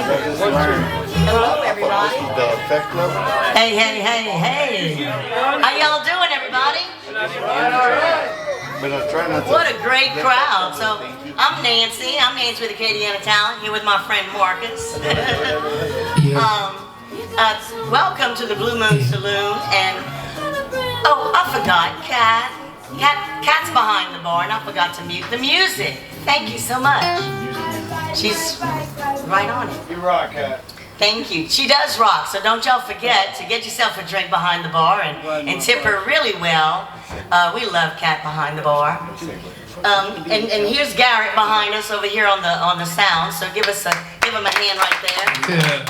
Hello, everybody. Hey, hey, hey, hey. How y'all doing, everybody? What a great crowd. So, I'm Nancy. I'm Nancy with Acadiana Talent, here with my friend Marcus. Welcome to the Blue Moon Saloon. And, oh, I forgot, Kat's behind the bar, and I forgot to mute the music. Thank you so much. She's right on it. You rock, Kat. Thank you. She does rock, so don't y'all forget to get yourself a drink behind the bar and tip her really well. We love Kat behind the bar. And here's Garrett behind us over here on the sound. So give him a hand right there. Yeah.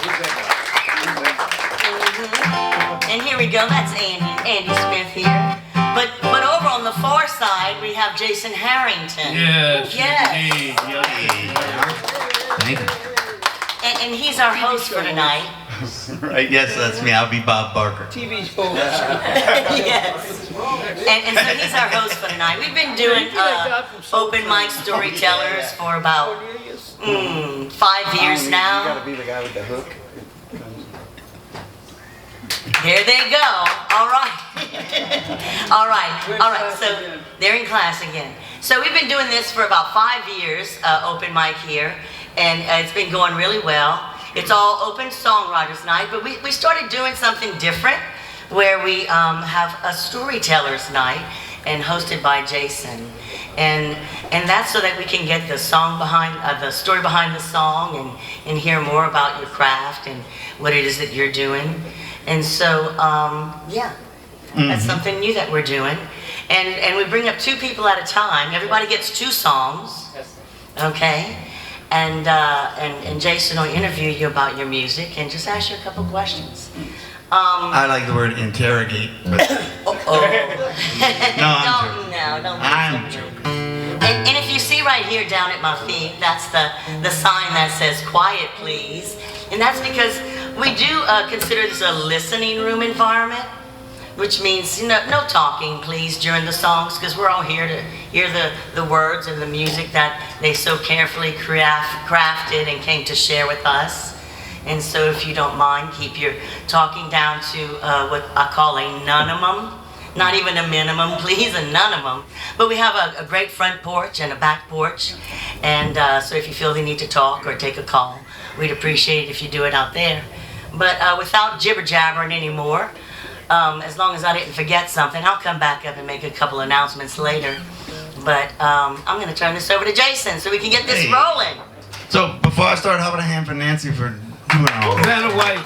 And here we go. That's Andy Smith here. But over on the far side we have Jason Harrington. Yes. Yes. Thank you. And he's our host for tonight. Right, yes, that's me. I'll be Bob Barker. TV's full. Yes. And so he's our host for tonight. We've been doing open mic storytellers for about 5 years now. You gotta be the guy with the hook. Here they go. All right. All right. So they're in class again. So we've been doing this for about 5 years, open mic here, and it's been going really well. It's all open songwriters night, but we started doing something different where we have a storytellers night and hosted by Jason. And that's so that we can get the song behind, the story behind the song and hear more about your craft and what it is that you're doing. And so, yeah, that's something new that we're doing. And we bring up 2 people at a time. Everybody gets 2 songs, okay? And Jason will interview you about your music and just ask you a couple questions. I like the word interrogate, but I'm joking. And if you see right here down at my feet, that's the sign that says "Quiet, please," and that's because we do consider this a listening room environment, which means no talking, please, during the songs, because we're all here to hear the words and the music that they so carefully crafted and came to share with us. And so if you don't mind, keep your talking down to what I call a nonimum. Not even a minimum, please, a nonimum. But we have a great front porch and a back porch. And so if you feel the need to talk or take a call, we'd appreciate it if you do it out there. But without jibber-jabbering anymore, as long as I didn't forget something, I'll come back up and make a couple announcements later. But I'm going to turn this over to Jason so we can get this rolling. So before I start, how about a hand for Nancy for doing all this? That away.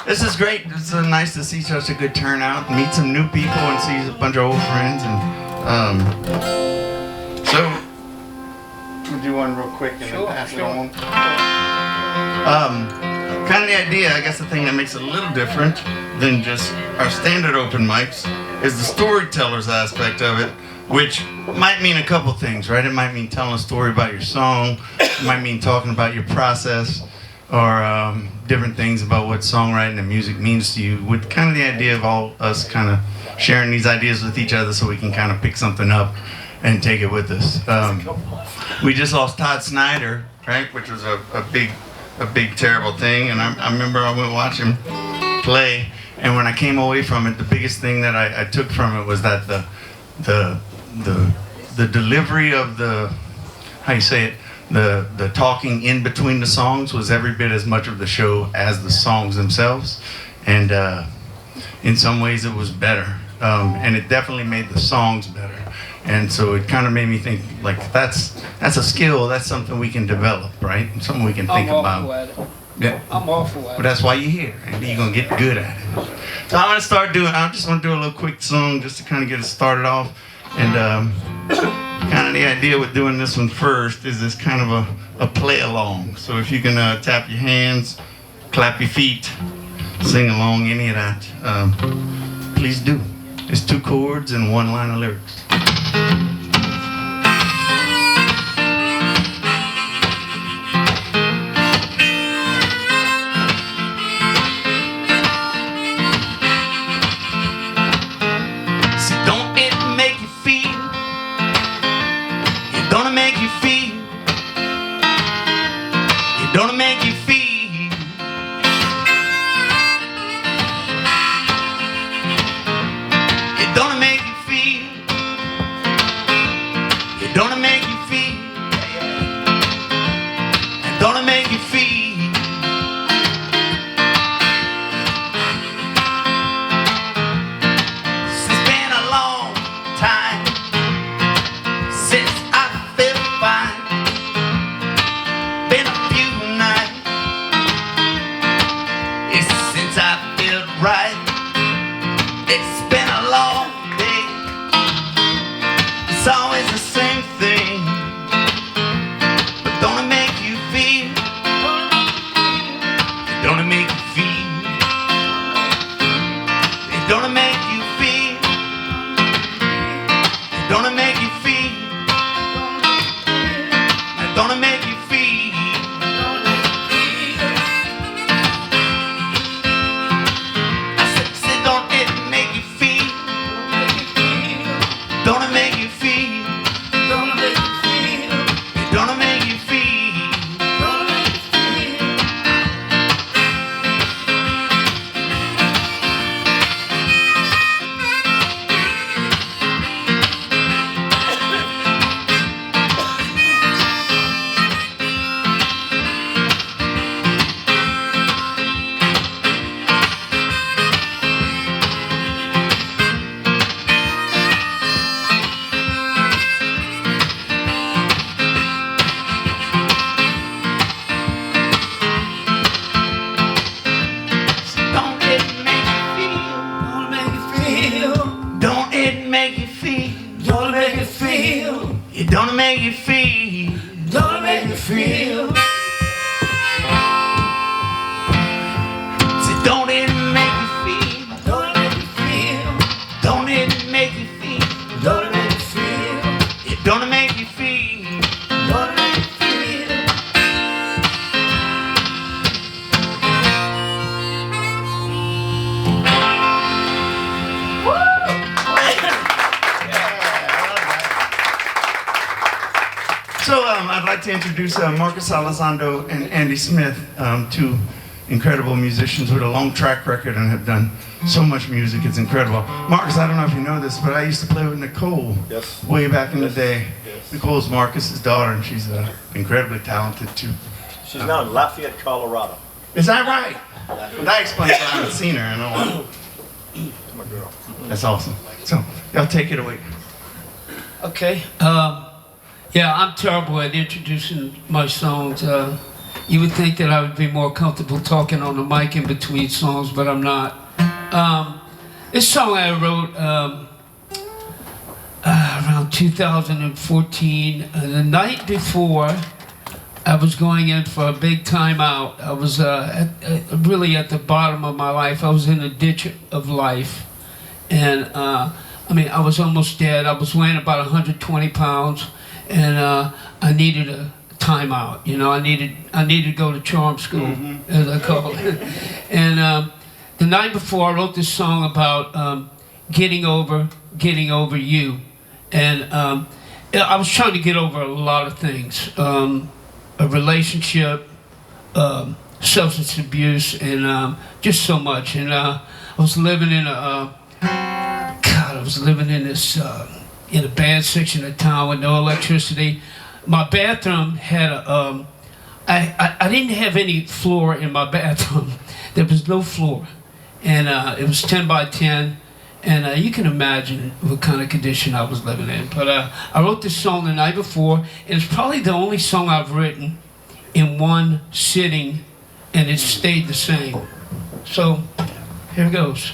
This is great. It's nice to see such a good turnout, meet some new people, and see a bunch of old friends. And so We'll do one real quick and then pass it on. kind of the idea, I guess the thing that makes it a little different than just our standard open mics is the storytellers aspect of it, which might mean a couple things, right? It might mean telling a story about your song, it might mean talking about your process, or different things about what songwriting and music means to you, with kind of the idea of all us kind of sharing these ideas with each other so we can kind of pick something up and take it with us. We just lost Todd Snyder, right, which was a big terrible thing, and I remember I went watch him play, and when I came away from it, the biggest thing that I took from it was that the delivery of the, how you say it, the talking in between the songs was every bit as much of the show as the songs themselves, and in some ways it was better, and it definitely made the songs better. And so it kind of made me think, like, that's a skill, that's something we can develop, right? Something we can think about. Yeah. I'm awful at it. But that's why you're here, and you're gonna get good at it. So I just want to do a little quick song just to kind of get it started off. And kind of the idea with doing this one first is this kind of a play along. So if you can tap your hands, clap your feet, sing along, any of that, please do. It's 2 chords and 1 line of lyrics. See, don't it make you feel? It's gonna make you feel It's gonna make you feel. It's gonna make you feel. It's gonna make you feel. I said, don't it make you feel? Don't it make you feel? Gonna make you feel. It's gonna make you feel. Gonna make you feel. Don't it make you feel? Gonna make you feel. Don't it make you feel? Gonna make you feel. It don't make you feel. Gonna make you feel. Say, don't it make you feel? Gonna make you feel. Don't it make you feel? Gonna make you feel. It don't make you feel. Gonna make you feel. So I'd like to introduce Marcus Elizondo and Andy Smith, two incredible musicians with a long track record and have done so much music. It's incredible. Marcus, I don't know if you know this, but I used to play with Nicole way back in the day. Nicole's Marcus's daughter, and she's incredibly talented too. She's now in Lafayette, Colorado. Is that right? Well, that explains why I haven't seen her. I know. My girl. That's awesome. So y'all take it away. Okay. Yeah, I'm terrible at introducing my songs. You would think that I would be more comfortable talking on the mic in between songs, but I'm not. This song I wrote around 2014. The night before I was going in for a big time out. I was really at the bottom of my life. I was in a ditch of life. And I was almost dead. I was weighing about 120 pounds. And I needed a timeout. You know, I needed to go to charm school, as I call it. And the night before, I wrote this song about getting over you. And I was trying to get over a lot of things: a relationship, substance abuse, and just so much. And I was living in this. In a bad section of town with no electricity. My bathroom had I didn't have any floor in my bathroom. There was no floor. And it was 10 by 10. And you can imagine what kind of condition I was living in. But I wrote this song the night before, and it's probably the only song I've written in one sitting, and it stayed the same. So, here it goes.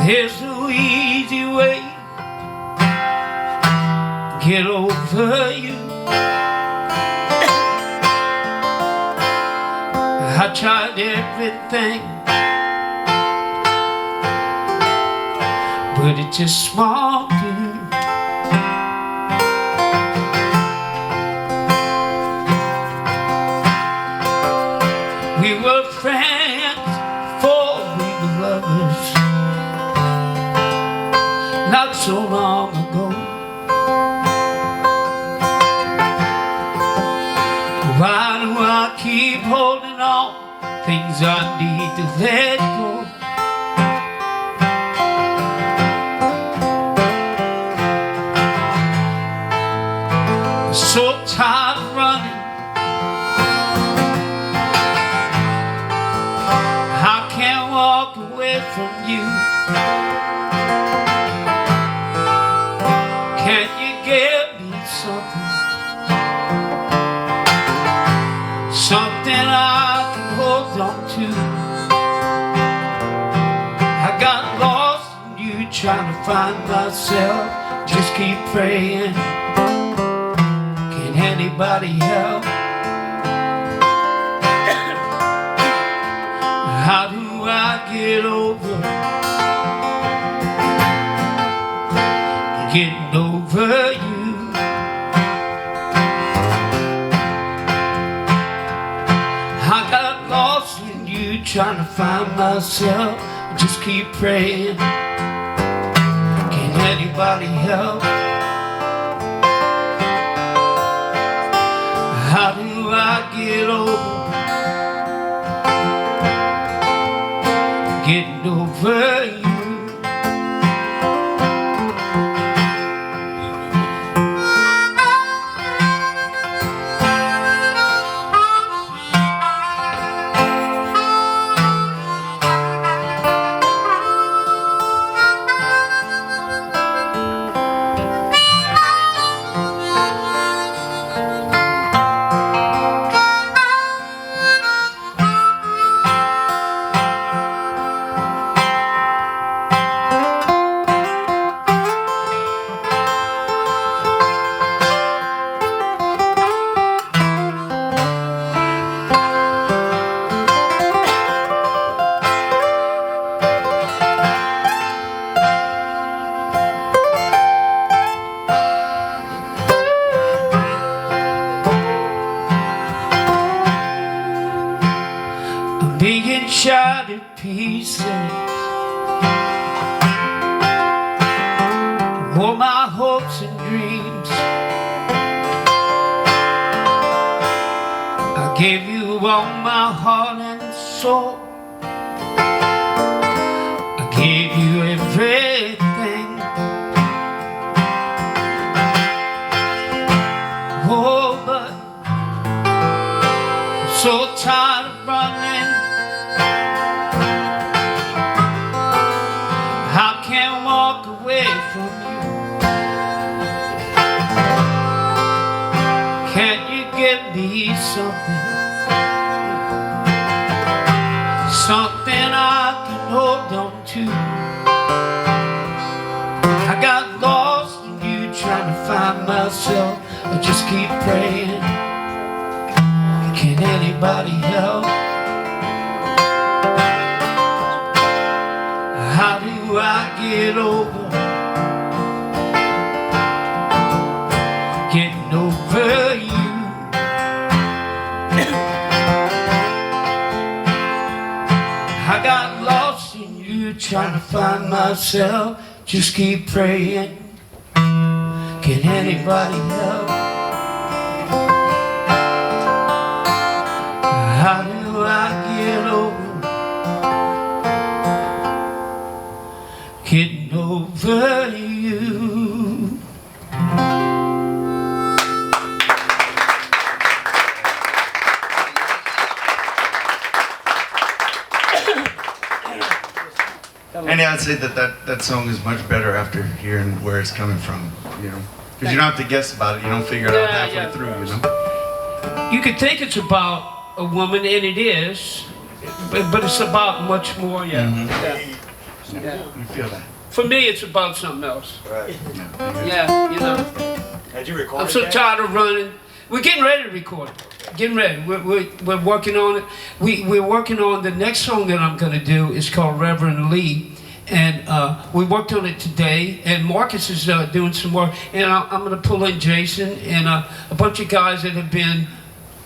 There's no easy way to get over you. I tried everything, but it just won't do. We were friends before we were lovers, not so long ago. Why do I keep holding on? Things I need to let go. I'm so tired of running. I can't walk away from you. find myself, just keep praying. Can anybody help? How do I get over getting over you? I got lost in you, trying to find myself, just keep praying. Can anybody help? How do I get over getting over you? Being shattered pieces, all my hopes and dreams. I gave you all my heart and soul. I gave you everything. Oh, but I'm so tired of running. I can't walk away from you. Can't you give me something? Something I can hold on to. I got lost in you, trying to find myself. I just keep praying. Can anybody help? How do I get over getting over you? I got lost in you, trying to find myself, just keep praying. Can anybody help? How do I get over getting over you? And I'd say that song is much better after hearing where it's coming from, you know. Because you don't have to guess about it. You don't figure it out halfway through, you know. You could think it's about a woman, and it is, but it's about much more, yeah. You feel that. For me, it's about something else. Right. Yeah, you know. Had you recorded I'm so that? tired of running. We're getting ready to record it. Getting ready. We're working on it. We're working on the next song that I'm going to do. Is called Reverend Lee. And we worked on it today. And Marcus is doing some work. And I'm going to pull in Jason and a bunch of guys that have been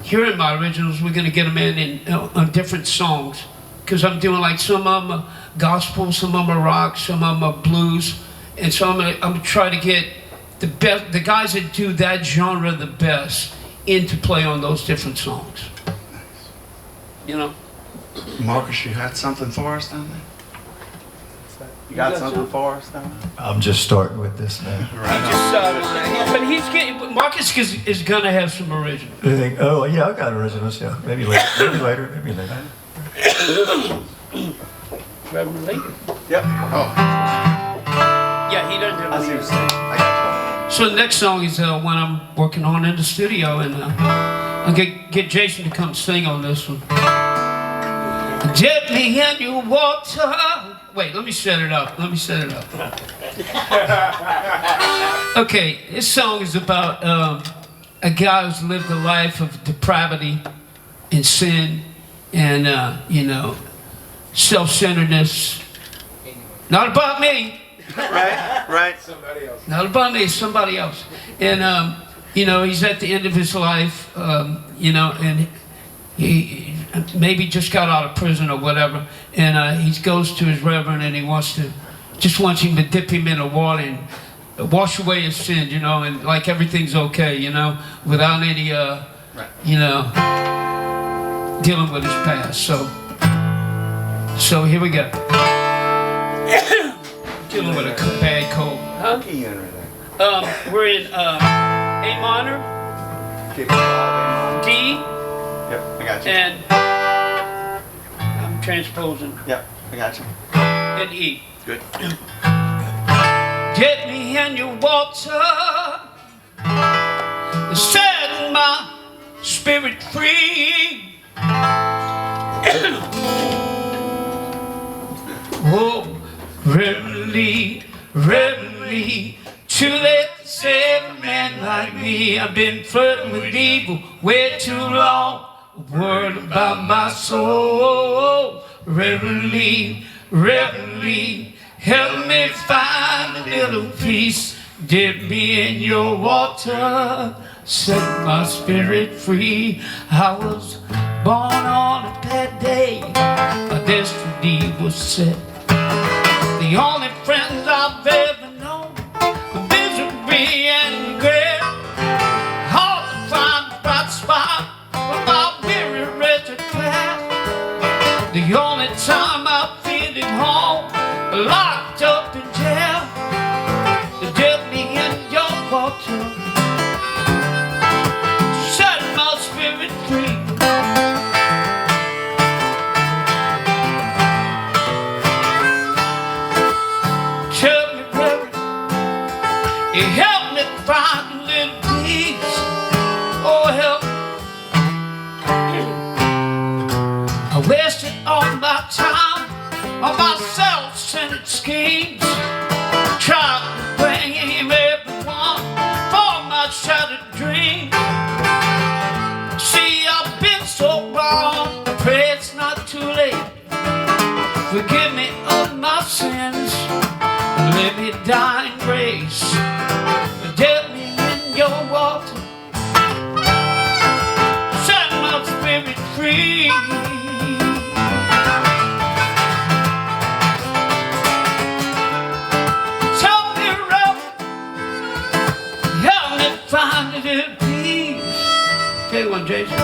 hearing my originals. We're going to get them in on different songs. Because I'm doing like some of them are gospel, some of them are rock, some of them are blues. And so I'm going to try to get the best, the guys that do that genre the best, in to play on those different songs. You know? Marcus, you had something for us down there? You got something for us down there? I'm just starting with this now. But he's getting, Marcus is gonna have some original. You think, oh yeah, I got originals, yeah. Maybe later, maybe later. Reverend Lee? Yep. Oh, Yeah, he doesn't I have see what any. you're saying. I got So the next song is one I'm working on in the studio, and I'll get Jason to come sing on this one. Dip me in your water, wait, let me set it up. Okay, this song is about a guy who's lived a life of depravity and sin and, self-centeredness. Not about me. Right. Not about me, somebody else. And, he's at the end of his life, and he maybe just got out of prison or whatever, and he goes to his reverend and he wants him to dip him in the water and wash away his sins, and like everything's okay, without any, dealing with his past. So here we go. Dealing with a bad cold. Huh? We're in A minor, D, Yep, I got you. and I'm transposing, Yep, I got you. and E. Good. Get me in your water, set my spirit free. Oh, reverently, too late to save a man like me. I've been flirting with evil way too long. A word about my soul. Reverently, help me find a little peace. Dip me in your water, set my spirit free. I was born on a bad day, my destiny was set. The only friends I've ever known, the misery and regret. Hard to find the bright spot for my weary wretched past. The only time I feel at home, locked up in jail. Dip me in your water, set my spirit free. Help me find a little peace. Oh, help me. I wasted all my time on my self-centered schemes, trying to blame everyone for my shattered dreams. See, I've been so wrong. I pray it's not too late. Forgive me of my sins. Let me die in grace. Dip me in your water, set my spirit free. Tell me, Reverend, help me find a little peace. Take one, Jason.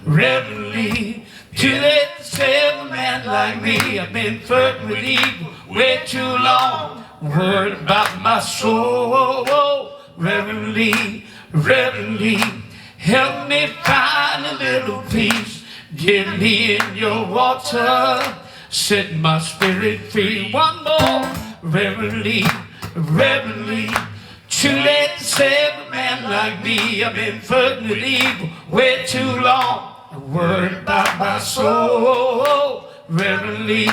Reverently, too late to save a man like me. I've been flirting with evil way too long. Worried about my soul. Reverently, help me find a little peace. Give me in your water, set my spirit free. One more. Reverently, too late to save a man like me. I've been flirting with evil way too long. Worried about my soul. Reverently,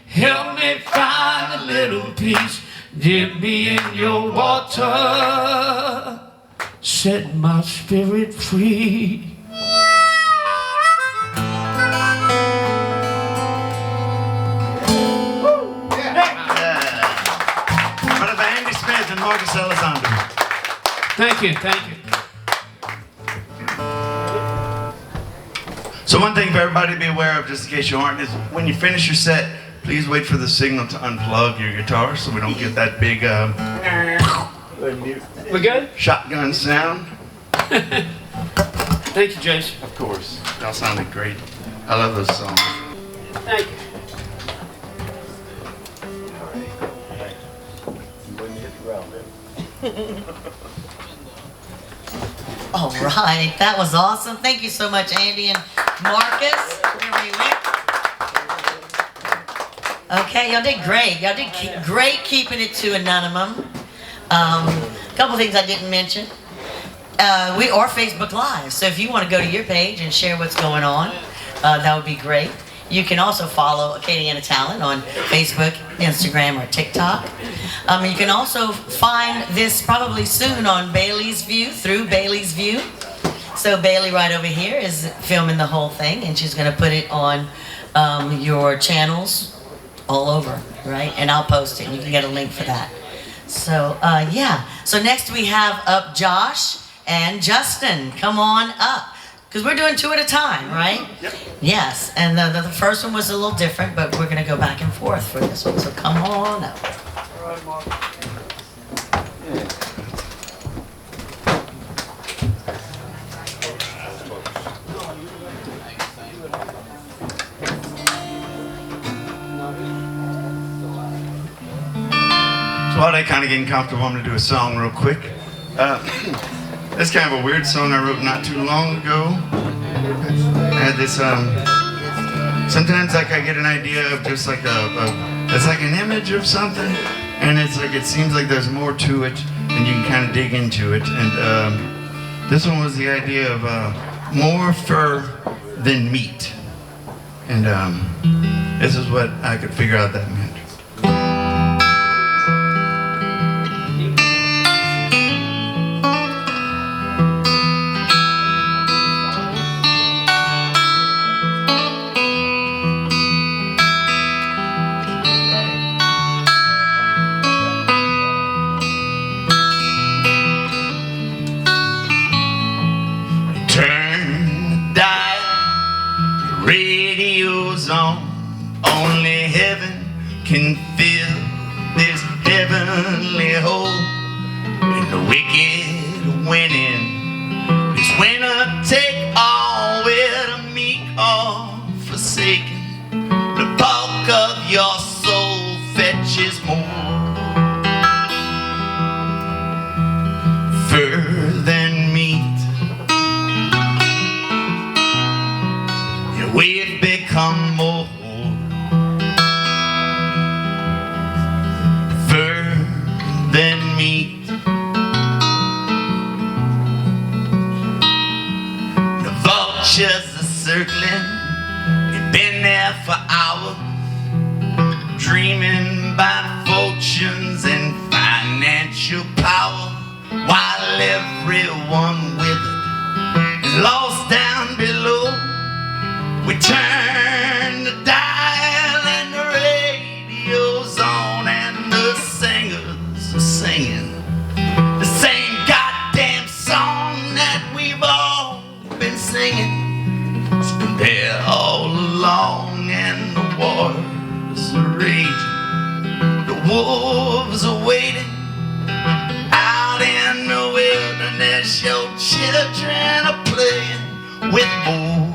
help me find a little peace. Dip me in your water, set my spirit free. Brother Andy Smith and Marcus Elizondo. Thank you, thank you. So one thing for everybody to be aware of, just in case you aren't, is when you finish your set, please wait for the signal to unplug your guitar so we don't get that big We good? shotgun sound. Thank you, Jason. Of course. Y'all sounded great. I love those songs. Thank you. All right, that was awesome. Thank you so much, Andy and Marcus. Where we went. Okay, y'all did great. Y'all did great keeping it to a minimum. Couple things I didn't mention. We are Facebook Live, so if you want to go to your page and share what's going on, that would be great. You can also follow Acadiana Talent on Facebook, Instagram, or TikTok. You can also find this probably soon on Bailey's View, through Bailey's View. So Bailey right over here is filming the whole thing, and she's going to put it on your channels all over, right? And I'll post it, and you can get a link for that. So, yeah. So next we have up Josh and Justin. Come on up. Because we're doing two at a time, right? Yep. Yes, and the first one was a little different, but we're going to go back and forth for this one. So come on up. All right, Mark. So while they're kind of getting comfortable, I'm going to do a song real quick. It's kind of a weird song I wrote not too long ago. I had this, sometimes like I get an idea of just like it's like an image of something, and it's like, it seems like there's more to it, and you can kind of dig into it. And this one was the idea of more fur than meat. And this is what I could figure out that meant. Only heaven can fill this heavenly hole. And the wicked winning, this winner take all, where the meek are forsaken. The bulk of your soul fetches more fur than meat. Yeah, we've become more than meat. The vultures are circling, they've been there for hours, dreaming about fortunes and financial power, while everyone withered and lost down below. We turn the dial and the radio's on, and the singers are singing the same goddamn song that we've all been singing. It's been there all along, and the wars are raging, the wolves are waiting out in the wilderness. Your children are playing with more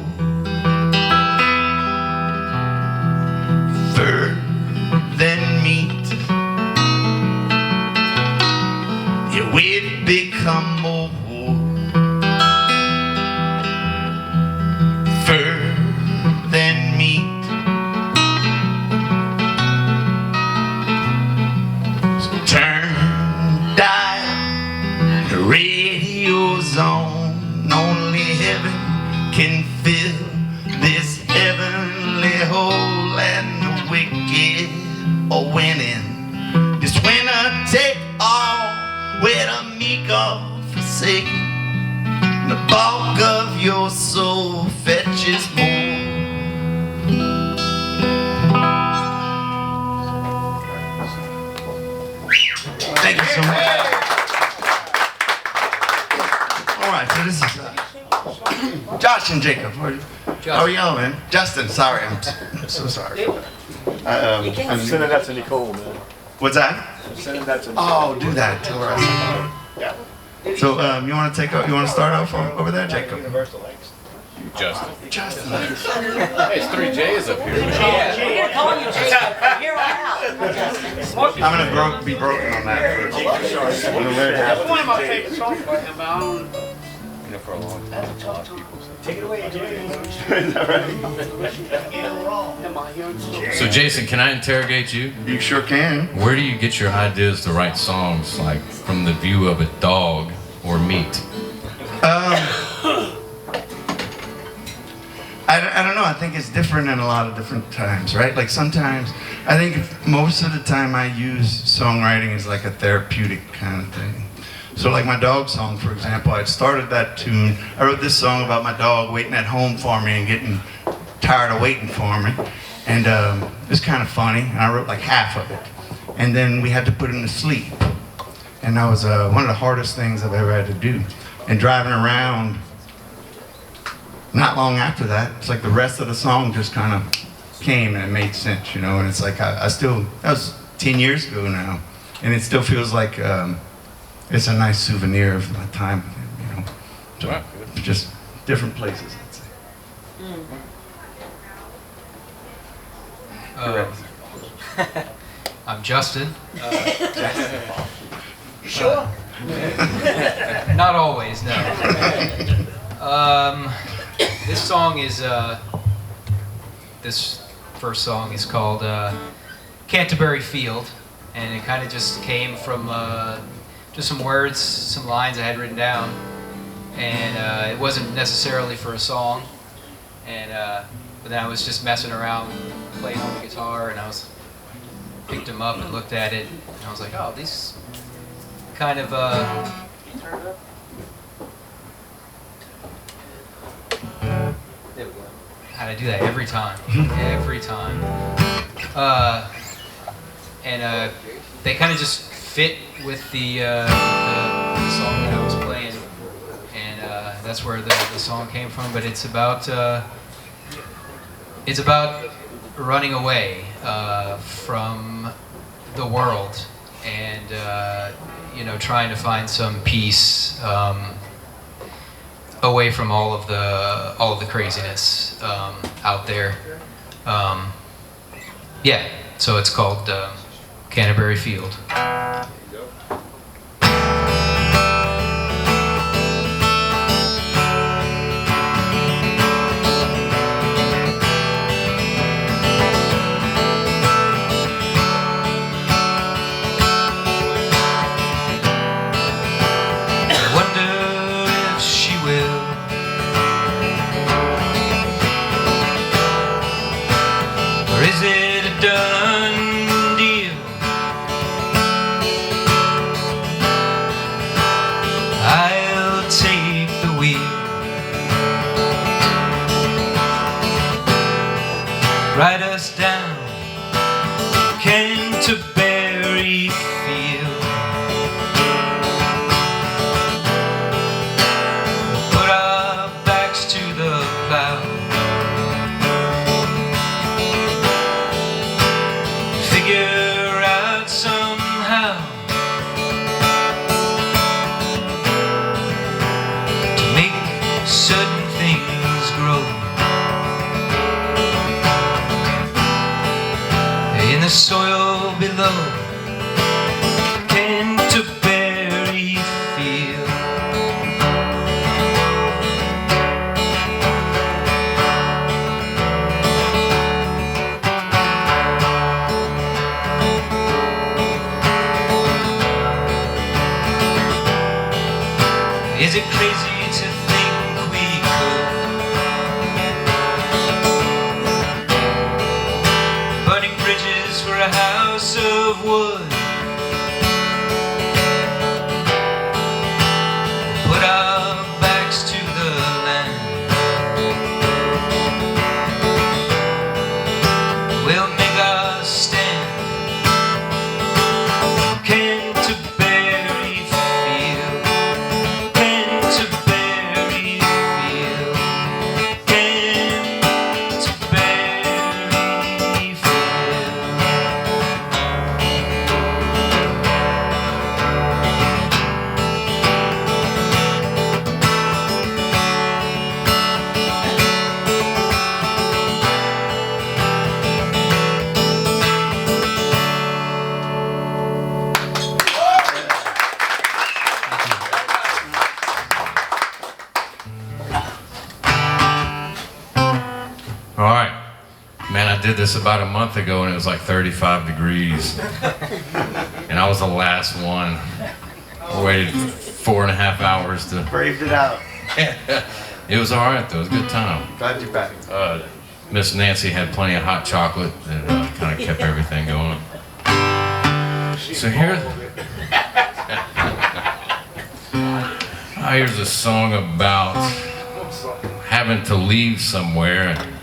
fur than meat. Yeah, we've become more fur than meat. So turn dial, the radio's on. Only heaven can fill this heavenly hole, and the wicked are winning. This winner bulk of your soul fetches more. Thank you so much. All right, so this is Josh and Jacob. How are y'all, man? Justin, sorry, I'm so sorry. I'm sending that to Nicole, man. What's that? I'm sending that to Nicole. Oh, do that. Tell her I said. So, you want to start off over there, Jacob? Justin. Justin. Hey, it's 3J's up here. We're gonna call you Jacob from here on out. I'm gonna be broken on that first. I'm gonna learn how. That's one of my favorite songs by him, but I don't... You know, for a long time, a lot of people say. Take it away, Jerry. Am I here? So, Jason, can I interrogate you? You sure can. Where do you get your ideas to write songs, like from the view of a dog or meat? I don't know. I think it's different in a lot of different times, right? Like sometimes, I think most of the time I use songwriting as like a therapeutic kind of thing. So like my dog song, for example, I started that tune. I wrote this song about my dog waiting at home for me and getting tired of waiting for me. And it's kind of funny. And I wrote like half of it. And then we had to put him to sleep. And that was one of the hardest things I've ever had to do. And driving around, not long after that, it's like the rest of the song just kind of came and it made sense, you know. And it's like I still, that was 10 years ago now. And it still feels like it's a nice souvenir of my time with him, you know. So, Wow. just different places, I'd say. I'm Justin. Sure. Not always, no. This song is, this first song is called Canterbury Field, and it kind of just came from just some words, some lines I had written down, and it wasn't necessarily for a song, and but then I was just messing around playing on the guitar, and I picked them up and looked at it, and I was like, oh, these kind of there we go. How'd I do that every time? Every time. And they kind of just fit with the song that I was playing, and that's where the song came from. But it's about running away from the world, and you know, trying to find some peace away from all of the craziness out there. Yeah, so it's called Canterbury Field. Write us down, Canterbury Field. Put our backs to the plow. Figure out somehow to make certain things grow. In the soil below Canterbury Field. Is it crazy to think we could? Burning bridges for a house of wood. Put our backs to the did this about a month ago and it was like 35 degrees. And I was the last one. I waited 4.5 hours to... Braved it out. It was all right though, it was a good time. Glad you're back. Miss Nancy had plenty of hot chocolate that kind of kept everything going. So here's a song about having to leave somewhere and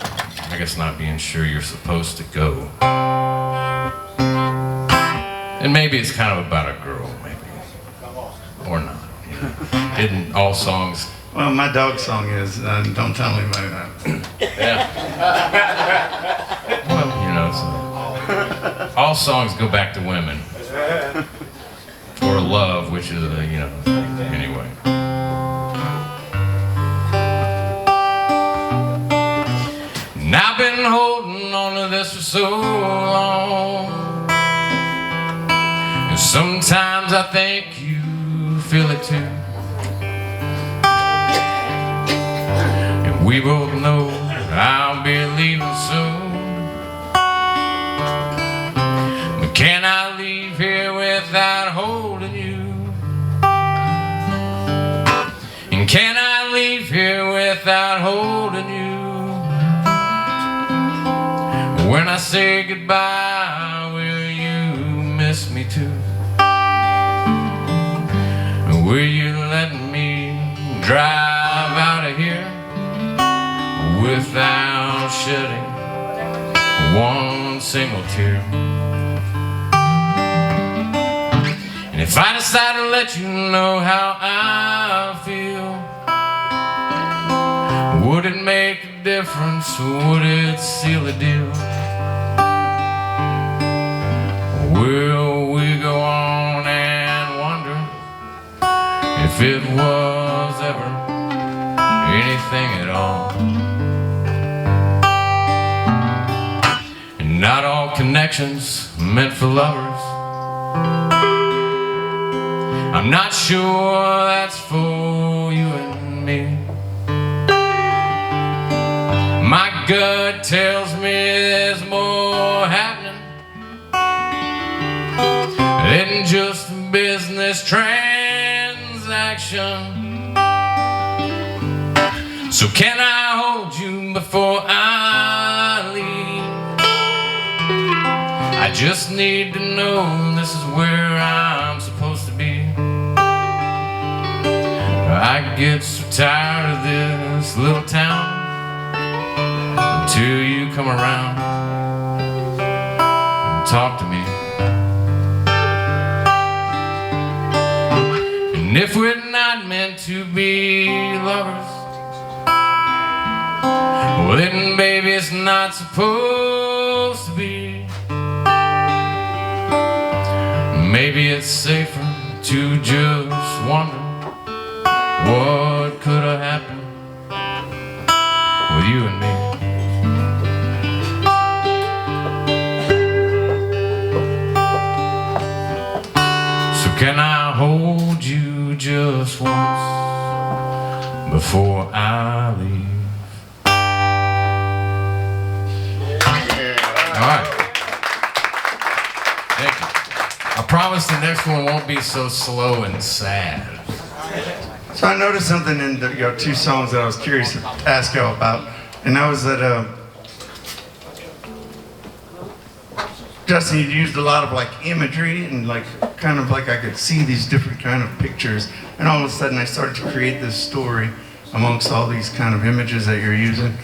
I guess not being sure you're supposed to go. And maybe it's kind of about a girl, maybe. Or not. You know. Isn't all songs... Well, my dog song is Don't Tell Me About That. Yeah. Well, you know, so all songs go back to women. Or love, which is, you know, anyway. And I've been holding on to this for so long. And sometimes I think you feel it too. We both know I'll be leaving soon. But can I leave here without holding you? And can I leave here without holding you? When I say goodbye, will you miss me too? Will you let me drive out of here without shedding one single tear? And if I decide to let you know how I feel, would it make a difference? Would it seal a deal? Will we go on and wonder if it was ever anything at all? Not all connections meant for lovers. I'm not sure that's for you and me. My gut tells me there's more happening than just a business transaction. So can I hold you before I leave? I just need to know this is where I'm supposed to be. I get so tired of this little town until you come around and talk to me. And if we're not meant to be lovers, well then baby it's not supposed to be. Maybe it's safer to just wonder what could have happened with you and me. So can I hold you just once before I leave? All right. Thank you. I promise the next one won't be so slow and sad. So I noticed something in your two songs that I was curious to ask y'all about, and that was that Justin, you used a lot of like imagery and like kind of like I could see these different kind of pictures, and all of a sudden I started to create this story amongst all these kind of images that you're using.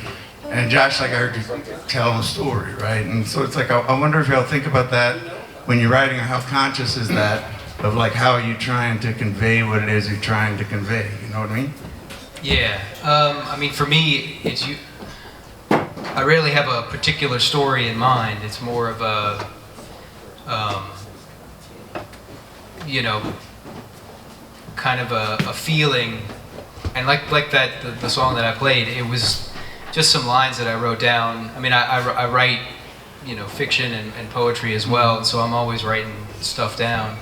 And Josh, like I heard you tell a story, right? And so it's like I wonder if y'all think about that when you're writing, or how conscious is that of like how are you trying to convey what it is you're trying to convey, you know what I mean? Yeah, I mean for me, it's you. I rarely have a particular story in mind. It's more of a, you know, kind of a feeling, and like that the song that I played, it was just some lines that I wrote down. I mean, I write, you know, fiction and poetry as well, and so I'm always writing stuff down.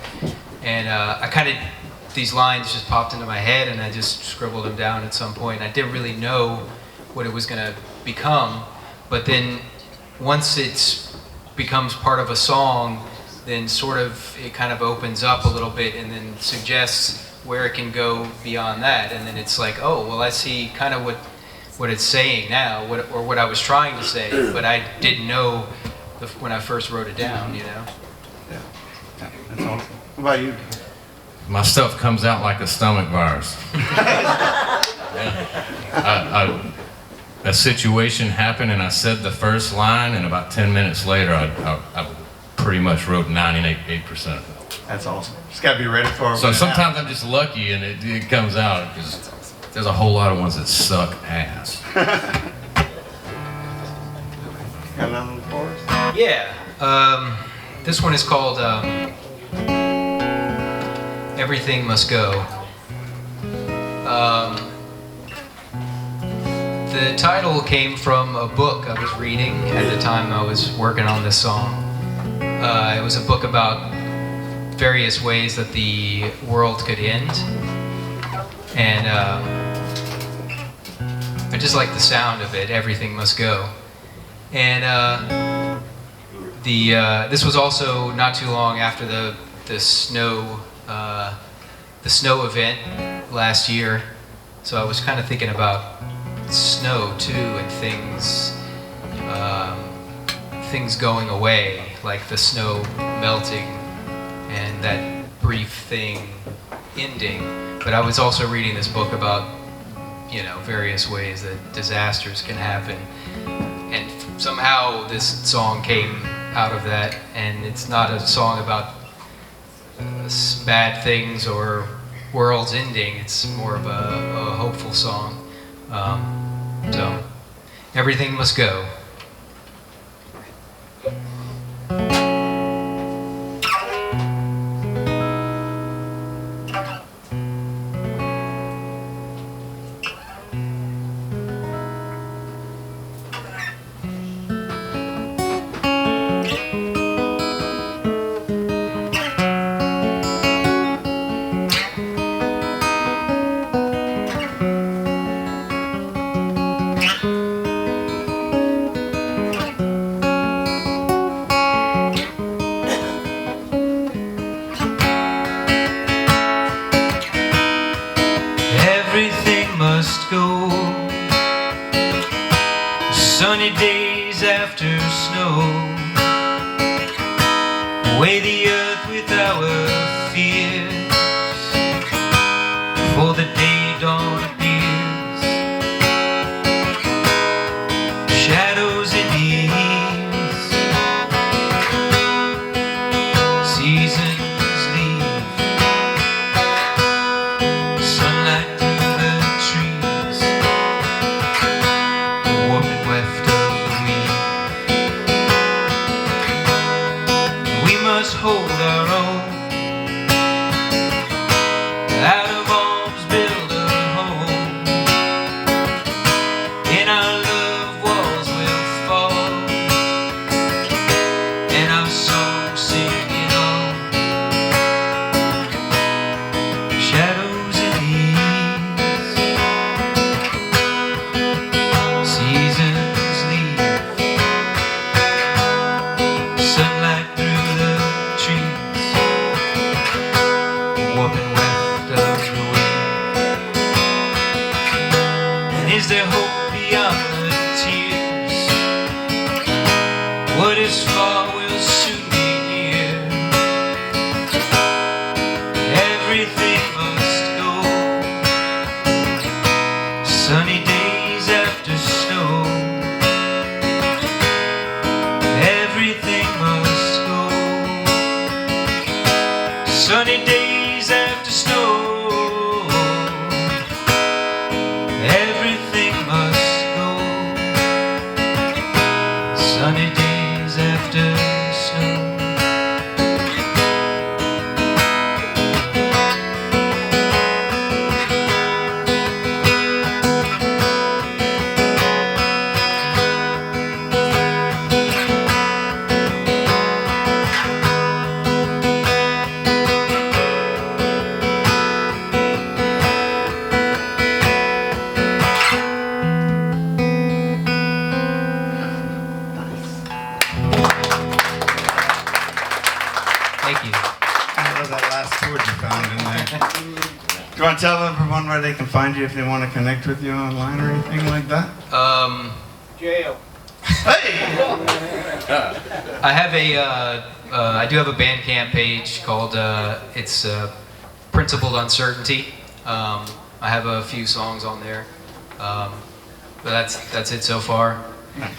And I kind of, these lines just popped into my head, and I just scribbled them down at some point. I didn't really know what it was going to become, but then once it becomes part of a song, then sort of it kind of opens up a little bit and then suggests where it can go beyond that. And then it's like, oh, well, I see kind of what it's saying now, or what I was trying to say, but I didn't know when I first wrote it down, you know? Yeah, that's awesome. What about you? My stuff comes out like a stomach virus. A situation happened and I said the first line, and about 10 minutes later I pretty much wrote 98% of it. That's awesome. Just gotta be ready for it. So sometimes I'm just lucky and it comes out, because there's a whole lot of ones that suck ass. Got another one for us? Yeah. This one is called Everything Must Go. The title came from a book I was reading at the time I was working on this song. It was a book about various ways that the world could end. And I just like the sound of it, Everything Must Go. And this was also not too long after the snow event last year. So I was kind of thinking about snow too, and things going away, like the snow melting and that brief thing ending. But I was also reading this book about, you know, various ways that disasters can happen, and somehow this song came out of that. And it's not a song about bad things or worlds ending. It's more of a hopeful song. So, Everything Must Go. Everything must go. Sunny days after snow. Weigh the earth with our fears. Before the day dawn appears. Shadows in the east. Seasons leave. Sunlight through the trees, warm and weft of the wind. We must hold our own. Out of arms build a home. And our love walls will fall, and our song singing on. Shadows in the east. Seasons leave. Sunlight through the trees, warm and weft of the wind. And is there hope beyond the tears? What is far will soon be near. Everything must go. Sunny days after snow. Everything must go. Sunny days after snow. Everything must go. Sunny days after snow. to tell everyone where they can find you if they want to connect with you online or anything like that? Jail. Hey! I do have a Bandcamp page called it's Principled Uncertainty. I have a few songs on there, but that's it so far. Nice.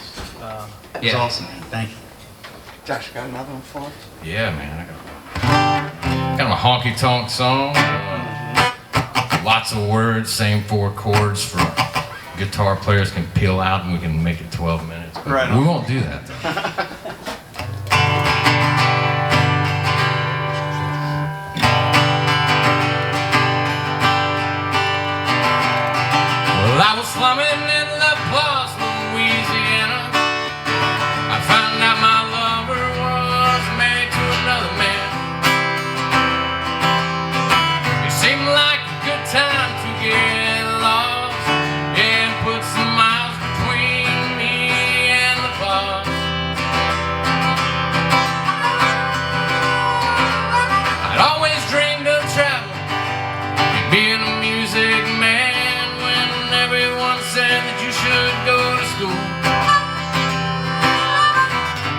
That's Yeah. awesome. Thank you. Josh, got another one for us? Yeah, man. I got kind of a honky-tonk song. Lots of words, same 4 chords for guitar players can peel out and we can make it 12 minutes. But Right we on. won't do that though. Well, I was slumming in La Place, Louisiana. I found out my lover was married to another man. It seemed like a good time to get lost and put some miles between me and the boss. I'd always dreamed of travel and being a music man when everyone said that you should go to school.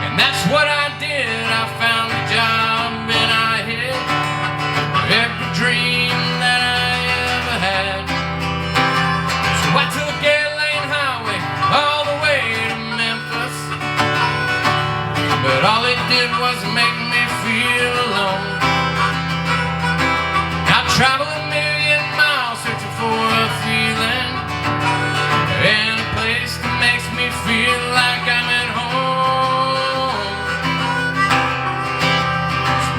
And that's what I did. I found a job and I hit every dream that I ever had. So I took 8-lane highway all the way to Memphis, but all it did was make me feel alone. I traveled 1,000,000 miles searching for a feeling and a place that makes me feel like I'm at home.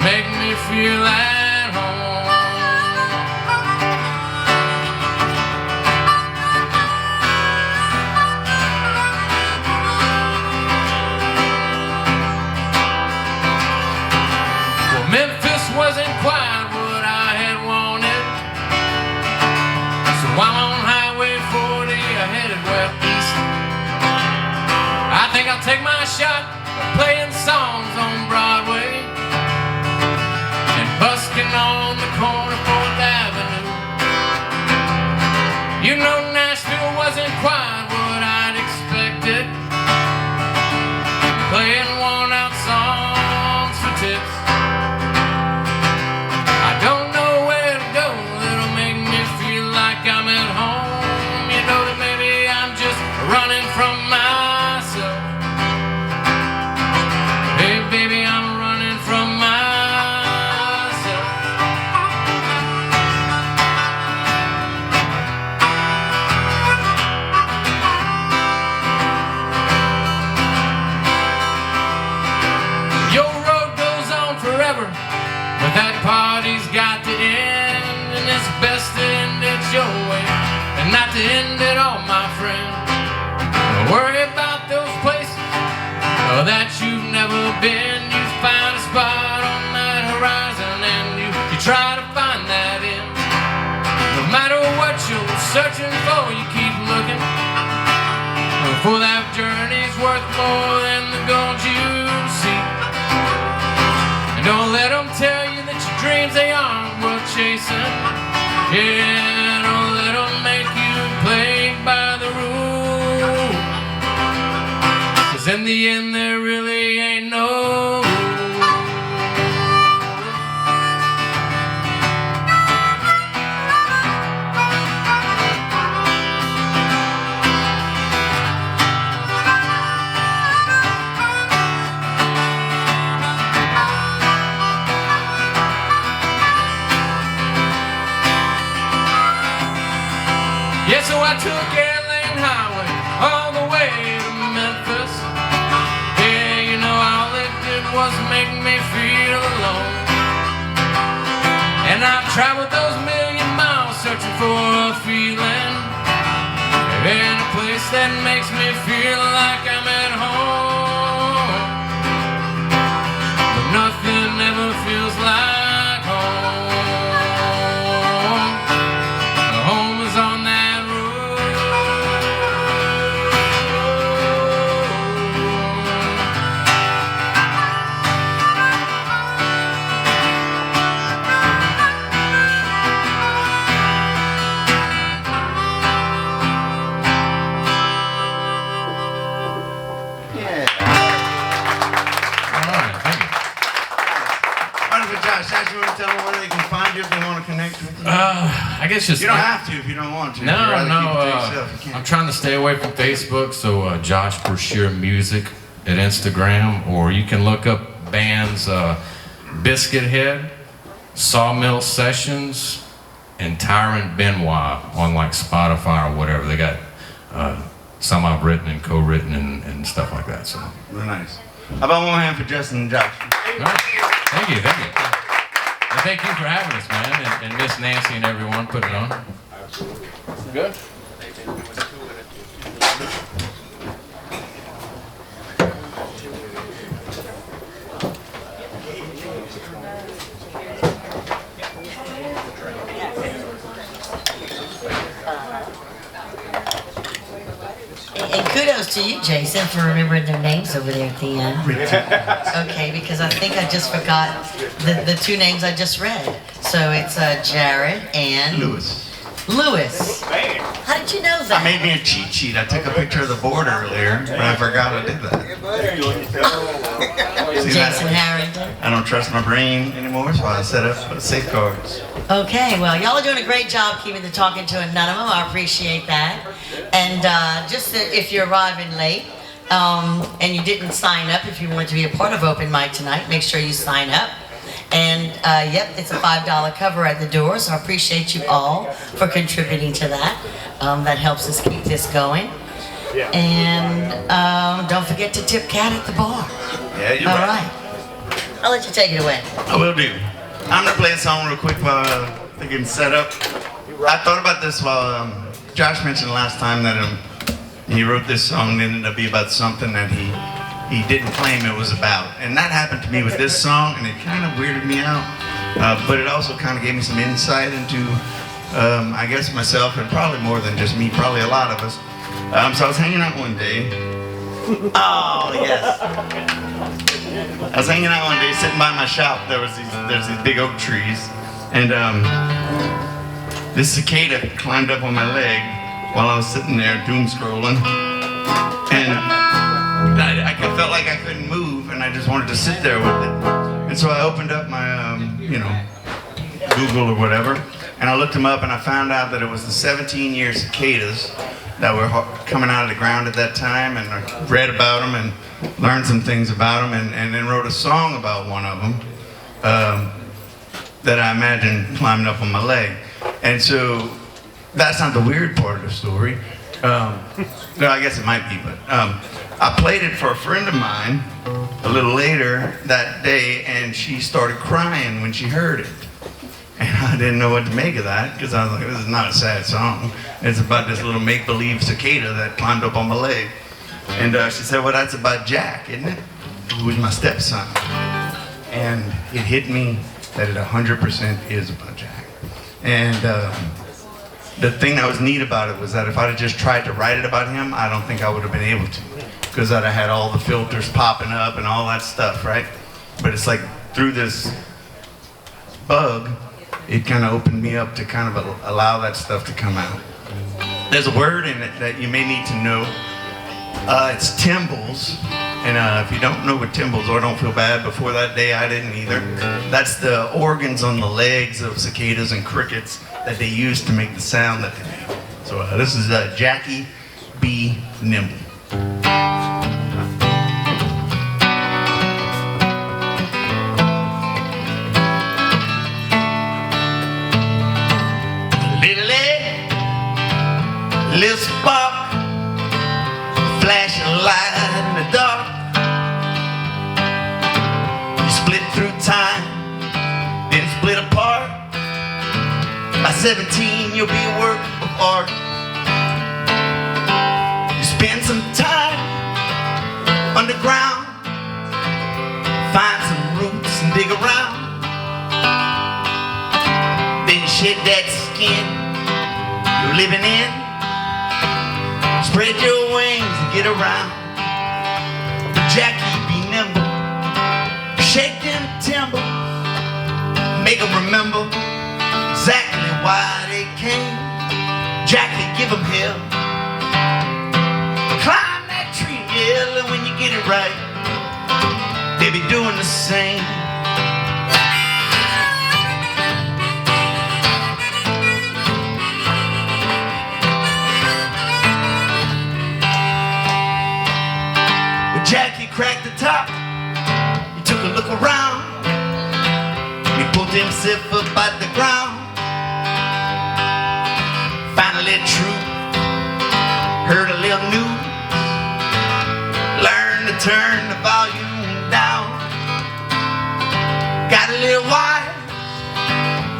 Make me feel at home. Well, Memphis wasn't quite what I had wanted, so I'm on Highway 40, I headed west east. I think I'll take my shot at playing songs on Broadway and busking on the corner 4th Avenue. You know Nashville wasn't quite what I'd expected, playing worn-out songs for tips. I don't know where to go that'll make me feel like I'm at home. You know that maybe I'm just running from myself. Hey baby, I'm running from myself. Your road goes on forever, but that party's got to end, and it's best to end it your way and not to end it all, my friend. Don't worry about those places that you've never been. You find a spot on that horizon and you try to find that in. No matter what you're searching for, you keep looking for that journey's worth more than the gold you see. And don't let them tell you that your dreams, they aren't worth chasing. Yeah, don't let them make you play by the rules, 'cause in the end there really ain't no rules. Yeah, so I took 8-lane highway all the way to Memphis. Yeah, you know, all it did was make me feel alone. And I've traveled those 1,000,000 miles searching for a feeling in a place that makes me feel like I'm at home. But nothing ever feels like home. Home is on that road. I guess just You don't have to if you don't want to. If you'd No, rather no. keep it to yourself, you can. I'm trying to stay away from Facebook, so Josh Brashear Music at Instagram, or you can look up bands Biscuit Head, Sawmill Sessions, and Tyrant Benoit on like Spotify or whatever. They got some I've written and co-written and stuff like that. So Real nice. How about one hand for Justin and Josh? all right. Thank you. And thank you for having us, man, and Miss Nancy and everyone putting it on. Good. And kudos to you, Jason, for remembering their names over there at the end. Okay, because I think I just forgot the two names I just read. So it's Jared and Lewis. Lewis. How did you know I that? made me a cheat sheet. I took a picture of the board earlier, but I forgot I did that. See Jason that? Harrington. I don't trust my brain anymore, so I set up safeguards. Okay, well, y'all are doing a great job keeping the talking to a minimum. I appreciate that. And just if you're arriving late and you didn't sign up, if you want to be a part of open mic tonight, make sure you sign up. And yep, it's a $5 cover at the door, so I appreciate you all for contributing to that. That helps us keep this going. And don't forget to tip Cat at the bar. Yeah, you're All right. right. I'll let you take it away. I will do. I'm gonna play a song real quick while they're getting set up. I thought about this while Josh mentioned last time that he wrote this song and it ended up being about something that he didn't claim it was about. And that happened to me with this song, and it kind of weirded me out. But it also kind of gave me some insight into, I guess, myself, and probably more than just me, probably a lot of us. So I was hanging out one day. Oh, yes. I was hanging out one day, sitting by my shop. There's these big oak trees, and this cicada climbed up on my leg while I was sitting there doom scrolling, and I felt like I couldn't move, and I just wanted to sit there with it. And so I opened up my, Google or whatever, and I looked them up, and I found out that it was the 17-year cicadas that were coming out of the ground at that time, and I read about them and learned some things about them, and then wrote a song about one of them that I imagined climbing up on my leg. And so that's not the weird part of the story. No, I guess it might be, but I played it for a friend of mine a little later that day, and she started crying when she heard it. And I didn't know what to make of that, because I was like, this is not a sad song. It's about this little make-believe cicada that climbed up on my leg. And she said, well, that's about Jack, isn't it? Who was my stepson. And it hit me that it 100% is about Jack. And the thing that was neat about it was that if I'd have just tried to write it about him, I don't think I would have been able to. Because I'd have had all the filters popping up and all that stuff, right? But it's like through this bug, it kind of opened me up to kind of allow that stuff to come out. There's a word in it that you may need to know. It's timbals. And if you don't know what timbals are, don't feel bad. Before that day, I didn't either. That's the organs on the legs of cicadas and crickets that they use to make the sound that they make. So this is Jackie B. Nimble. Little spark, flashing light in the dark. You split through time, then split apart. By 17, you'll be a work of art. You spend some time underground, find some roots and dig around. Then you shed that skin you're living in. Spread your wings and get around. Jackie, be nimble. Shake them timber. Make them remember exactly why they came. Jackie, give them hell. Climb that tree, yeah, and when you get it right, they'll be doing the same. himself up at the ground. Finally truth, heard a little news. Learned to turn the volume down. Got a little wise,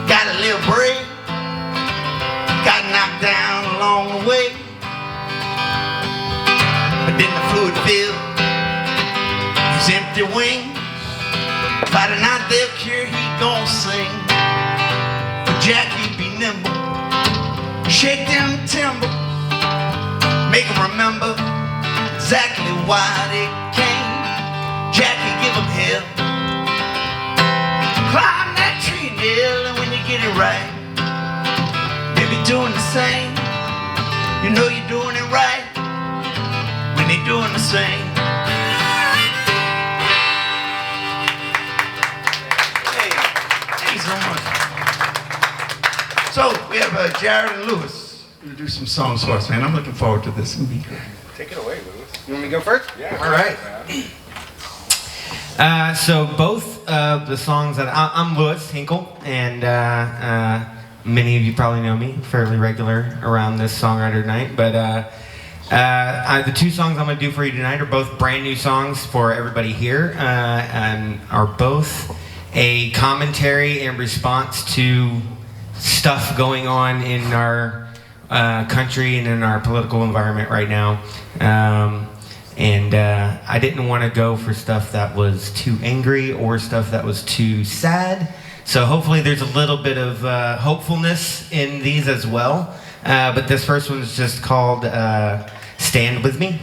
got a little brave. Got knocked down along the way. But then the fluid filled his empty wings. By the night they'll cure, he gon' sing. But Jackie be nimble, shake them timbers, make them remember exactly why they came. Jackie, give them hell, climb that tree and yell, and when you get it right, they'll be doing the same. You know you're doing it right when they're doing the same. So much. So we have Jared and Lewis going to do some songs for us, man. I'm looking forward to this. It's going to be great. Take it away, Lewis. You want me to go first? Yeah. All right. So both of the songs that I'm Lewis Hinkle, and many of you probably know me, fairly regular around this songwriter night. But the two songs I'm going to do for you tonight are both brand new songs for everybody here, and are both a commentary and response to stuff going on in our country and in our political environment right now. I didn't want to go for stuff that was too angry or stuff that was too sad. So hopefully there's a little bit of hopefulness in these as well. But this first one is just called Stand With Me.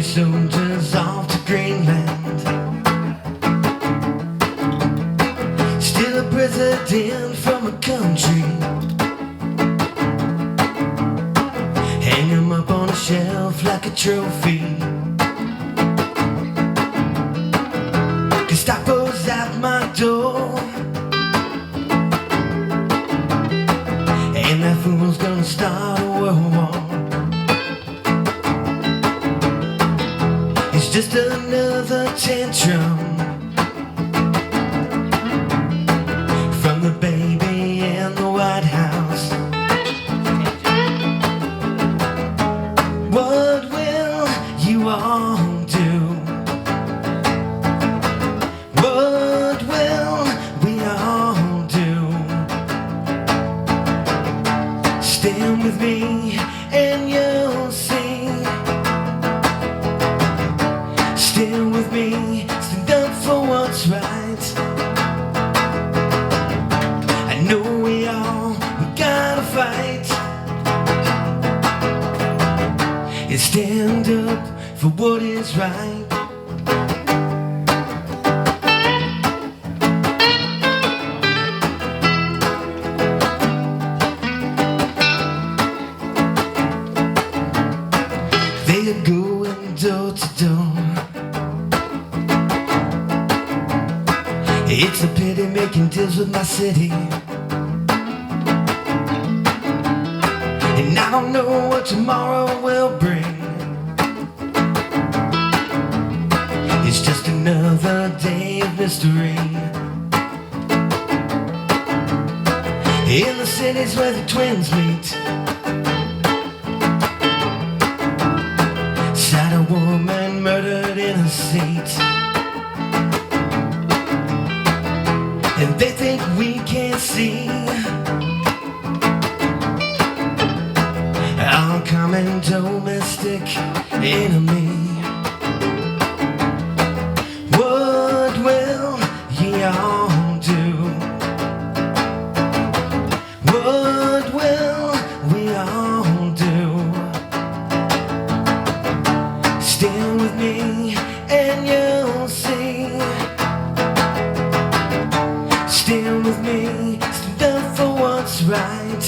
Soldiers off to Greenland, still a president from a country. Hang him up on a shelf like a trophy. Gestapo's at my door, and that fool's gonna start a world war. It's just another tantrum from the baby in the White House. What will you all do? What will we all do? Stand with me and you'll see. Stand with me, stand up for what's right. I know we gotta fight. And stand up for what is right. They are going door to door. It's a pity making deals with my city, and I don't know what tomorrow will bring. It's just another day of mystery in the cities where the twins meet. Sat a woman murdered in her seat, and they think we can't see our common domestic enemy. What will ye all do? What will we all do? Stand with me and you what's right.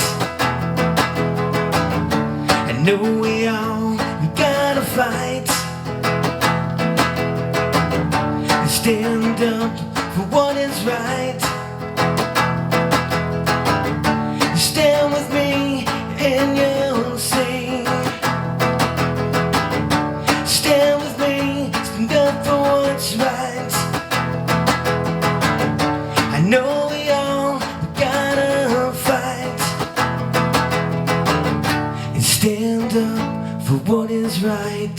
I know we gotta fight and stand up for what is right. Stand with me and you'll see. Stand with me, stand up for what's right. I know we gotta fight and stand up for what is right.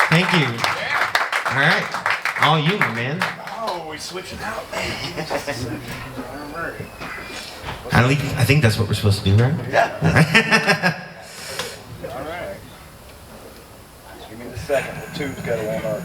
Thank you. All right. All you, my man. Oh, we switching out. I think that's what we're supposed to do, right? Yeah. All right. Just give me the second. The tube's got to warm up.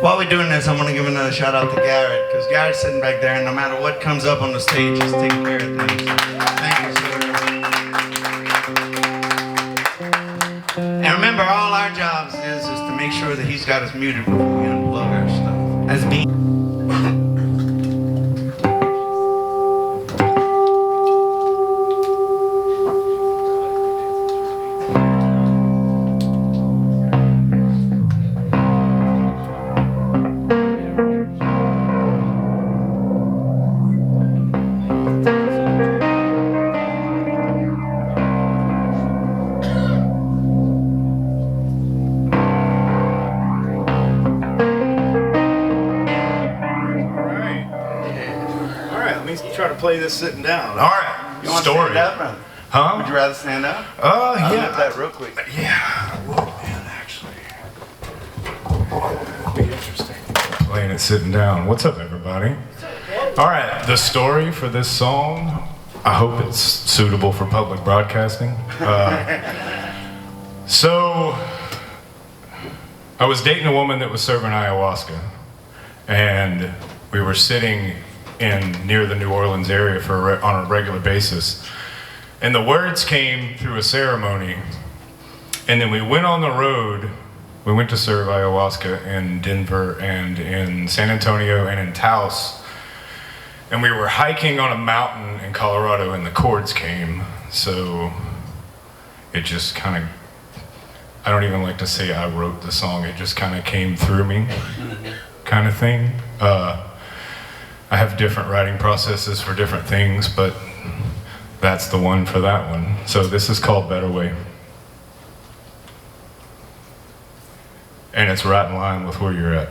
While we're doing this, I'm going to give another shout out to Garrett, because Garrett's sitting back there, and no matter what comes up on the stage, he's taking care of things. Thank you, sir. And remember, all our jobs is to make sure that he's got us muted before we unplug our stuff. As being. Try to play this sitting down. All right. You want to stand up? Or? Huh? Would you rather stand up? Oh, I'll yeah. lift that real quick. Yeah. Whoa, man, actually. Be interesting. Playing it sitting down. What's up, everybody? All right. The story for this song, I hope it's suitable for public broadcasting. So, I was dating a woman that was serving ayahuasca, and we were sitting near the New Orleans area on a regular basis. And the words came through a ceremony. And then we went on the road. We went to serve ayahuasca in Denver and in San Antonio and in Taos. And we were hiking on a mountain in Colorado and the chords came. So it just kind of, I don't even like to say I wrote the song. It just kind of came through me kind of thing. I have different writing processes for different things, but that's the one for that one. So this is called Better Way. And it's right in line with where you're at.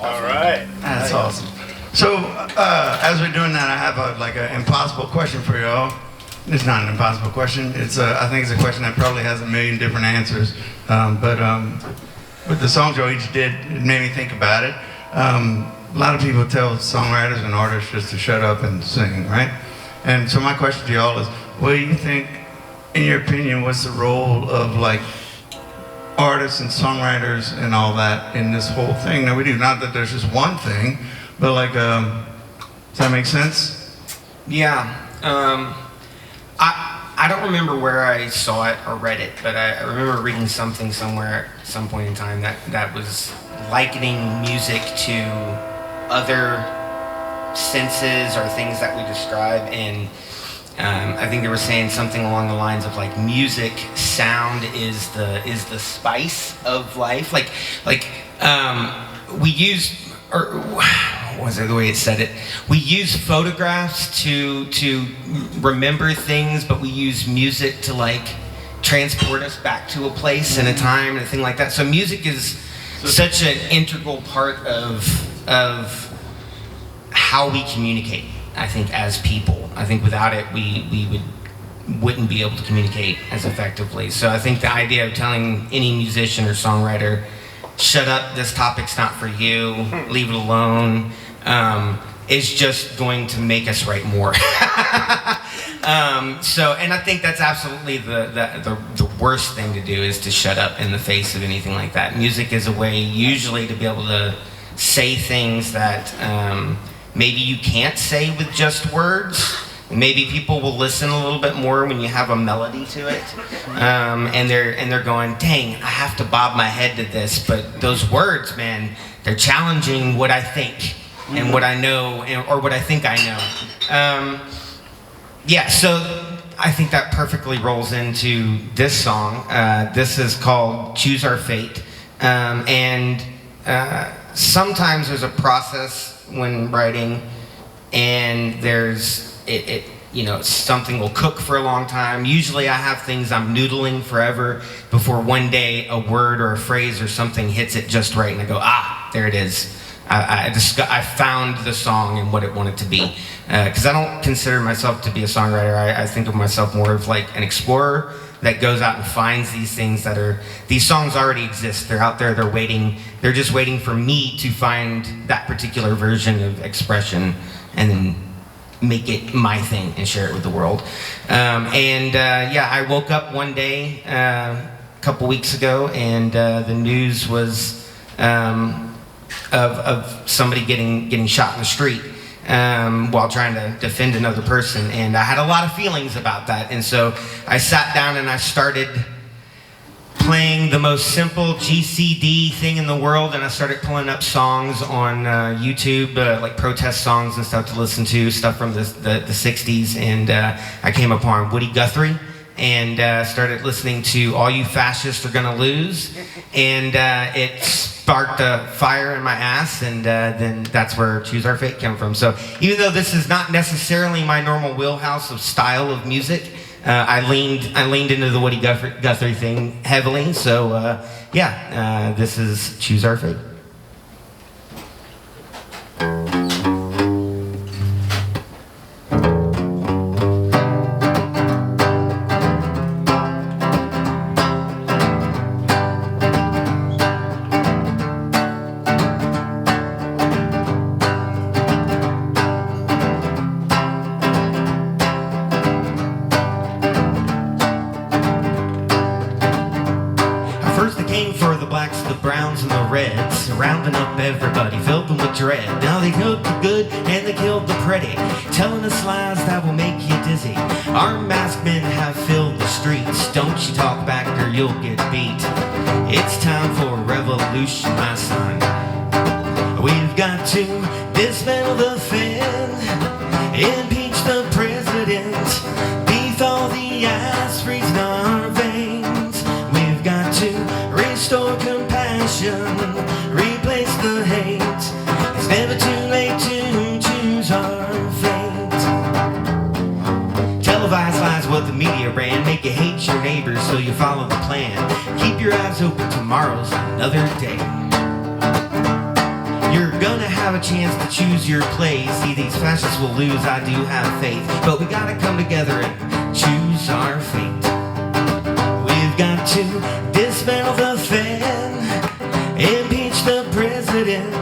All right. That's awesome. So, as we're doing that, I have an impossible question for y'all. It's not an impossible question. I think it's a question that probably has a million different answers. But with the songs y'all each did, it made me think about it. A lot of people tell songwriters and artists just to shut up and sing, right? And so my question to y'all is, what do you think, in your opinion, what's the role of artists and songwriters and all that in this whole thing that we do? Not that there's just one thing, but does that make sense? Yeah. I don't remember where I saw it or read it, but I remember reading something somewhere at some point in time that was likening music to other senses or things that we describe, and I think they were saying something along the lines of music, sound is the spice of life. We use, or what was it the way it said it? We use photographs to remember things, but we use music to transport us back to a place and a time and a thing like that. So music is such an integral part of how we communicate, I think, as people. I think without it, we wouldn't be able to communicate as effectively. So I think the idea of telling any musician or songwriter, shut up, this topic's not for you, leave it alone, is just going to make us write more. And I think that's absolutely the worst thing to do, is to shut up in the face of anything like that. Music is a way usually to be able to say things that maybe you can't say with just words. Maybe people will listen a little bit more when you have a melody to it, and they're going, dang, I have to bob my head to this, but those words, man, they're challenging what I think and what I know, or what I think I know. Yeah, so I think that perfectly rolls into this song. This is called "Choose Our Fate," and sometimes there's a process when writing, and something will cook for a long time. Usually I have things I'm noodling forever before one day a word or a phrase or something hits it just right, and I go, there it is. I found the song and what it wanted to be. Because I don't consider myself to be a songwriter. I think of myself more of an explorer that goes out and finds these things these songs already exist. They're out there, they're just waiting for me to find that particular version of expression and then make it my thing and share it with the world. I woke up one day a couple weeks ago, and the news was of somebody getting shot in the street while trying to defend another person, and I had a lot of feelings about that. And so I sat down and I started playing the most simple GCD thing in the world, and I started pulling up songs on YouTube, protest songs and stuff to listen to, stuff from the 60s, and I came upon Woody Guthrie and started listening to All You Fascists Are Gonna Lose, and it sparked a fire in my ass, and then that's where Choose Our Fate came from. So even though this is not necessarily my normal wheelhouse of style of music, I leaned into the Woody Guthrie thing heavily. So this is Choose Our Fate. Rounding up everybody, filled them with dread. Now they killed the good and they killed the pretty, telling us lies that will make you dizzy. Our masked men have filled the streets. Don't you talk back or you'll get beat. It's time for a revolution, my son. We've got to dismantle the Fed, impeach the president, beat all the ice freezing our veins. We've got to restore compassion, replace the hate. It's never too late to choose our fate. Tell Televised lies what the media ran. Make you hate your neighbors so you follow the plan. Keep your eyes open, tomorrow's another day. You're gonna have a chance to choose your place. See, these fascists will lose, I do have faith. But we gotta come together and choose our fate. We've got to dismantle the Fed, impeach the president,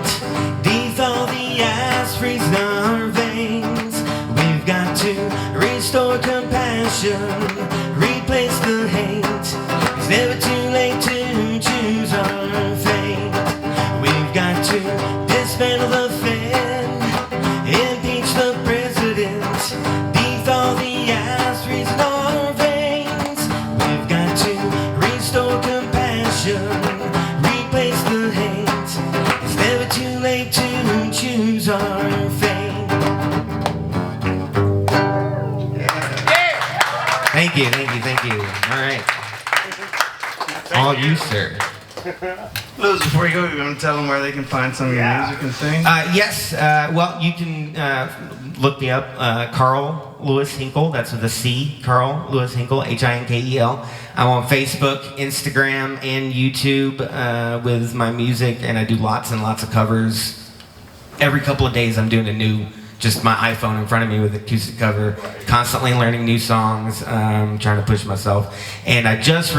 dethaw the ice, freeze our veins. We've got to restore compassion, replace the hate. It's never too late to choose our fate. We've got to dismantle the Fed, impeach the president, dethaw the ice, freeze our veins. We've got to restore compassion, replace the hate. It's never too late to choose our fate. Thank you, thank you, thank you. All right. All you, sir. Lewis, before you go, you want to tell them where they can find some of your music and things? Yes, well, you can look me up, Carl Lewis Hinkle, that's with a C, Carl Lewis Hinkle, Hinkel. I'm on Facebook, Instagram, and YouTube with my music, and I do lots and lots of covers. Every couple of days I'm doing a new, just my iPhone in front of me with acoustic cover, constantly learning new songs, trying to push myself. And I just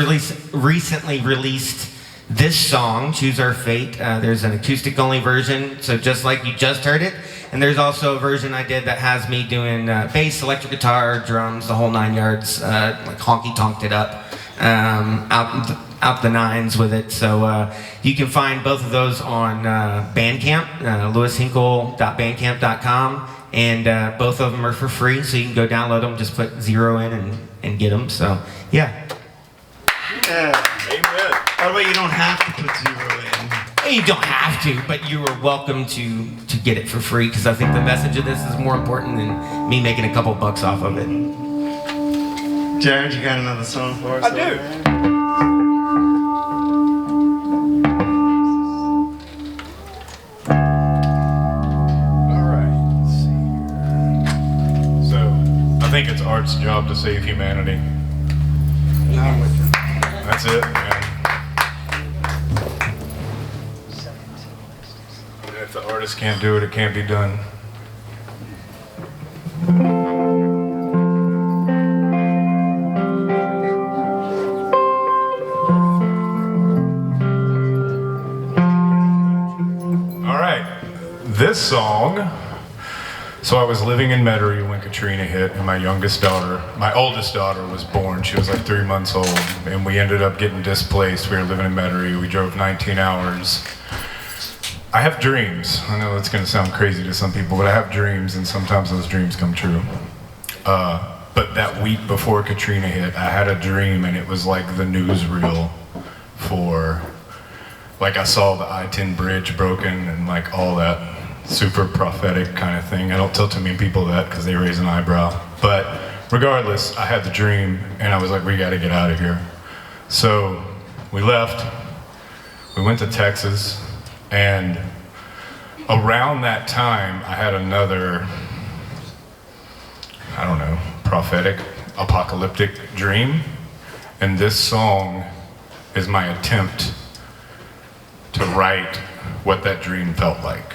recently released this song, Choose Our Fate. There's an acoustic only version, so just like you just heard it. And there's also a version I did that has me doing bass, electric guitar, drums, the whole 9 yards, like honky tonked it up, out the nines with it. So you can find both of those on Bandcamp, lewishinkle.bandcamp.com, and both of them are for free, so you can go download them, just put 0 in and get them. So yeah. Yeah. Amen. By the way, you don't have to put 0 in. You don't have to, but you are welcome to get it for free, because I think the message of this is more important than me making a couple bucks off of it. Jared, you got another song for us? I do. All right, let's see here. So, I think it's art's job to save humanity. I'm with you. That's it, man. If the artist can't do it, it can't be done. All right, this song. So I was living in Metairie when Katrina hit, and my oldest daughter was born. She was like 3 months old, and we ended up getting displaced. We were living in Metairie. We drove 19 hours. I have dreams. I know it's going to sound crazy to some people, but I have dreams, and sometimes those dreams come true. But that week before Katrina hit, I had a dream, and it was like the newsreel for, like I saw the I-10 bridge broken and like all that super prophetic kind of thing. I don't tell too many people that because they raise an eyebrow. But regardless, I had the dream, and I was like, we got to get out of here. So we left. We went to Texas. And around that time, I had another, I don't know, prophetic, apocalyptic dream. And this song is my attempt to write what that dream felt like.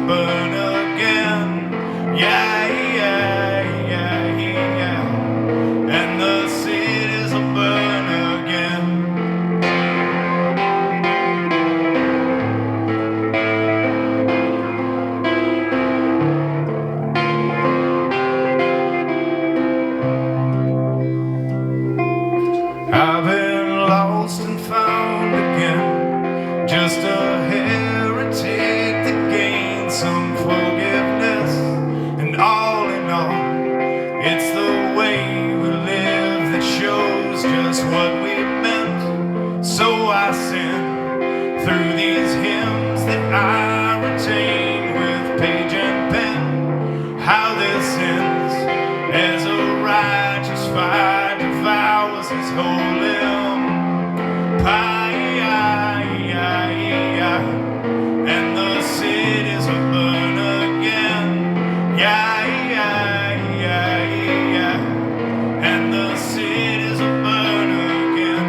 burn again. Yeah, yeah, yeah, yeah. And the cities will burn again. I've been lost and found again, just a heretic to gain some forgiveness. And all in all, it's the way we live that shows just what we've meant. So I sing through these hymns that I retain with page and pen, how this ends as a righteous fire devours his whole limb. And the cities will burn again. Yeah, yeah, yeah, yeah. And the cities will burn again.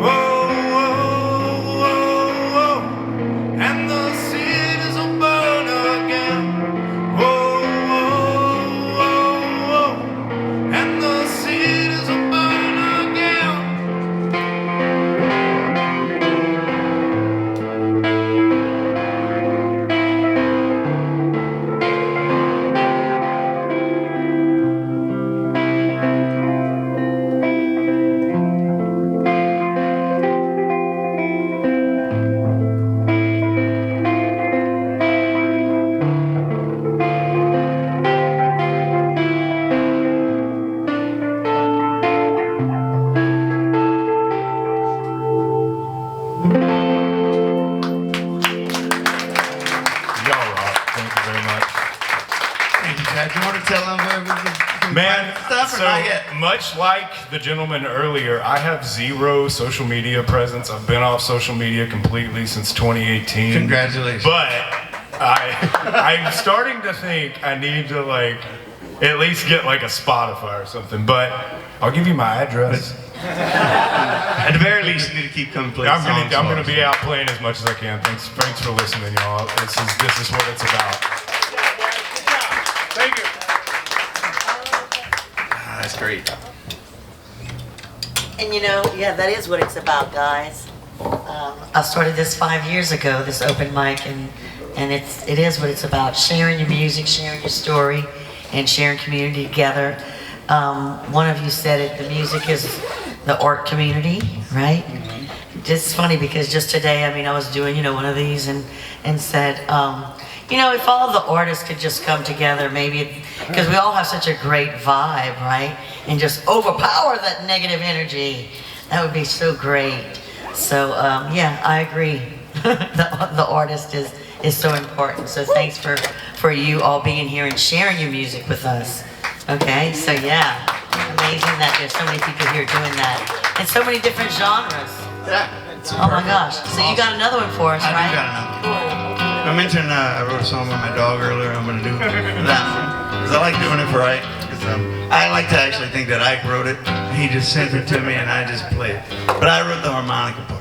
Whoa, whoa, whoa, whoa. And the cities will burn again. Whoa, whoa, whoa, whoa. And the cities will burn again. Y'all rock. Thank you very much. Thank you, Jack. You want to tell them where we can Man, find stuff or so not yet? much like the gentleman earlier, I have zero social media presence. I've been off social media completely since 2018. Congratulations. But I'm starting to think I need to like at least get like a Spotify or something. But I'll give you my address. At the very least, you need to keep coming play songs. I'm gonna be out playing as much as I can. Thanks for listening, y'all. This is what it's about. Thank you. That's great. And you know, yeah, that is what it's about, guys. I started this 5 years ago, this open mic, and it is what it's about: sharing your music, sharing your story, and sharing community together. One of you said it: the music is the art community, right? It's funny because just today, I mean, I was doing, one of these and said, if all the artists could just come together, maybe, because we all have such a great vibe, right? And just overpower that negative energy. That would be so great. So, yeah, I agree. the artist is so important. So thanks for you all being here and sharing your music with us. Okay, so yeah, amazing that there's so many people here doing that. And so many different genres. Yeah. Oh my gosh. So you got another one for us, I right? do got another. I mentioned I wrote a song with my dog earlier. I'm going to do that one. Because I like doing it right. I like to actually think that Ike wrote it. He just sent it to me and I just play it. But I wrote the harmonica part.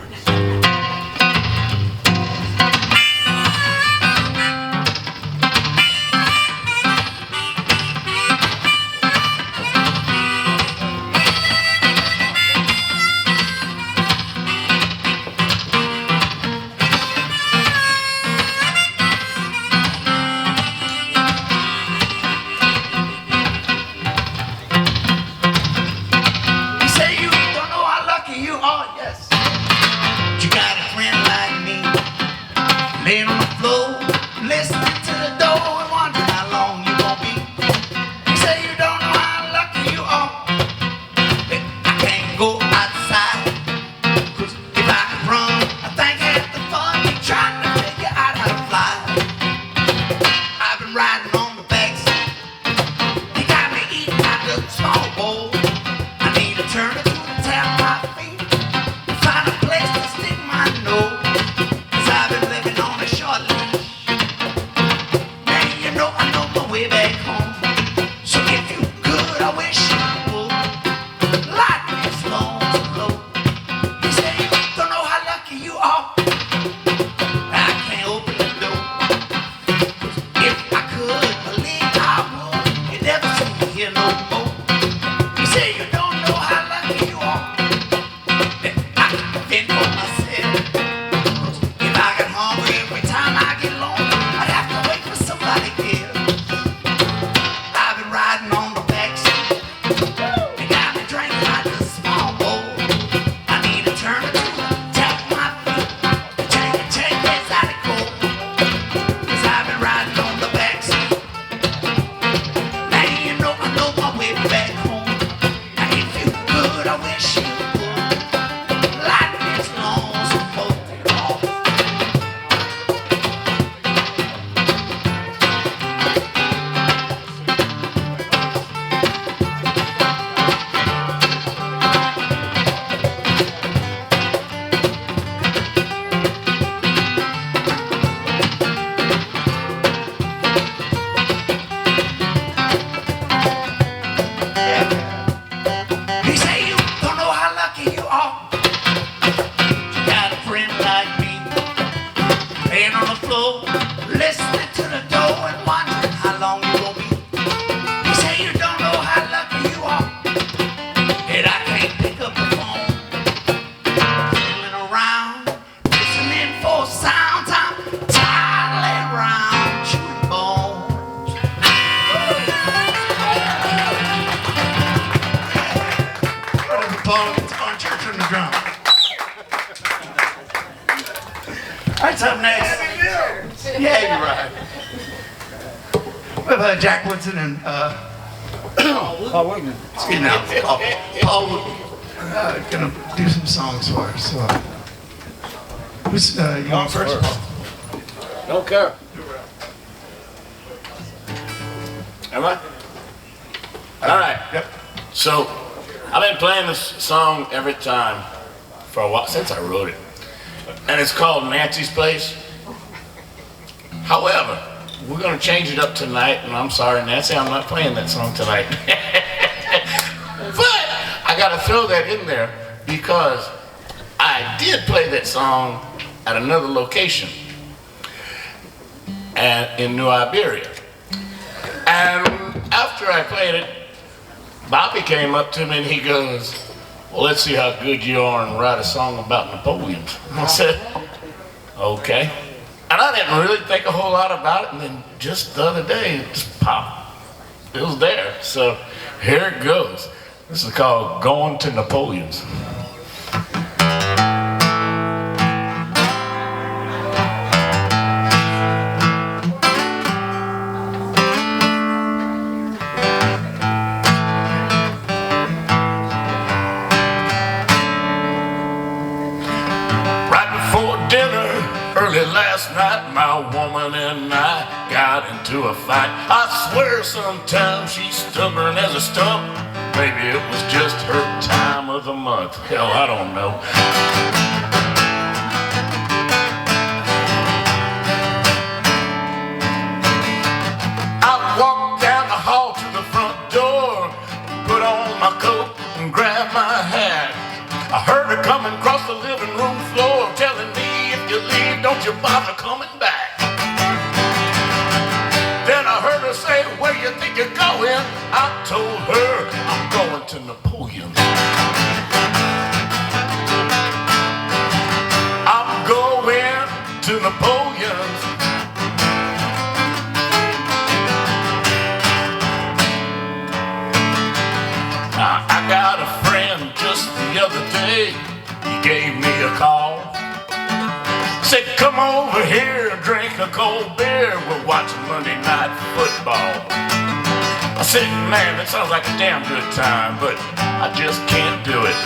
You say you don't know how lucky you are, yes. listening to the door and wondering how long you gonna be. You say you don't know how lucky you are, and I can't pick up the phone. Fooling around, listening for sounds. I'm toddling around, chewing bones. Brother Paul, guitar, church on the drum. All right, up next. Yeah, you're right. We have Jack Woodson and Paul Woodman. excuse me, Paul Woodman, gonna do some songs for us. So, who's you on first? Don't care. Am I? All right. Yep. So, I've been playing this song every time for a while, since I wrote it. And it's called Nancy's Place. However, we're gonna change it up tonight, and I'm sorry, Nancy, I'm not playing that song tonight. But I gotta throw that in there because I did play that song at another location and in New Iberia. And after I played it, Bobby came up to me and he goes, well, let's see how good you are and write a song about Napoleon. I said, okay. And I didn't really think a whole lot about it, and then just the other day, it just popped. It was there. So here it goes. This is called Going to Napoleon's. Early last night, my woman and I got into a fight. I swear sometimes she's stubborn as a stump. Maybe it was just her time of the month. Hell, I don't know. I walked down the hall to the front door, put on my coat and grabbed my hat. I heard her coming across the living room floor, telling me, if you leave, don't you bother coming back. Then I heard her say, where you think you're going? I told her, I'm going to Napoleon. I'm going to Napoleon's. I got a friend just the other day, he gave me a call. Said, come over here and drink a cold beer. We're watching Monday Night Football. I said, man, that sounds like a damn good time, but I just can't do it.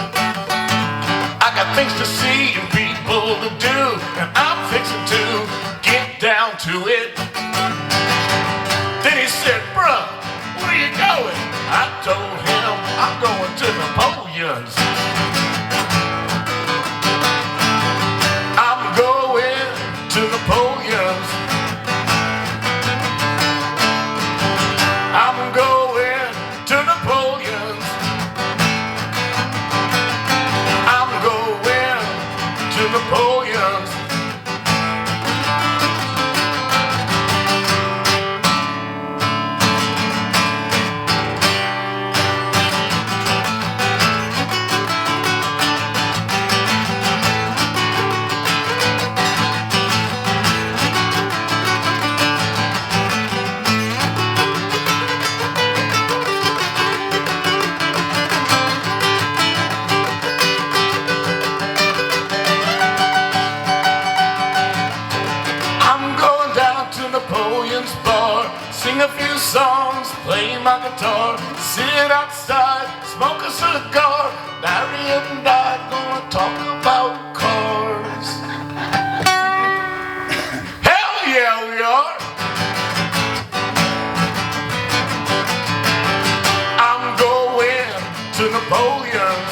I got things to see and people to do, and I'm fixing to get down to it. Then he said, bruh, where you going? I told him, I'm going to Napoleon's. I'm going to Napoleon's. I'm going to Napoleon's. I'm going to Napoleon's. Napoleon's bar, sing a few songs, play my guitar, sit outside, smoke a cigar. Larry and I gonna talk about cars. Hell yeah, we are. I'm going to Napoleon's.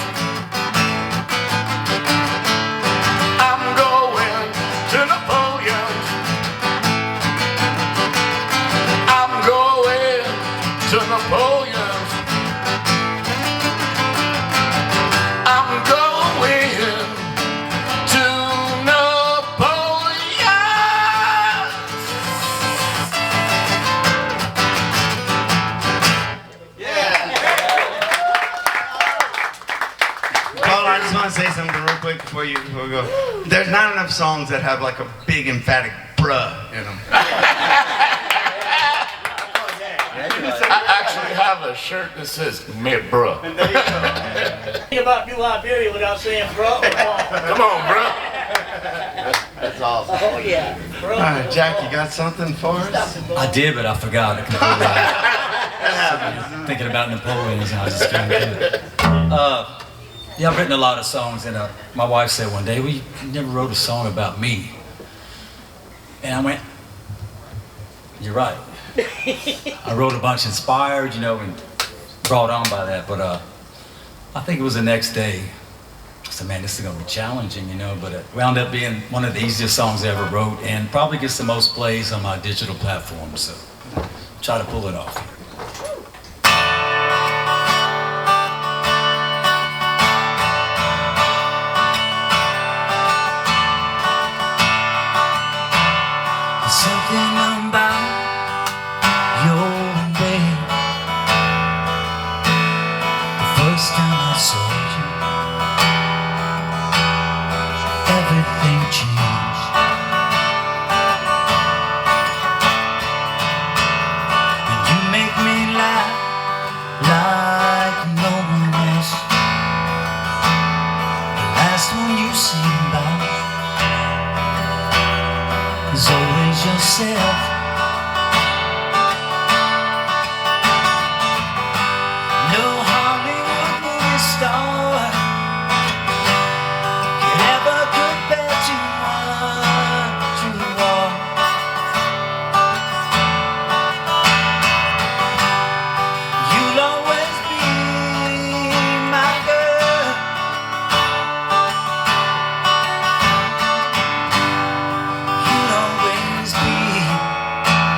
I'm going to Napoleon's. To Napoleon's. I'm going quick before we go. There's not enough songs that have like a big emphatic bruh in them. I actually have a shirt that says "Me bruh." Think about New Iberia without saying bro. Come on, bruh. That's awesome. Oh yeah. Bro. All right, Jack, you got something for us? I did, but I forgot it completely. Thinking about Napoleon as I was just getting good. Yeah, I've written a lot of songs, and my wife said one day, "Well, you never wrote a song about me." And I went, "You're right." I wrote a bunch inspired, you know, and brought on by that. But I think it was the next day. I said, "Man, this is gonna be challenging," you know. But it wound up being one of the easiest songs I ever wrote, and probably gets the most plays on my digital platform. So try to pull it off here. Something about your way. The first time I saw you, everything changed. And you make me laugh like no one else. The last one you sing about is always yourself. No Hollywood movie star can ever compare to what you are. You'll always be my girl. You'll always be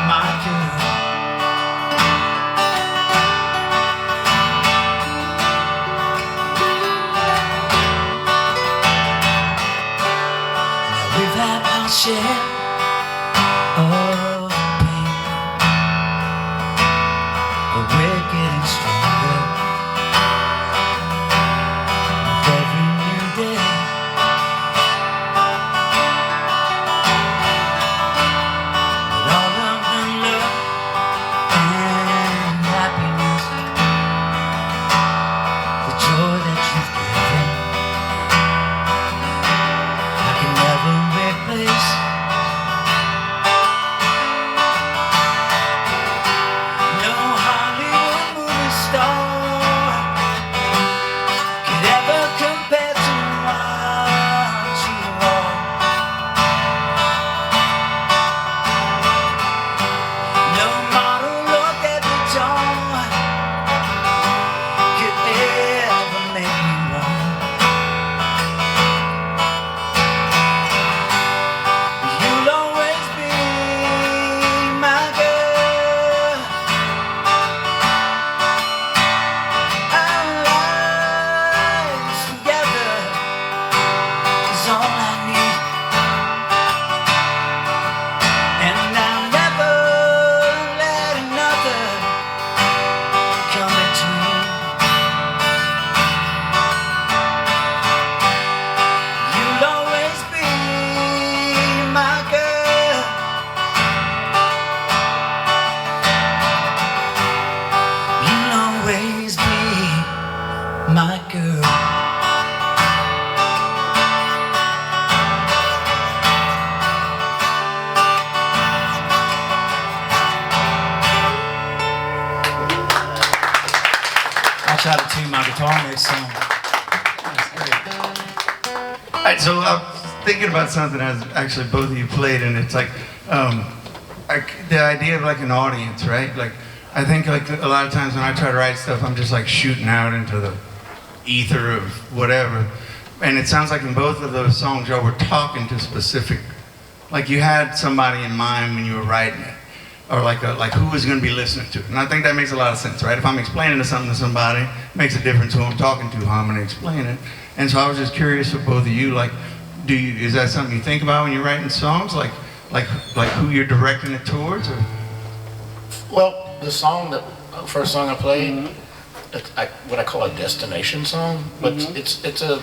my girl. Now we've had our share of pain, but we're getting stronger with every new day. With all of the love and happiness, the joy that you've given, I can never replace. No Hollywood movie star could ever compare to what you are. No model or debutante could ever make me wrong. You'll always be my girl. Our lives together is all I need, and I'll never let another come between. You'll always be my girl. You'll always be my girl. I'll try to tune my guitar next song. All right, so I was thinking about something as actually both of you played, and it's like the idea of like an audience, right? Like I think like a lot of times when I try to write stuff, I'm just like shooting out into the ether of whatever. And it sounds like in both of those songs, y'all were talking to specific, like you had somebody in mind when you were writing it, or like who was going to be listening to it. And I think that makes a lot of sense, right? If I'm explaining something to somebody, it makes a difference who I'm talking to, how I'm going to explain it. And so I was just curious for both of you, like, is that something you think about when you're writing songs, like who you're directing it towards, or? Well, the song first song I played, it's what I call a destination song, but it's a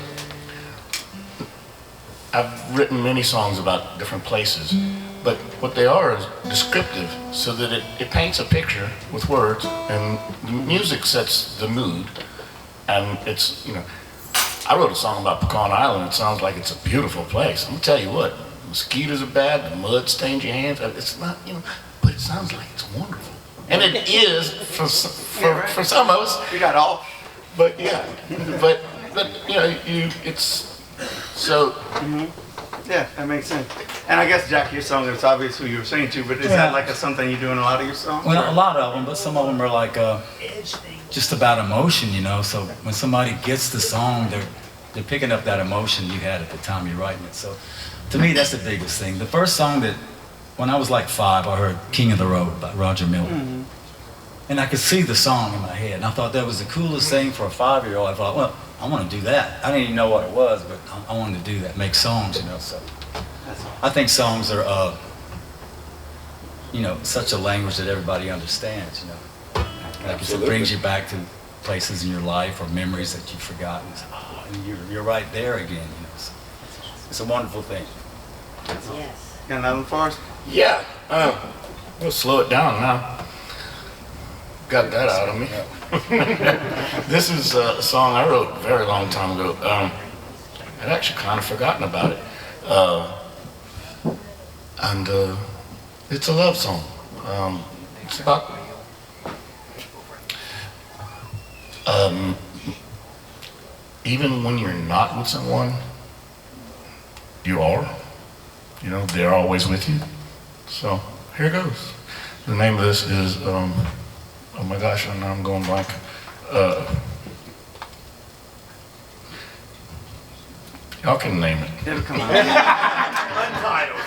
I've written many songs about different places, but what they are is descriptive, so that it paints a picture with words, and the music sets the mood. And it's, you know, I wrote a song about Pecan Island. It sounds like it's a beautiful place. I'm gonna tell you what, mosquitoes are bad, the mud stains your hands. It's not, you know, but it sounds like it's wonderful. And it is for some of us. We got all. But yeah, but you know, it's so. Yeah, that makes sense. And I guess, Jack, your song, it's obvious who you were singing to, but is that like something you do in a lot of your songs? Well, a lot of them, but some of them are like just about emotion, you know. So when somebody gets the song, they're picking up that emotion you had at the time you're writing it. So to me, that's the biggest thing. The first song that, when I was like 5, I heard King of the Road by Roger Miller. And I could see the song in my head, and I thought that was the coolest thing for a 5-year-old. I thought, well, I want to do that. I didn't even know what it was, but I wanted to do that, make songs, you know. So I think songs are, you know, such a language that everybody understands, you know. Like it brings you back to places in your life or memories that you've forgotten. And you're right there again, you know. So it's a wonderful thing. Yes. Got another one for us? Yeah. We'll slow it down now. Got that out of me. This is a song I wrote a very long time ago. I'd actually kind of forgotten about it. And it's a love song. It's about even when you're not with someone, you are. You know, they're always with you. So here goes. The name of this is oh my gosh, now I'm going blank. Y'all can name it. It'll come out. Untitled.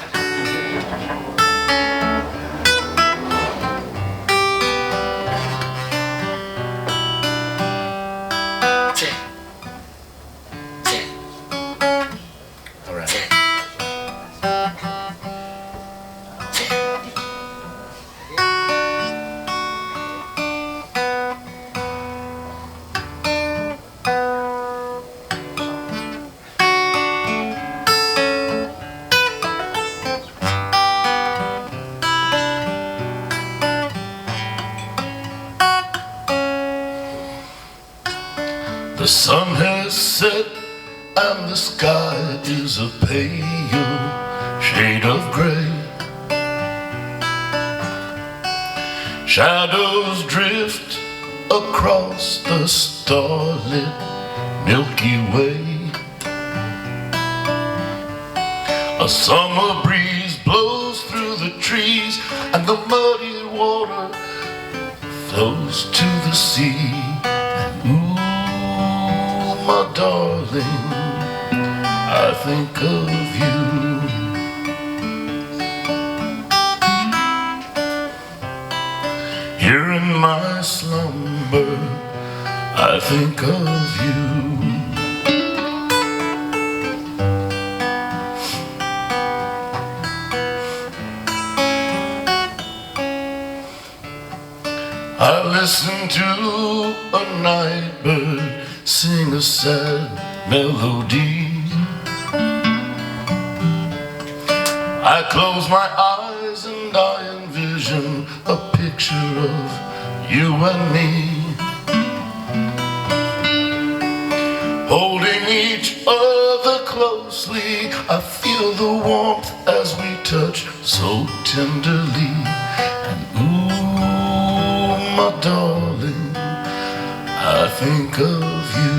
All right. The sun has set and the sky is a pale shade of gray. Shadows drift across the starlit Milky Way. A summer breeze blows through the trees and the muddy water flows to the sea. And ooh, my darling, I think of you. Here in my slumber, I think of you. I listen to a night bird sing a sad melody. I close my eyes and I envision a picture of you and me, holding each other closely. I feel the warmth as we touch so tenderly. And ooh, my darling, I think of you.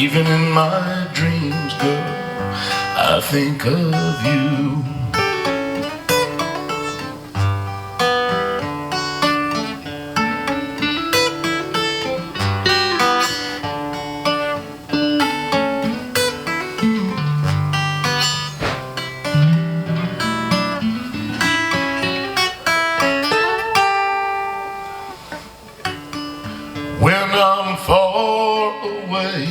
Even in my dreams, girl, I think of you. When I'm far away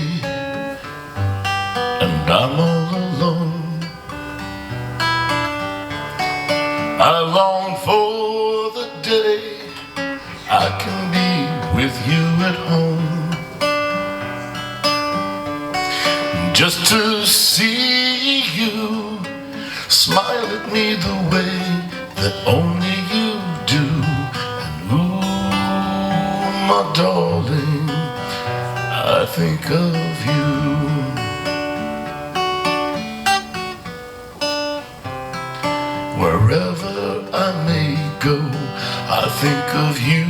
and I'm all alone, I long for the day I can be with you at home. just to see you smile at me the way that only you do. And ooh, my darling, I think of you. Wherever I may go, I think of you.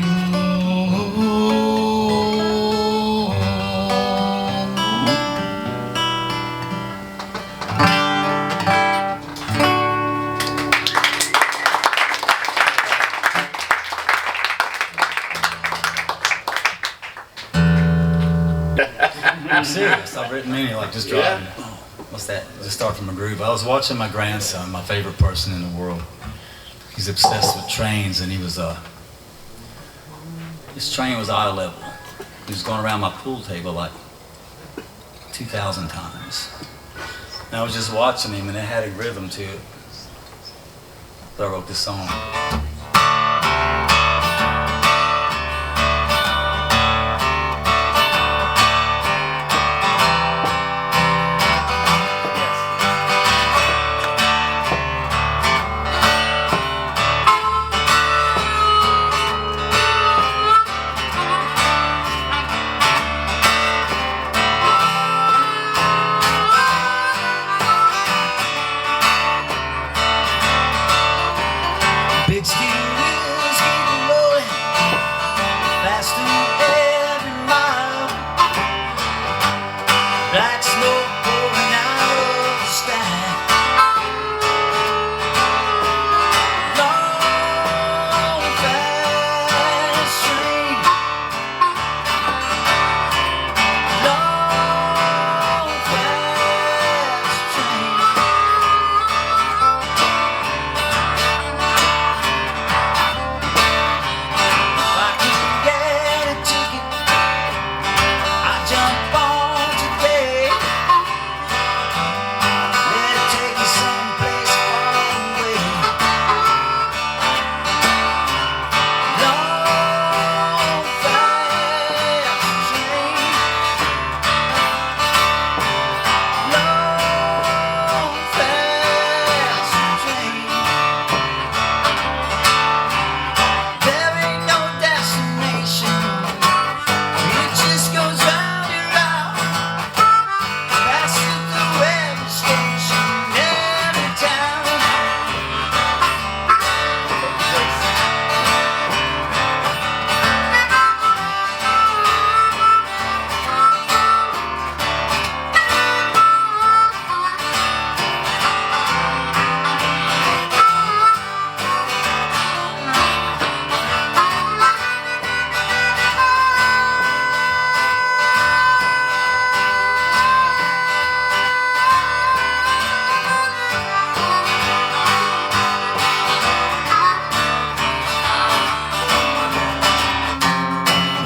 I'm serious. I've written many, like just driving. Oh, what's that? Just start from a groove. I was watching my grandson, my favorite person in the world. He's obsessed with trains, and he was his train was eye level. He was going around my pool table like 2,000 times. And I was just watching him, and it had a rhythm to it. So I wrote this song. Big steel wheels keep rolling faster every mile. Black smoke pouring out of the sky. Long fast train. Long fast train.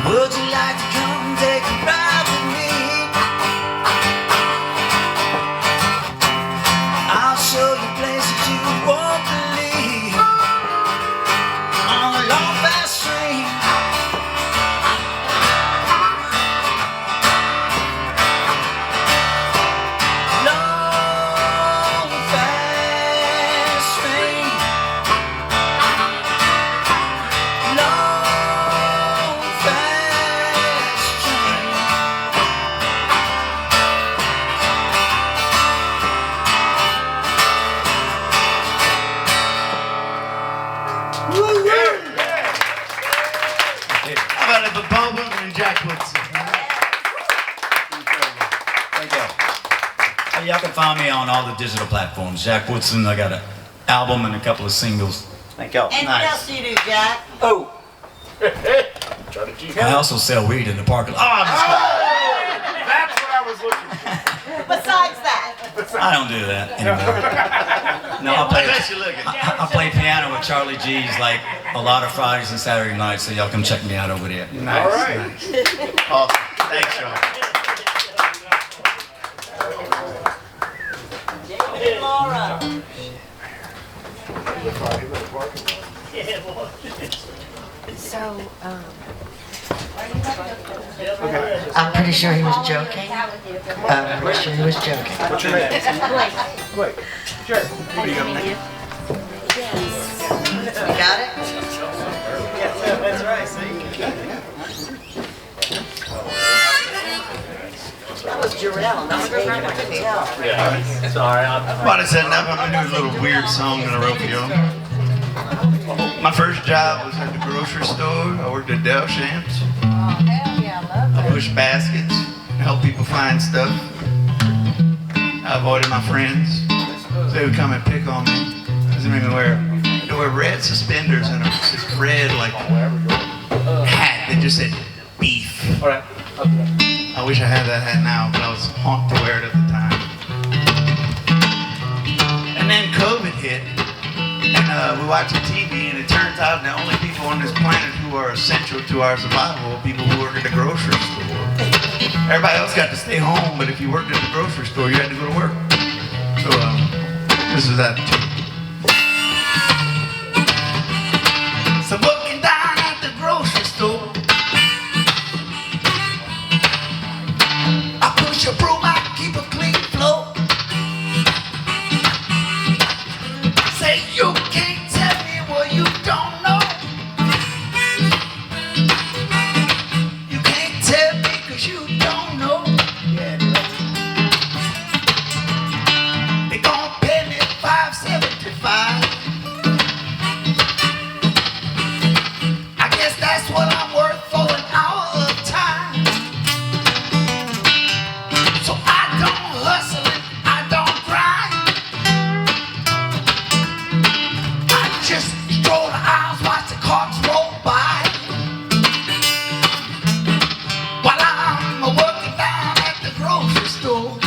Would you like to come take a ride with me? I'll show you places you won't believe. On a long fast train. Long fast train. Long fast train. How about it, the Paul Woodman and Jack Woodson? Thank you. Hey, y'all can find me on all the digital platforms. Jack Woodson, I got an album and a couple of singles. Thank y'all. And what else do you do, Jack? Oh. Try to keep I also sell weed in the parking lot. Oh, I'm just kidding. That's what I was looking for. Besides that. I don't do that anymore. No, I play piano with Charlie G's like a lot of Fridays and Saturday nights, so y'all come check me out over there. Nice. All right. Nice. Awesome. Thanks, y'all. Hey, Laura. Yeah, boy. So, I'm pretty sure he was joking. I'm pretty sure he was joking. What's your name? Blake. Sure. Here you go, Blake. You got it? Yes, that's right. See? That was Jarrell, not David. I could tell. Yeah. Sorry. About to set up, I'm gonna do a little weird song that I wrote for y'all. My first job was at the grocery store. I worked at Del Shamps. I pushed baskets, helped people find stuff. I avoided my friends. They would come and pick on me. They made me wear red suspenders and this red like hat that just said beef. All right. I wish I had that hat now, but I was honked to wear it at the time. And then COVID hit, and we watched TV, and it turns out the only people on this planet who are essential to our survival are people who work at the grocery store. Everybody else got to stay home, but if you worked at the grocery store, you had to go to work. So this is that too. So working down at the grocery store, I push a broom, I keep a clean floor. Say you can't tell me what you don't know. You can't tell me 'cause you don't know. They gon' pay me $5.75. I guess that's what I'm worth for an hour of time. So I don't hustle and I don't grind. I just stroll the aisles, watch the carts roll by. While I'm working down at the grocery store,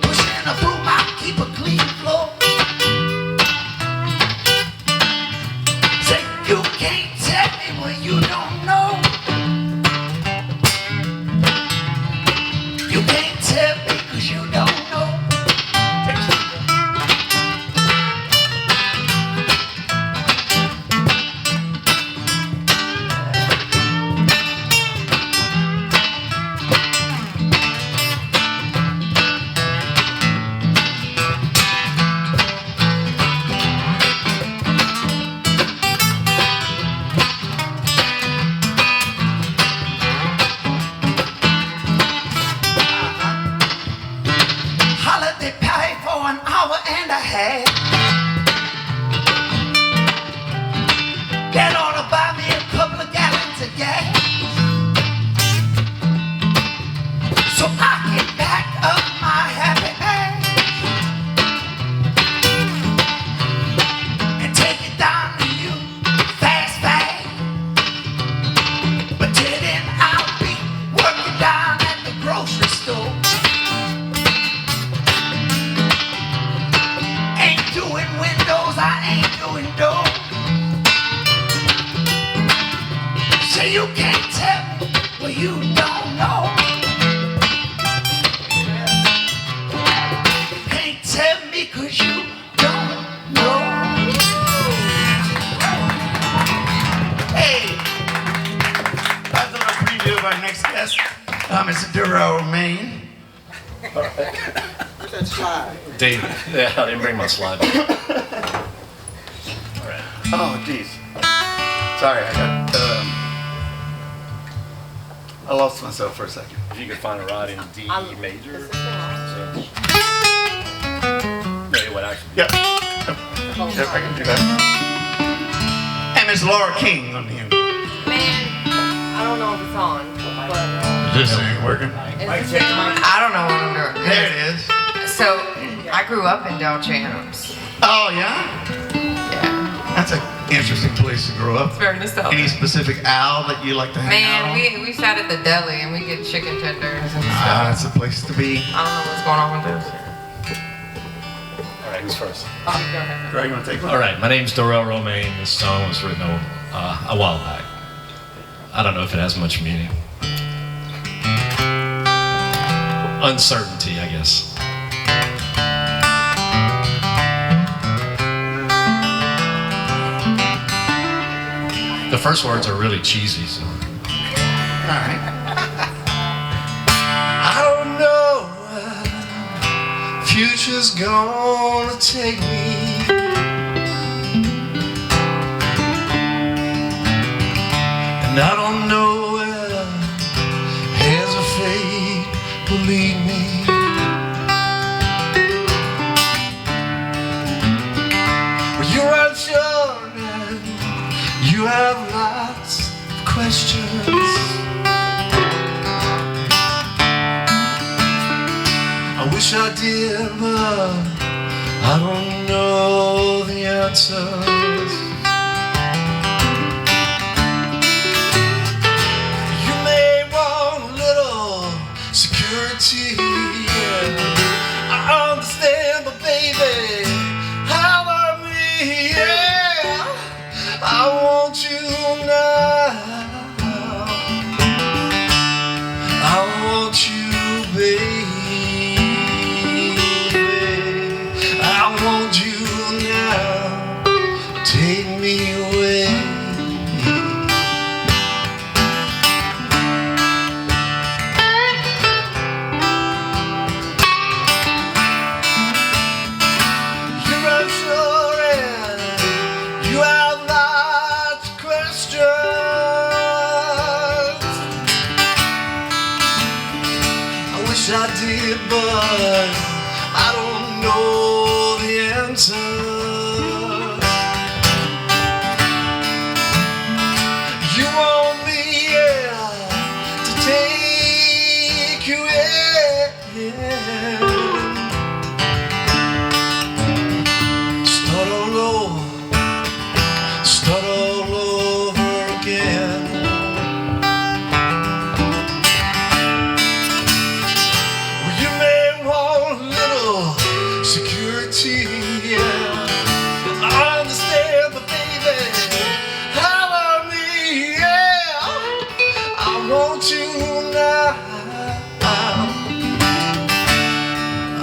pushing a broom, I keep a clean floor. Say you can't tell me what you don't know. You can't tell me 'cause you don't know. Holiday pay for an hour and a half. That ought to buy me a couple of gallons of gas, so I can back up my happy ass and take it down to you fast. But till then I'll be working down at the grocery store. Ain't doing windows, I ain't doing doors. Say you can't tell me what you don't know. Can't tell me 'cause you don't know. Hey, that's a little preview of our next guest, Mr. Durrell Romaine. Where's that slide? Dave, yeah, I didn't bring my slide. Oh, jeez. Sorry, I lost myself for a second. If you could find a ride in D major. So. No, it would actually be. Yep. Yep, I can do that. And Miss Laura King on here. Man, I don't know if it's on, but This ain't working. is this on? I don't know what I'm doing. There it is. So, I grew up in Del Shamps. Oh, yeah? Yeah. That's an interesting place to grow up. It's very nostalgic. Any specific owl that you like to hang out Man, on? we sat at the deli and we get chicken tenders and stuff. That's a place to be. I don't know what's going on with this. All right, who's first? Oh, go ahead. Greg, you want to take one? All right, my name's Durrell Romaine. This song was written a while back. I don't know if it has much meaning. Uncertainty, I guess. The first words are really cheesy, so. All right. I don't know where future's gonna take me. And I don't know where hands of fate will lead me. Well, you're unsure and you have lots of questions. I wish I did, but I don't know the answers. You may want a little security, yeah. I understand, but baby, how about me, yeah. I want you now. I want you, baby. I want you now. Take me away. You're unsure and you have lots of questions. I wish I did, but I don't know the answer. You want me, yeah, to take you in. Start all over again. Well, you may want a little security, yeah. I understand, but baby, how about me, yeah. I want you now.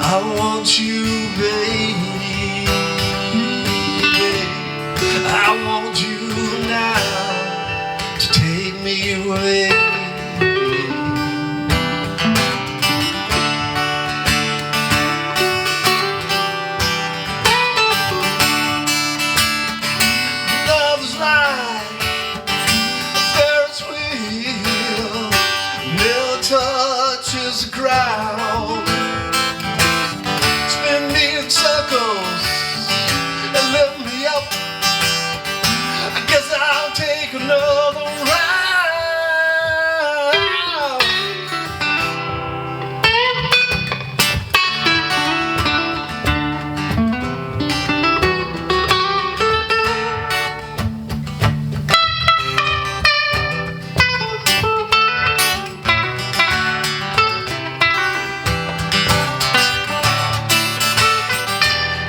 I want you, baby. I want you now to take me away. Love is like a Ferris wheel, never touches the ground. Spin me in circles and lift me up. I guess I'll take another round.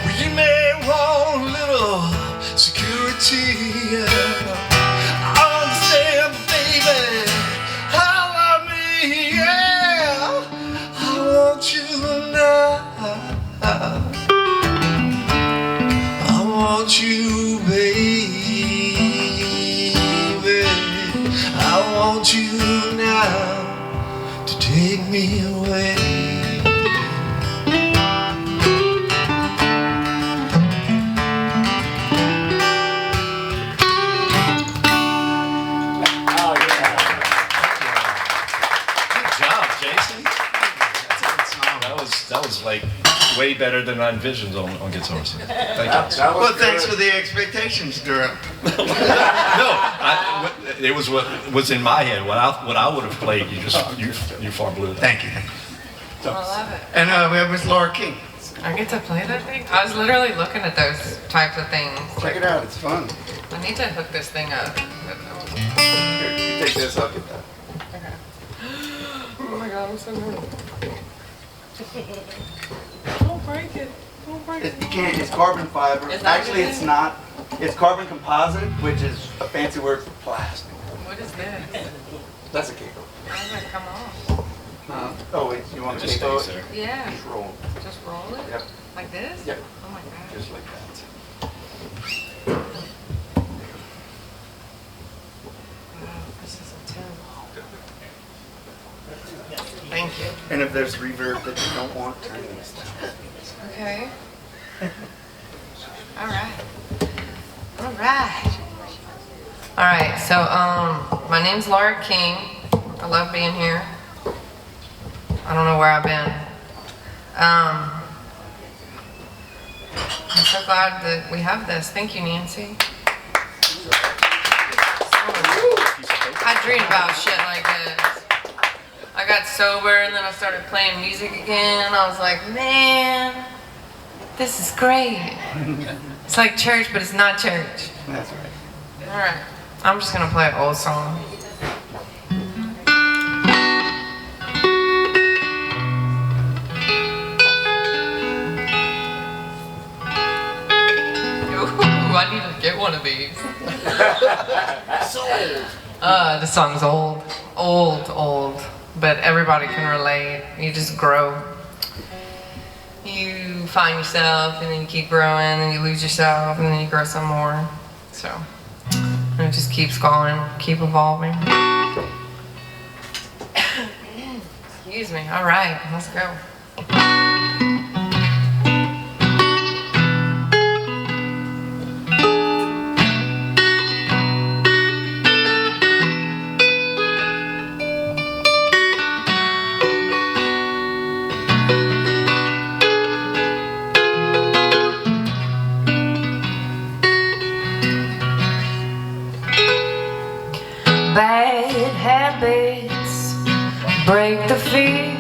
Well, you may want a little security, yeah. I understand, but baby, how about me, yeah. I want you now. I want you, baby. I want you now to take me away. That was like way better than I envisioned on guitar. So thank you. Well, thanks for the expectations, Durham. It was what was in my head. What I would have played. You far blew it. Thank you. I love it. And we have Miss Laura King. I get to play that thing? I was literally looking at those types of things. Check it out. It's fun. I need to hook this thing up. Here, you take this. I'll get that. Oh my god, I'm so nervous. Don't break it. Don't break it. You can't. It's carbon fiber. Is that Actually, what it it's is? not. It's carbon composite, which is a fancy word for plastic. What is this? That's a cable. How does that come off? Oh, wait. You want It to just take those? stays there. Yeah. Just roll. Just roll it? Yep. Like this? Yep. Oh my god. Just like that. And if there's reverb that you don't want, turn this down. Okay. All right. All right. All right. So, my name's Laura King. I love being here. I don't know where I've been. I'm so glad that we have this. Thank you, Nancy. I dream about shit like this. I got sober and then I started playing music again and I was like, man, this is great. It's like church, but it's not church. That's right. All right, I'm just gonna play an old song. Ooh, I need to get one of these. The song's old, but everybody can relate. You just grow. You find yourself, and then you keep growing, and you lose yourself, and then you grow some more. So, and it just keeps going, keep evolving. Excuse me. All right, let's go. Bad habits break the fear,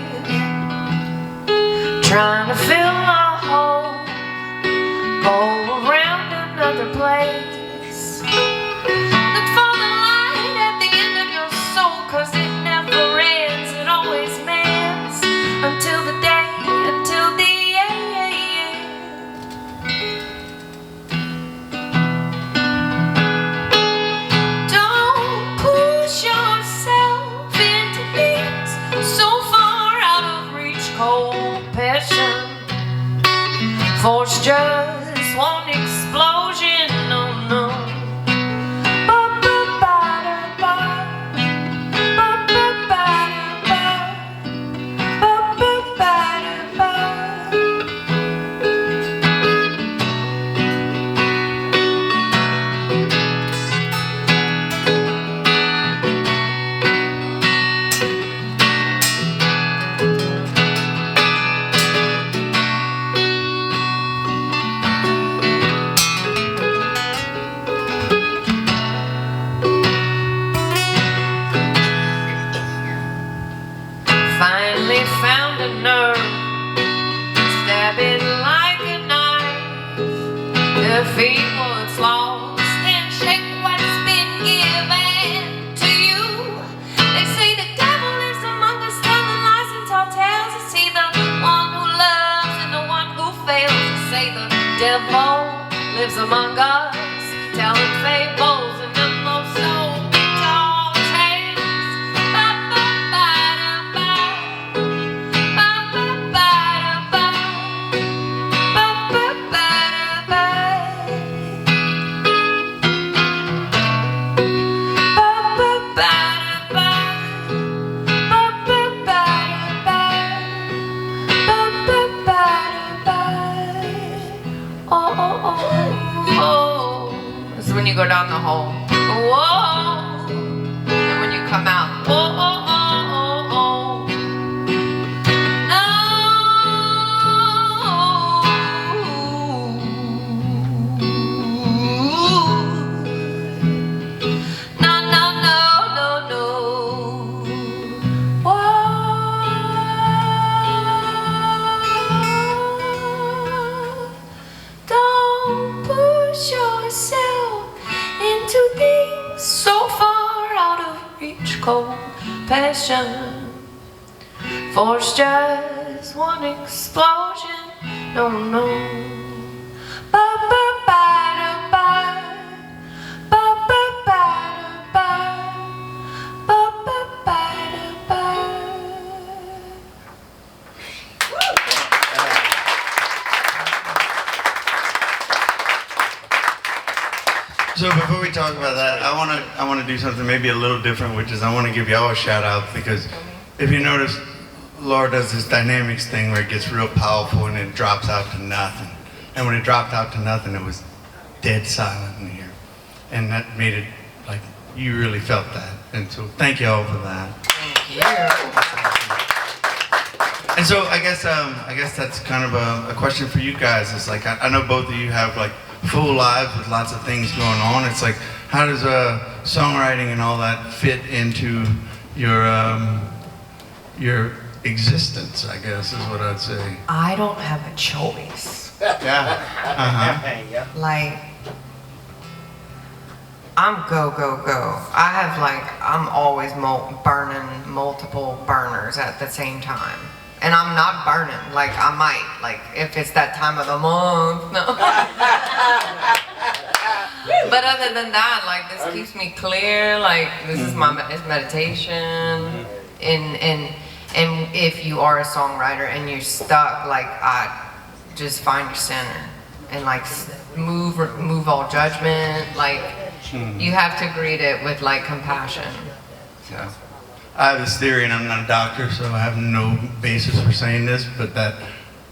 trying to fill a hole, go around another place. Look for the light at the end of your soul, 'cause it never ends, it always mends, until the day, until the end. Don't push yourself into things so far out of reach, cold passion. Force just one explosion, no, no. Finally found a nerve, stab it like a knife, defeat what's lost and shake what's been given to you. They say the devil lives among us, telling lies and tall tales. I see the one who loves and the one who fails. I say the devil lives among us, telling fables and the most so tall tales. This is when you go down the hole. Whoa. And when you come out. Whoa. So far out of reach, cold passion. Force just one explosion. No, no. So before we talk about that, I want to do something maybe a little different, which is I want to give y'all a shout out, because if you notice, Laura does this dynamics thing where it gets real powerful and it drops out to nothing. And when it dropped out to nothing, it was dead silent in here. And that made it like you really felt that. And so thank you all for that. Thank you. And so I guess that's kind of a question for you guys. It's like I know both of you have like full lives with lots of things going on. It's like how does songwriting and all that fit into your existence? I guess is what I'd say. I don't have a choice. Yeah. Like, I'm go, go, go. I'm always burning multiple burners at the same time. And I'm not burning, like I might, like if it's that time of the month, no. But other than that, like this keeps me clear, like this is it's meditation. And if you are a songwriter and you're stuck, like just find your center and like move all judgment, like you have to greet it with like compassion. So. I have this theory, and I'm not a doctor, so I have no basis for saying this, but that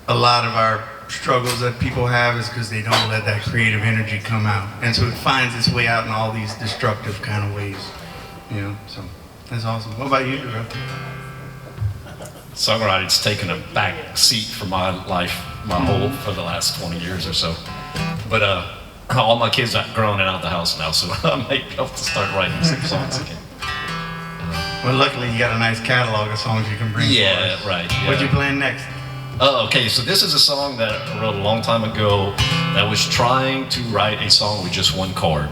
a lot of our struggles that people have is because they don't let that creative energy come out. And so it finds its way out in all these destructive kind of ways. You know, so that's awesome. What about you, Drew? Songwriting's taken a back seat for my life, for the last 20 years or so. But all my kids are grown and out of the house now, so I might have to start writing some songs again. Well, luckily you got a nice catalog of songs you can bring for us. Yeah, right. Yeah. What you playing next? Okay, so this is a song that I wrote a long time ago that was trying to write a song with just one chord.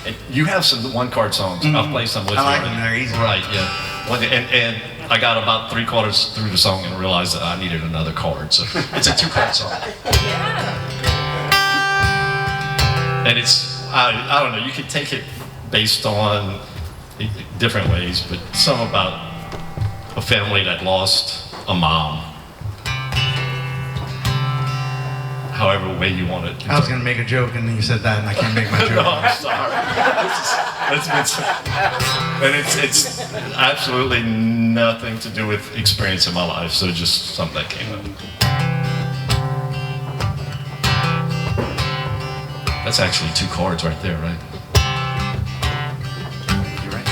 And you have some one-chord songs. I'll play some with you. I like them, they're easy. Right, yeah. And I got about 3/4 through the song and realized that I needed another chord. So it's a 2-chord song. Yeah. And it's, I don't know, you can take it based on different ways, but some about a family that lost a mom. However way you want it. I was going to make a joke and then you said that and I can't make my joke. No, I'm sorry. And it's absolutely nothing to do with experience in my life, so just something that came up. That's actually 2 chords right there, right? You're right.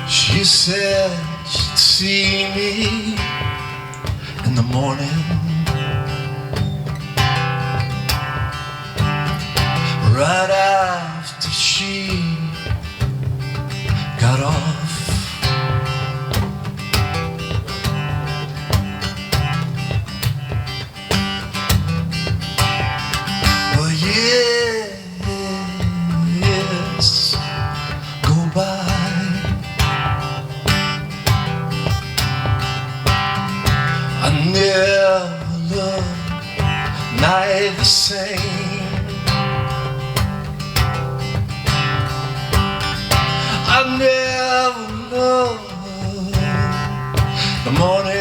She said she'd see me in the morning, right after she got off. Well, years go by, I never loved night the same. I never loved the morning.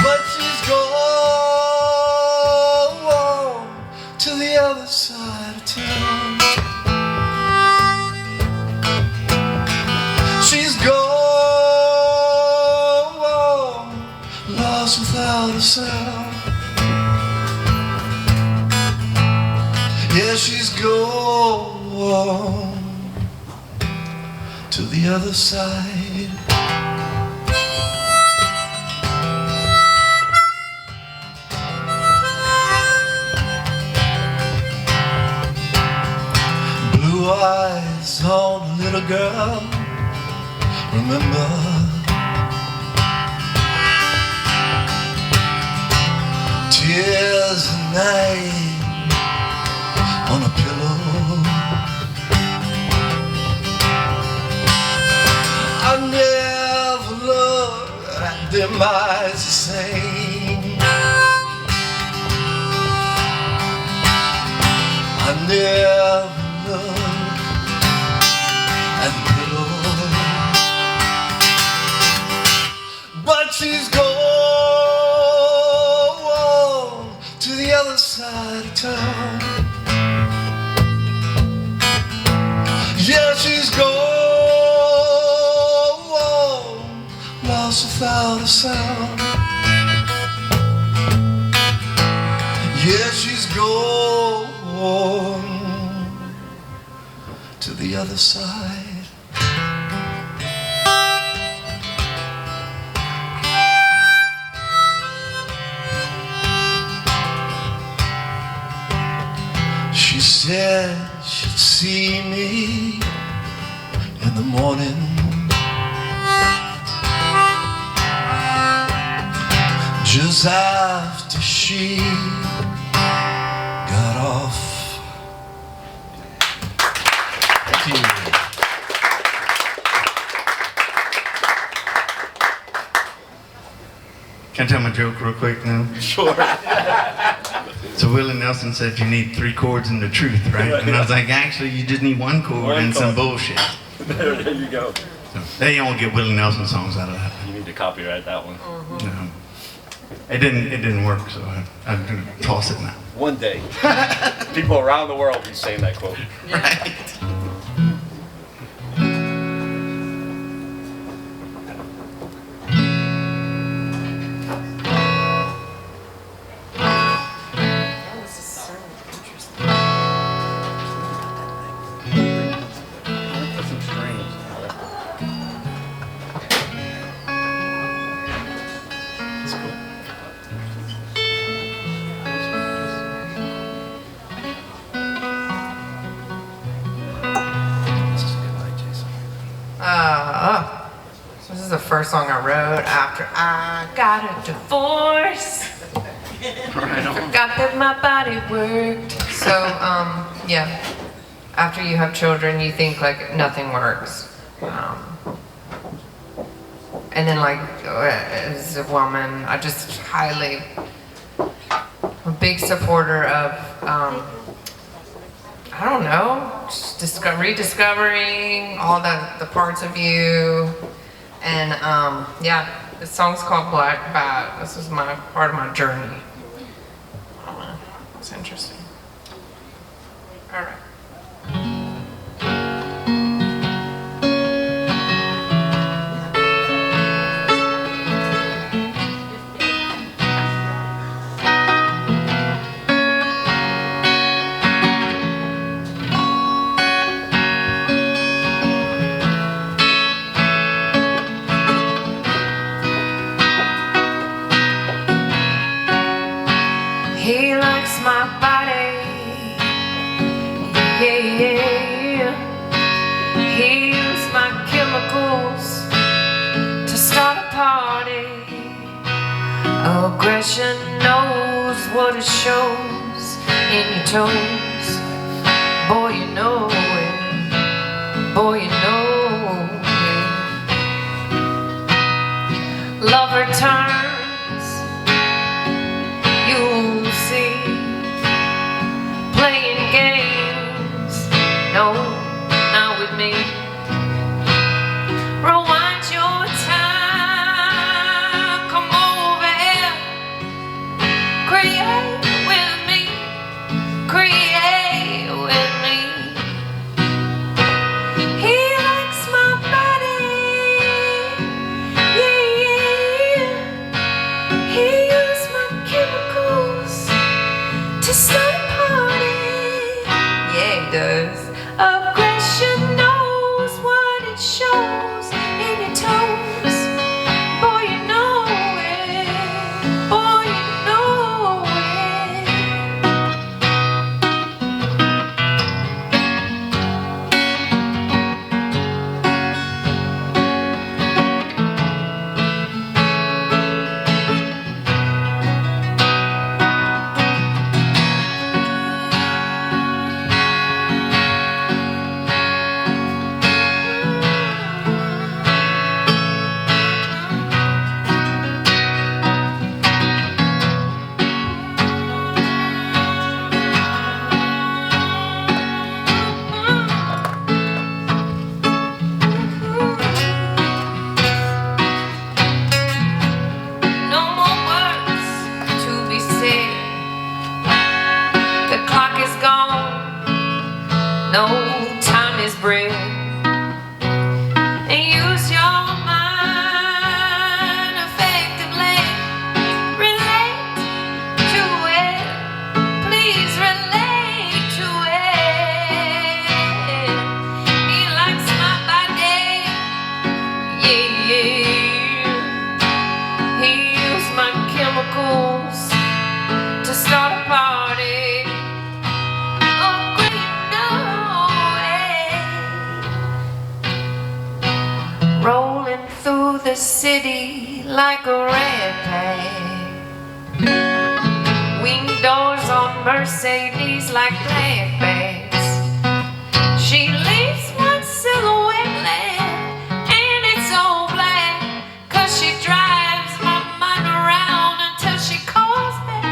But she's gone to the other side of town. She's gone, lost without a sound. Yeah, she's gone to the other side. Blue eyes on a little girl, remember? Tears at night on a pillow. I never loved them eyes the same. I never loved the town. Yeah, she's gone, lost without a sound. Yeah, she's gone to the other side. She said she'd see me in the morning. Just after she got off. Thank you. Can I tell my joke real quick now? Sure. So Willie Nelson said you need 3 chords and the truth, right? And I was like, actually, you just need 1 chord and some bullshit. There you go. So they don't get Willie Nelson songs out of that. You need to copyright that one. No. It didn't work, so I'm gonna toss it now. One day, people around the world will be saying that quote. Right. This is the first song I wrote after I got a divorce. Forgot that my body worked. So, yeah. After you have children, you think like nothing works. And then like, as a woman, I just highly, a big supporter of, I don't know, just rediscovering all the parts of you. And yeah, the song's called Black Bat. This was my part of my journey. I don't know, it's interesting. All right. He likes my body, yeah. He used my chemicals to start a party. Aggression knows what it shows in your toes. Boy, you know it. Boy, you know it. Love returns. You'll see, playing games, no, not with me. Rewind your time, come over here, create with me, create with me. He likes my body, yeah. He used my chemicals to start a party. Yeah, he does. Aggression knows what it shows in your toes. Boy, you know it. Boy, you know it. yeah. He used my chemicals to start a party. Oh, great, no way. Rolling through the city like a red flag. Wing doors on Mercedes like black bags. She leaves one silhouette left, and it's all black, 'cause she drives my mind around until she calls back.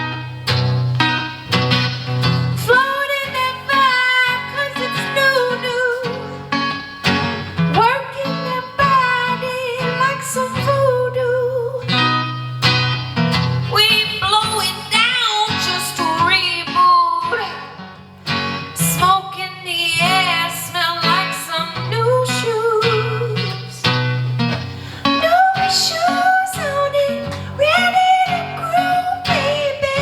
Floating that vibe, 'cause it's new. Working that body like some voodoo. We blow it down just to reboot. Smoke in the air, smell like some new shoes. New shoes on it, ready to groove, baby.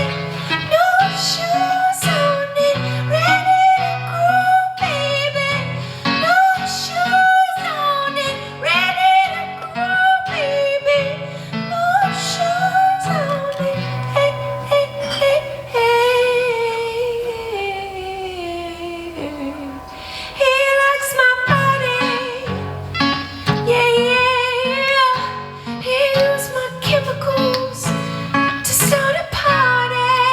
New shoes on it, ready to groove, baby. New shoes on it, ready to groove, baby. New shoes on it, hey, hey, hey, hey. He likes my body, yeah, yeah. He used my chemicals to start a party.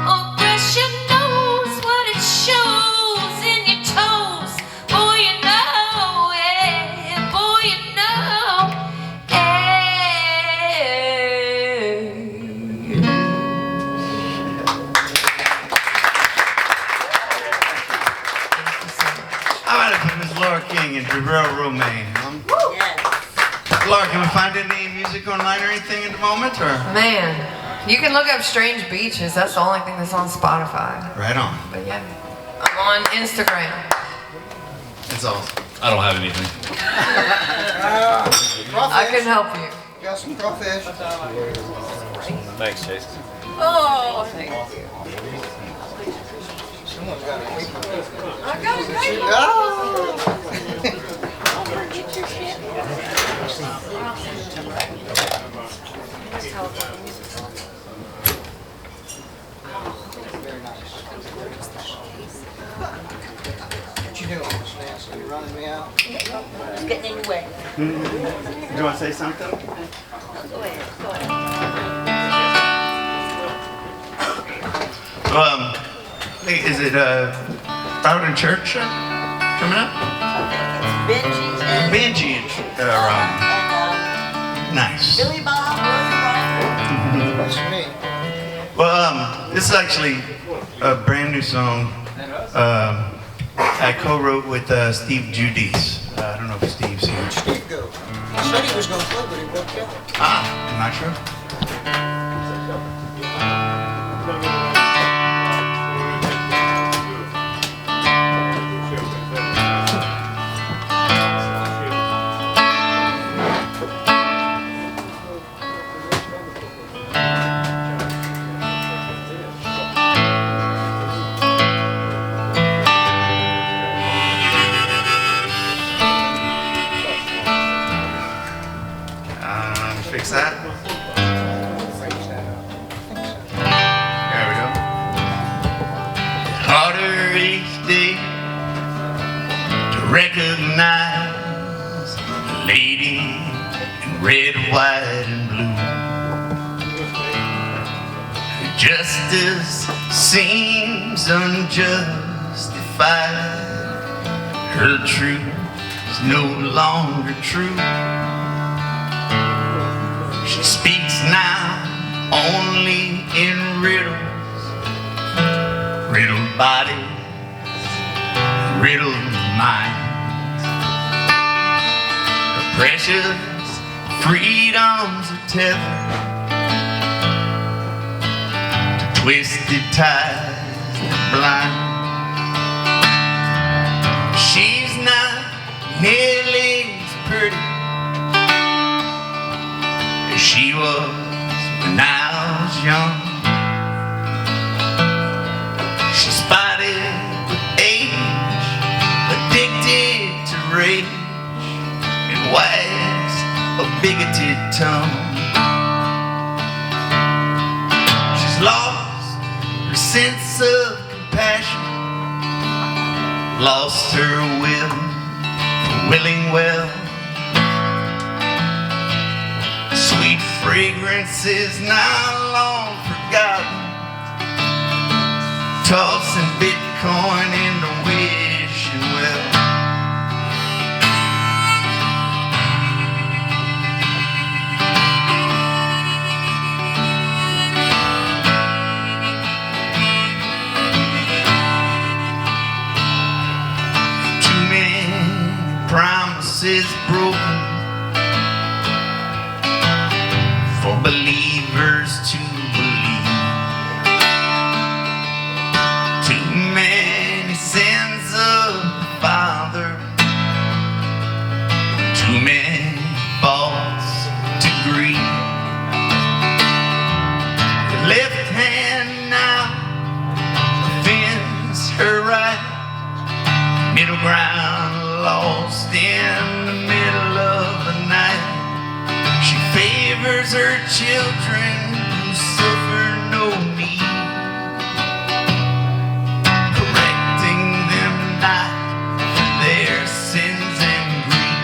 Oh, bless your nose, what it shows in your toes. Boy, you know, yeah, boy, you know, How about it for Miss Laura King and Jarrell Romaine? Laura, can we find any music online or anything at the moment, or? Man, you can look up Strange Beaches. That's the only thing that's on Spotify. Right on. But yeah, I'm on Instagram. That's awesome. I don't have anything. I can help you. Got some crawfish. Thanks, Chase. Oh, thank you. Someone's got a I got a great one. What you doing, Miss Nancy? You running me out? It's getting in your way. Do you want to say something? Go ahead, go ahead. Is it out in church coming up? Benji and Benji and nice. Billy Bob. That's me. Well, this is actually a brand new song I co-wrote with Steve Judice. I don't know if Steve's here. Where'd Steve go? He said he was going to play, but he broke out. Ah, am I sure? Fix that. There we go. Harder each day to recognize the lady in red, white, and blue. Justice seems unjustified. Her truth is no longer true. She speaks now only in riddles, riddled bodies, riddled minds. Her precious freedoms are tethered to twisted ties that blind. She's not nearly as pretty she was when I was young. She spotted with age, addicted to rage, and wax bigoted tongue. She's lost her sense of compassion, lost her will for willing well. Sweet fragrance is now long forgotten, tossing Bitcoin in the wishing well. Too many promises broken for believers to believe. Too many sins of the Father, too many faults to grieve. The left hand now defends her right, middle ground lost in the middle of the night. She favors her children who suffer no need, correcting them not for their sins and grief.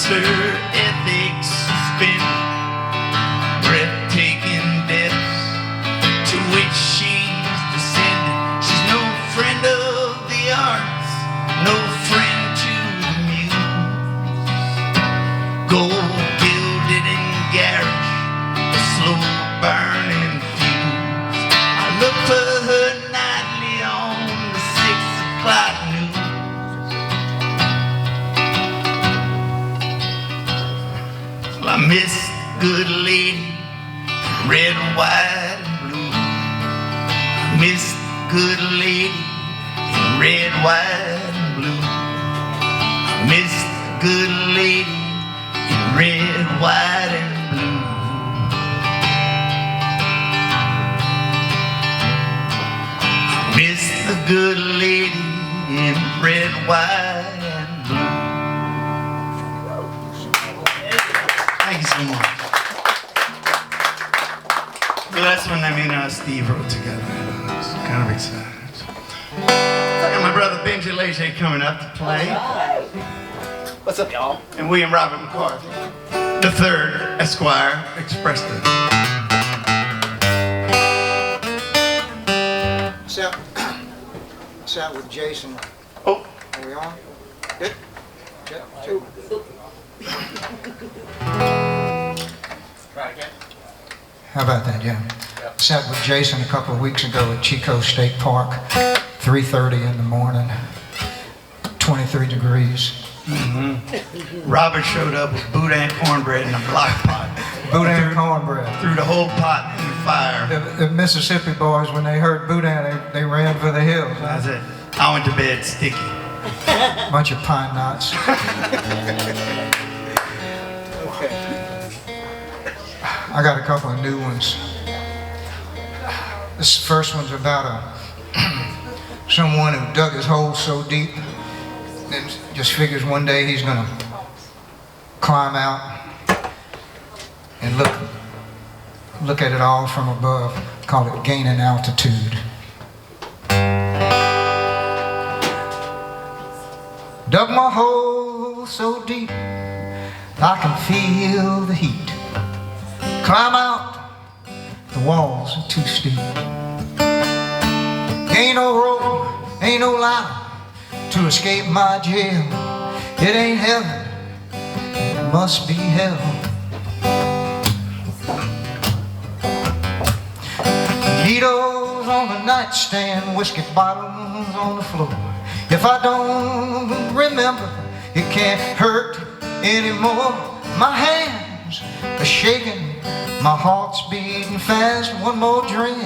Her ethics suspended, breathtaking depths to which she's descended. She's no friend of the arts, no friend to the muse. Gold gilded and garish, a slow burning fuse. I look for her nightly on the 6 o'clock news. I miss the good lady, red, white, and blue. I miss the good lady, red, white, and blue. I miss the good lady, red, white, and blue. I miss the good lady in red, white, and blue. Thank you so much. Well, that's one that me and Steve wrote together. I was kind of excited. I got my brother Benji Leger coming up to play. What's up, y'all? And William Robert McCarthy, the third Esquire, expressed it. Sat with Jason. Oh. Are we on? Good? Check, two. Try again. How about that, yeah? Sat with Jason a couple of weeks ago at Chico State Park, 3:30 in the morning, 23 degrees. Mm-hmm. Robert showed up with boudin cornbread in a block pot. Boudin cornbread. Threw the whole pot in the fire. The Mississippi boys, when they heard boudin, they ran for the hills. That's it. I went to bed sticky. Bunch of pine knots. I got a couple of new ones. This first one's about someone who dug his hole so deep and just figures one day he's gonna climb out and look at it all from above. Call it gaining altitude. Dug my hole so deep I can feel the heat. Climb out, the walls are too steep. Ain't no rope, ain't no ladder to escape my jail. It ain't heaven, it must be hell. Needles on the nightstand, whiskey bottles on the floor. If I don't remember, it can't hurt anymore. My hands are shaking My heart's beating fast, one more drink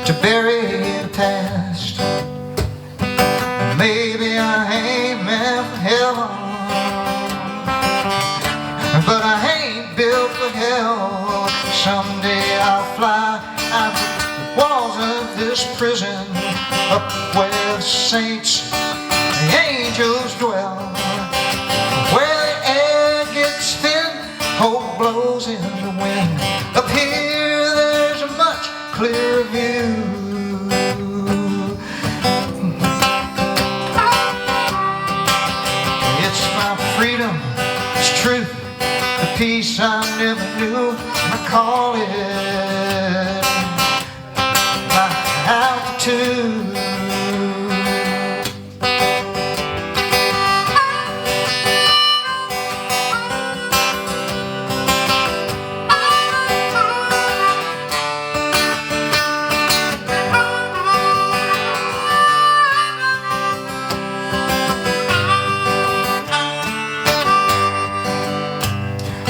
to bury the past. Maybe I ain't meant for heaven, but I ain't built for hell. Someday I'll fly out the walls of this prison, up where the saints and the angels dwell, where the air gets thin, hope blows in the wind. Up here there's a much clearer view. It's my freedom, it's truth, the peace I never knew. I call it my altitude.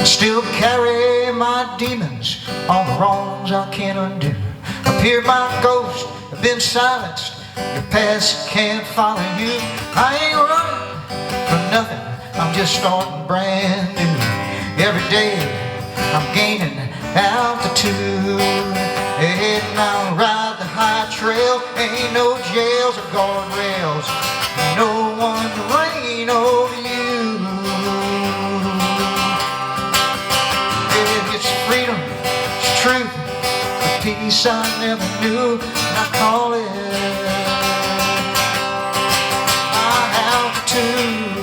Still carry my demons, all the wrongs I can't undo. Up here my ghost, I've been silenced, your past can't follow you. I ain't running for nothing, I'm just starting brand new. Every day I'm gaining altitude, and I'll ride the high trail. Ain't no jails or guardrails, no one to reign over you. It's freedom, it's truth, the peace I never knew, and I call it my altitude.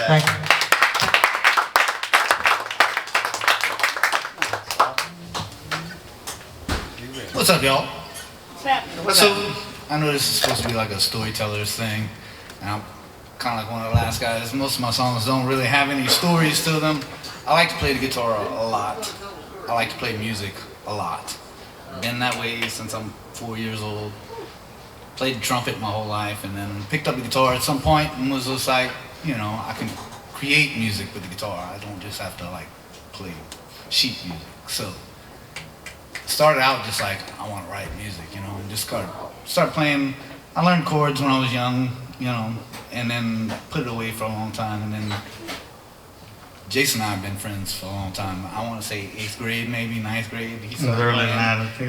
Thank you. What's up, y'all? What's happening? So, I know this is supposed to be like a Storytellers thing, and I'm kind of like one of the last guys. Most of my songs don't really have any stories to them. I like to play the guitar a lot. I like to play music a lot. Been that way since I'm 4 years old. Played the trumpet my whole life, and then picked up the guitar at some point and was just like, you know, I can create music with the guitar. I don't just have to like play sheet music. So started out just like, I want to write music, you know, and just start playing. I learned chords when I was young, you know, and then put it away for a long time. And then Jason and I have been friends for a long time. I want to say 8th grade, maybe 9th grade. He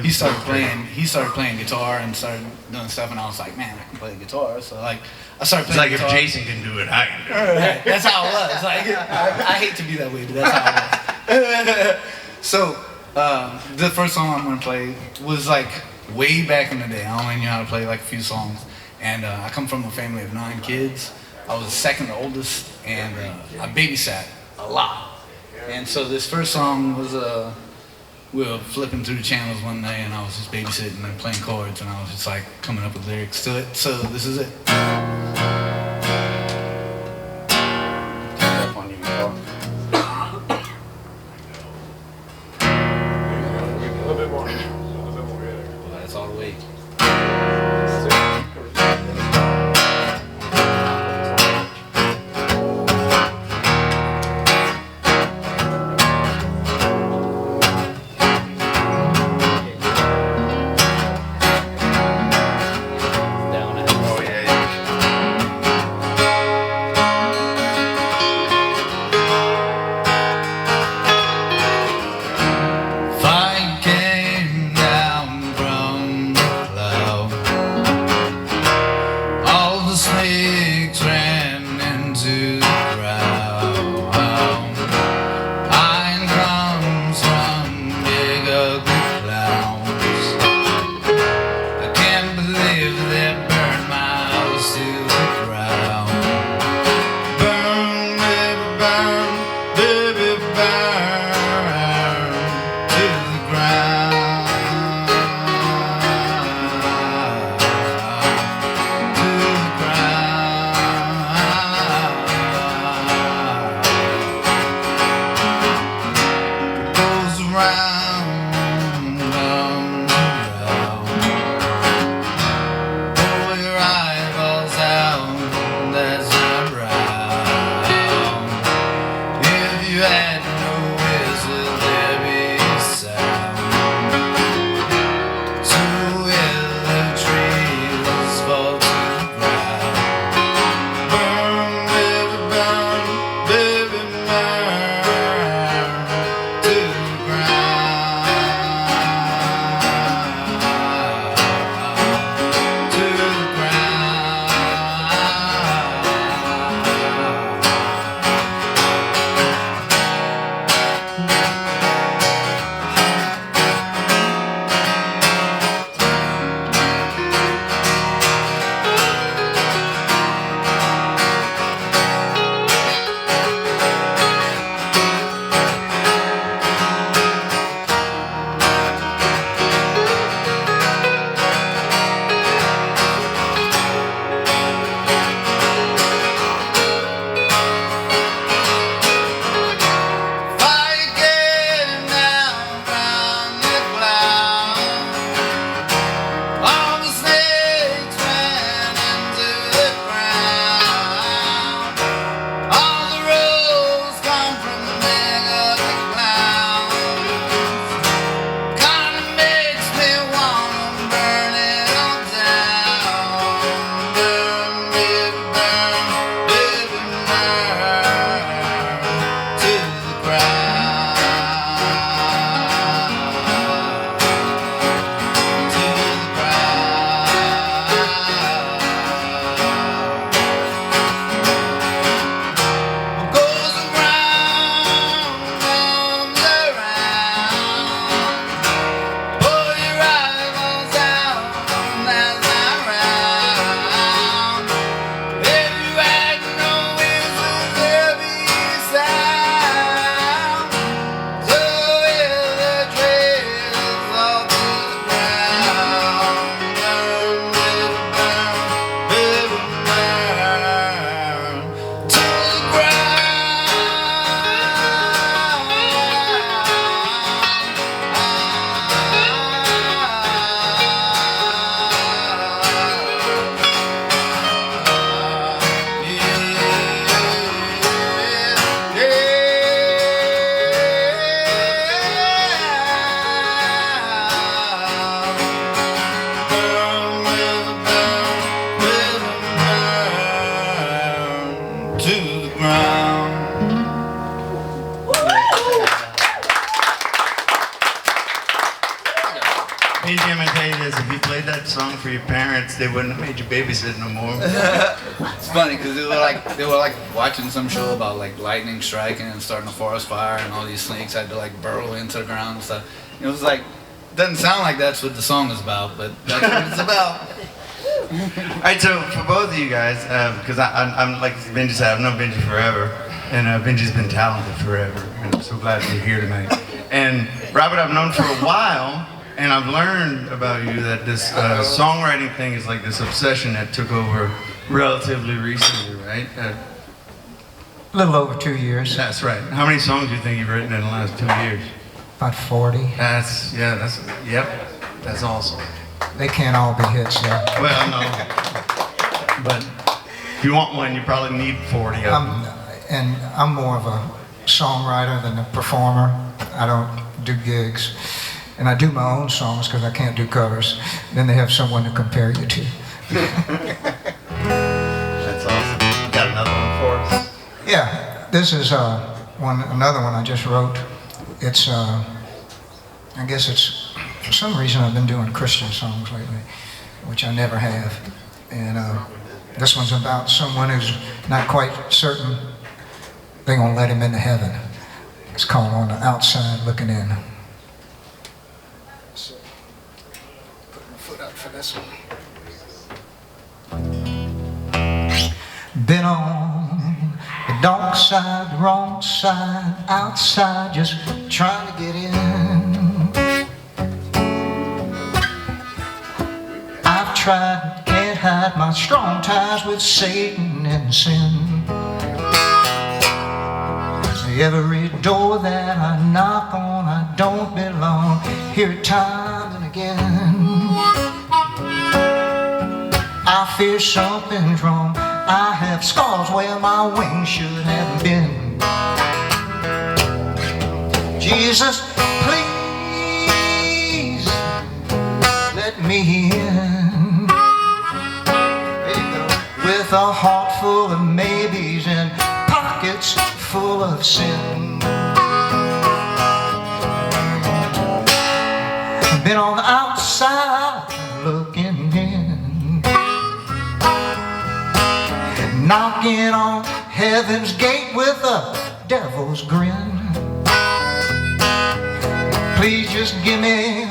started playing guitar and started doing stuff, and I was like, man, I can play guitar. So like, I started playing guitar. It's like if Jason can do it, I can do it. Right, that's how it was. Like, I hate to be that way, but that's how it was. So the first song I'm gonna play was like way back in the day. I only knew how to play like a few songs, and I come from a family of 9 kids. I was the second oldest, and I babysat a lot. And so this first song was we were flipping through the channels one day, and I was just babysitting and playing chords, and I was just like coming up with lyrics to it. So this is it. That's all the way. parents, they wouldn't have made you babysit no more. It's funny because they were like watching some show about like lightning striking and starting a forest fire, and all these snakes had to like burrow into the ground and stuff. It was like, doesn't sound like that's what the song is about, but that's what it's about. All right, so for both of you guys, because I'm like Benji said, I've known Benji forever, and Benji's been talented forever, and I'm so glad you're here tonight. And Robert, I've known for a while, and I've learned about you that this songwriting thing is like this obsession that took over relatively recently, right? A little over 2 years. That's right. How many songs do you think you've written in the last 2 years? About 40. Yep, that's awesome. They can't all be hits though. Well, no. But if you want one, you probably need 40 of them. And I'm more of a songwriter than a performer. I don't do gigs. And I do my own songs because I can't do covers. Then they have someone to compare you to. That's awesome. You got another one for us? Yeah, this is another one I just wrote. It's, I guess it's, for some reason I've been doing Christian songs lately, which I never have. And this one's about someone who's not quite certain they're gonna let him into heaven. It's called On the Outside Looking In. So, put my foot up for this one. Been on the dark side, the wrong side, outside, just trying to get in. I've tried, can't hide my strong ties with Satan and sin. Every door that I knock on, I don't belong here time and again. I fear something's wrong. I have scars where my wings should have been. Jesus, please let me in. With a heart full of maybes and pockets full of sin. Been on the outside looking in, knocking on heaven's gate with a devil's grin. Please just give me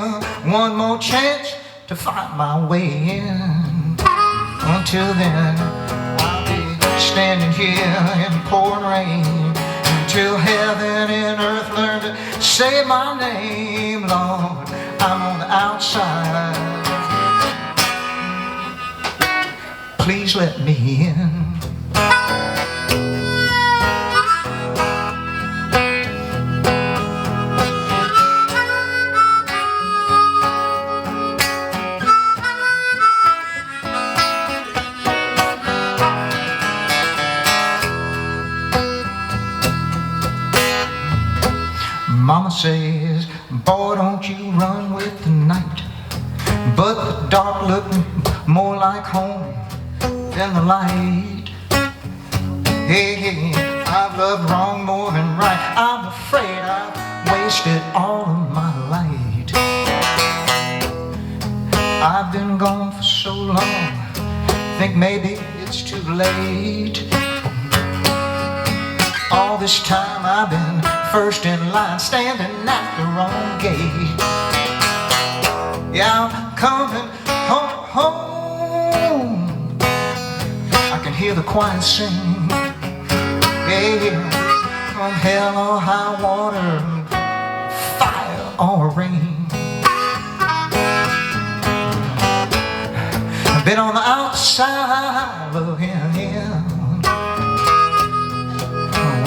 one more chance to find my way in. Until then, I'll be standing here in pouring rain until heaven and earth learn to say my name. Lord, I'm on the outside. Please let me in. Mama says, boy, don't you run with the night. But the dark looked more like home than the light. Hey, hey, I've loved wrong more than right. I'm afraid I've wasted all of my light. I've been gone for so long, think maybe it's too late. All this time I've been first in line, standing at the wrong gate. Yeah, I'm coming home. I can hear the choir sing. Yeah, come hell or high water, fire or rain. I've been on the outside looking in,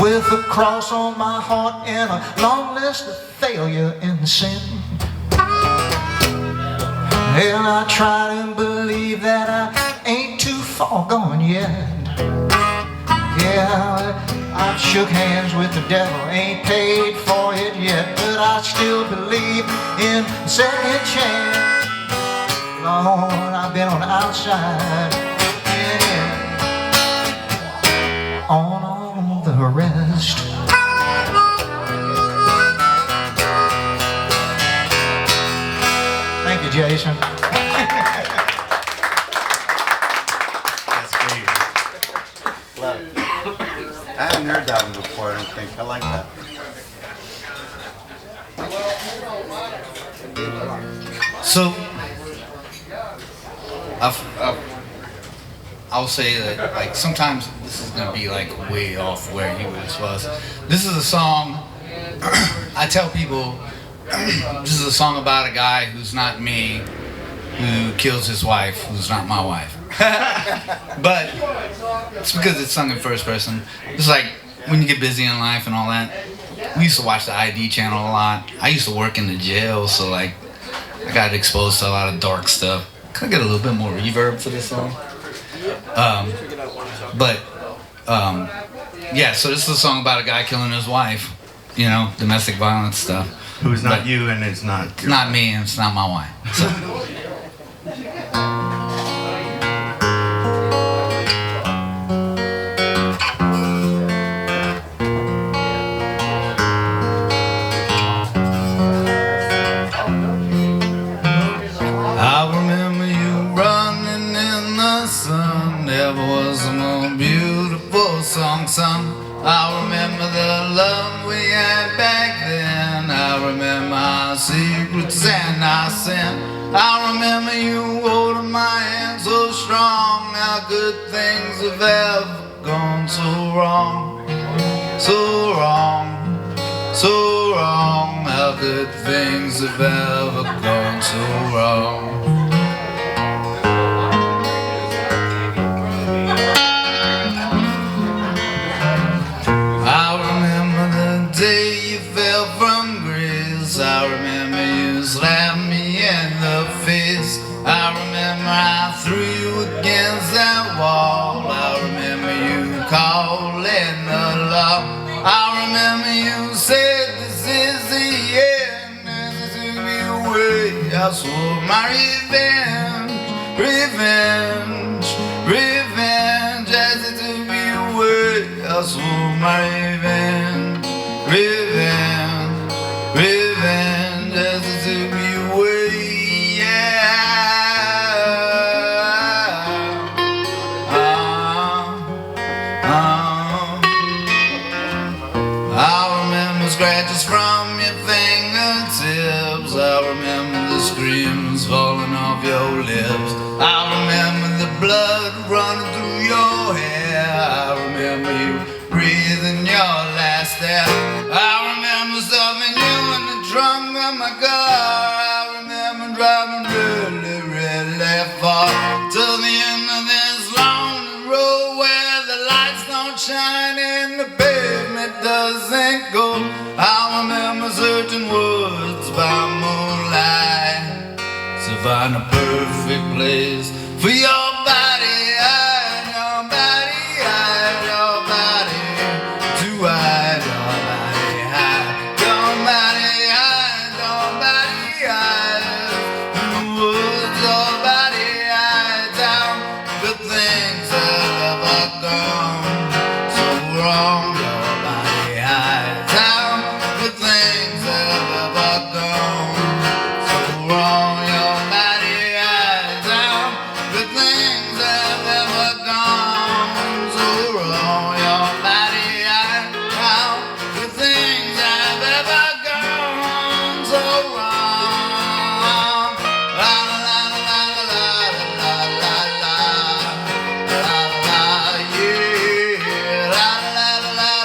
with a cross on my heart and a long list of failure and sin. And I try to believe that I ain't too far gone yet. Yeah, I've shook hands with the devil, ain't paid for it yet, but I still believe in second chance. Lord, I've been on the outside, on all the rest. Thank you, Jason. louder. I haven't heard that one before, I don't think. I like that. So, I'll say that, like, sometimes this is gonna be like way off where he was. This is a song. I tell people this is a song about a guy who's not me, who kills his wife, who's not my wife. But it's because it's sung in first person. It's like when you get busy in life and all that. We used to watch the ID channel a lot. I used to work in the jail, so like I got exposed to a lot of dark stuff. Could I get a little bit more reverb for this song? Yeah, so this is a song about a guy killing his wife, you know, domestic violence stuff. Who's not you and it's not... It's not me and it's not my wife. So. I remember you running in the sun. Never was a more beautiful song sung. I remember the love we had back then. I remember our secrets and our sin. I remember you holding my hand so strong. How good things have ever gone so wrong. So wrong, so wrong. How good things have ever gone so wrong. I remember the day you fell from grace. I remember you slapped me in the face. I remember I threw you against that wall. I remember you calling the law. I remember you said this is the end, as it took me away. I swore my revenge, revenge, revenge, as it took me away. I swore my revenge, revenge, revenge, as it took me away. Yeah. I remember scratches from your fingertips. I remember the screams falling off your lips. I remember the blood running through your hair. I remember you breathing your last air. I remember stuffing you in the trunk of my car. I remember driving really, really far to the end of this long road where the lights don't shine and the pavement doesn't go. I remember searching woods by moonlight to find a perfect place for your body, your body, your body, to hide your body, your body, your body, in the woods, your body, down the things that have gone so wrong. Your body, down the things that have gone so wrong. Your body, down the things that have gone so wrong. Your body, down the things that have gone so wrong. La la la la la la la la la la, yeah. La la la la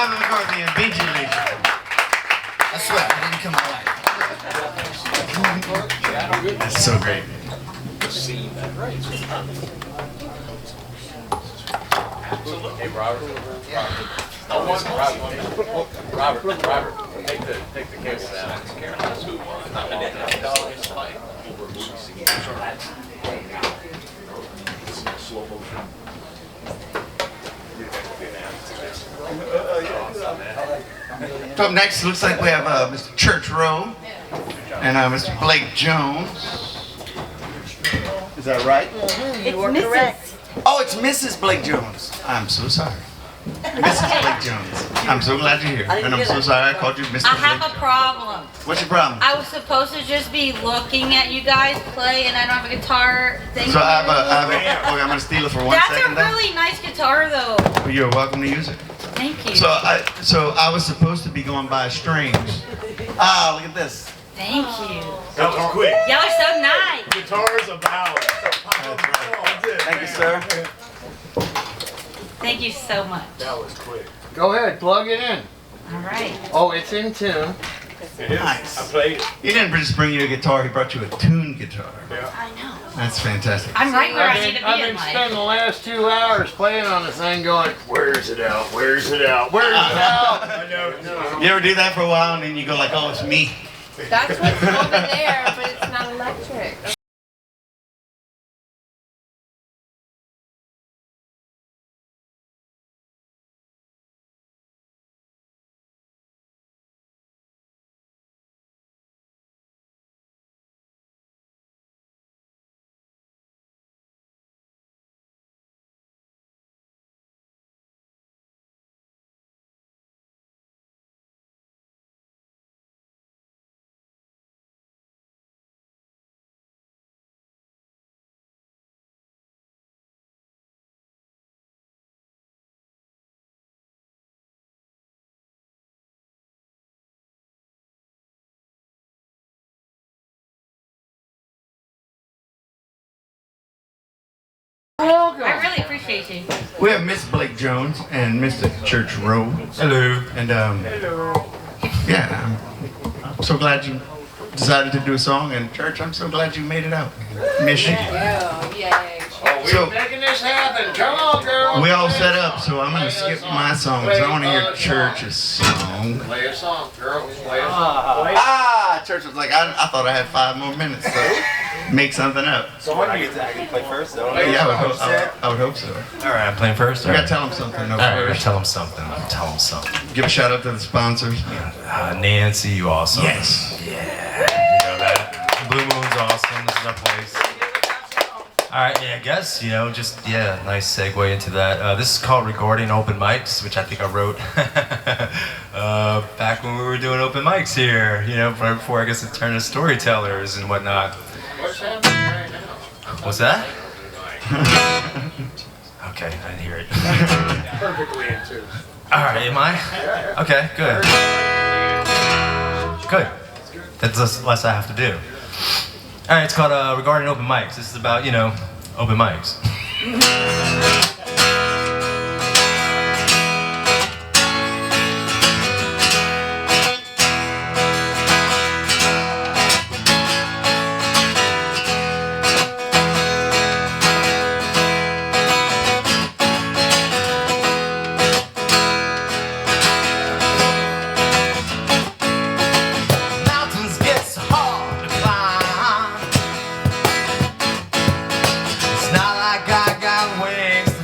Robin McCarthy and BG Legion. I swear, I didn't come alive. That's so great. Hey, Robert. Robert. Take the camera So up next, looks like we have Mr. Church Rowe and Mr. Blake Jones. Is that right? You are correct. Oh, it's Mrs. Blake Jones. I'm so sorry. Mrs. Blake Jones. I'm so glad you're here. And I'm so sorry I called you Mr. I have Blake a problem. What's your problem? I was supposed to just be looking at you guys play, and I don't have a guitar thing. So I have a okay, I'm gonna steal it for one second. That's a really nice guitar, though. You're welcome to use it. Thank you. So I was supposed to be going by strings. Ah, look at this. Thank you. That was quick. Y'all are so nice. Guitar's a ballad. Thank you, sir. Thank you so much. That was quick. Go ahead, plug it in. All right. Oh, it's in tune. It is. Nice. I played it. He didn't just bring you a guitar, he brought you a tuned guitar. Yeah. I know. That's fantastic. I'm right where I need to be I've in been life. spending the last 2 hours playing on the thing going, where's it out? Where's it out? Where's it out? I know. You ever do that for a while and then you go like, oh, it's me. That's what's over there, but it's not electric. I really appreciate you. We have Miss Blake Jones and Mr. Church Rowe. Hello. And yeah, I'm so glad you decided to do a song. And Church, I'm so glad you made it out. Miss you. Yay. Oh, we're making this happen. Come on, girl. We all set up, so I'm gonna skip my song because I want to hear Church's song. Play a song, girl. Play a song. Ah, Church was like, I thought I had 5 more minutes to make something up. So when do you get to play first, though? Yeah, I would hope so. All right, I'm playing first. You gotta tell them something. All right, first. Tell them something. Give a shout out to the sponsors. Nancy, you awesome. Yes. Yeah. You know that. Blue Moon's awesome. This is our place. All right, yeah, I guess, nice segue into that. This is called Regarding Open Mics, which I think I wrote back when we were doing open mics here, right before I guess it turned to Storytellers and whatnot. What's happening right now? What's that? Okay, I didn't hear it. Perfectly in tune. All right, am I? Okay, good. Good. That's less I have to do. All right, it's called Regarding Open Mics. This is about, open mics. Mountains get so hard to climb. It's not like I got wings to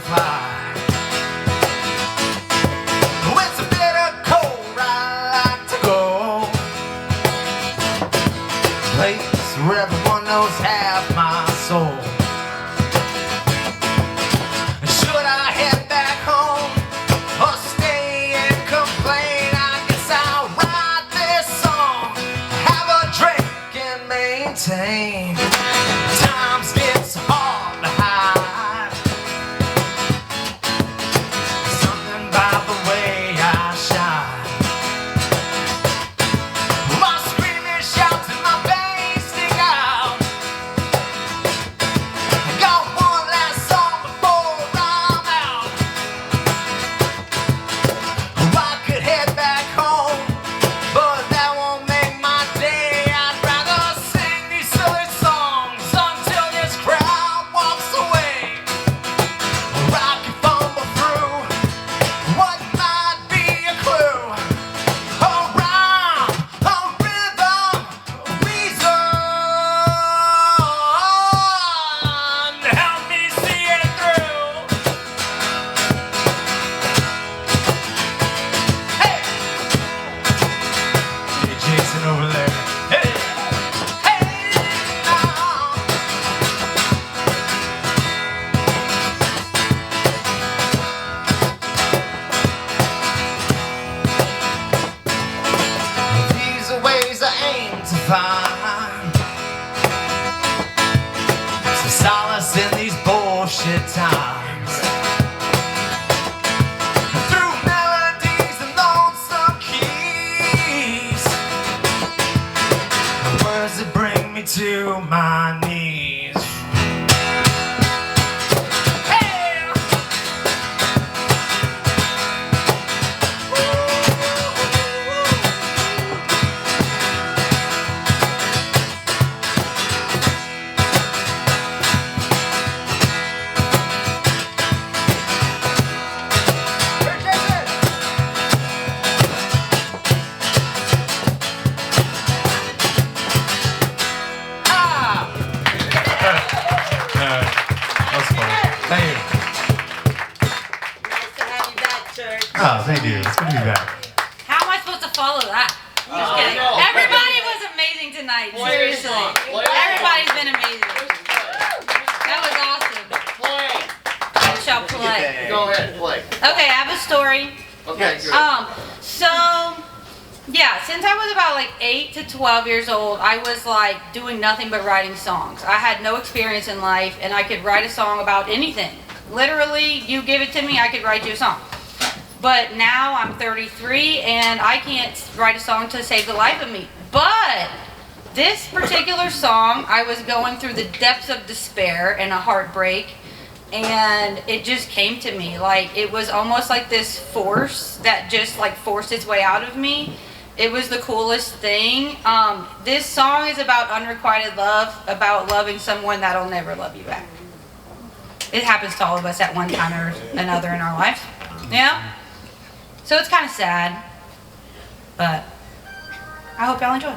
solace in these bullshit times. Through melodies and lonesome keys, the words that bring me to my knees. Oh, thank you. It's good to be back. How am I supposed to follow that? Just kidding. no. Everybody was amazing tonight. Seriously. Everybody's been amazing. That was awesome. I shall play. Go ahead, play. Okay, I have a story. Okay, good. So, yeah, since I was about like 8 to 12 years old, I was like doing nothing but writing songs. I had no experience in life, and I could write a song about anything. Literally, you give it to me, I could write you a song. But now I'm 33 and I can't write a song to save the life of me. But this particular song, I was going through the depths of despair and a heartbreak, and it just came to me. Like, it was almost like this force that just like forced its way out of me. It was the coolest thing. This song is about unrequited love, about loving someone that'll never love you back. It happens to all of us at one time or another in our life. Yeah? So it's kind of sad, but I hope y'all enjoy.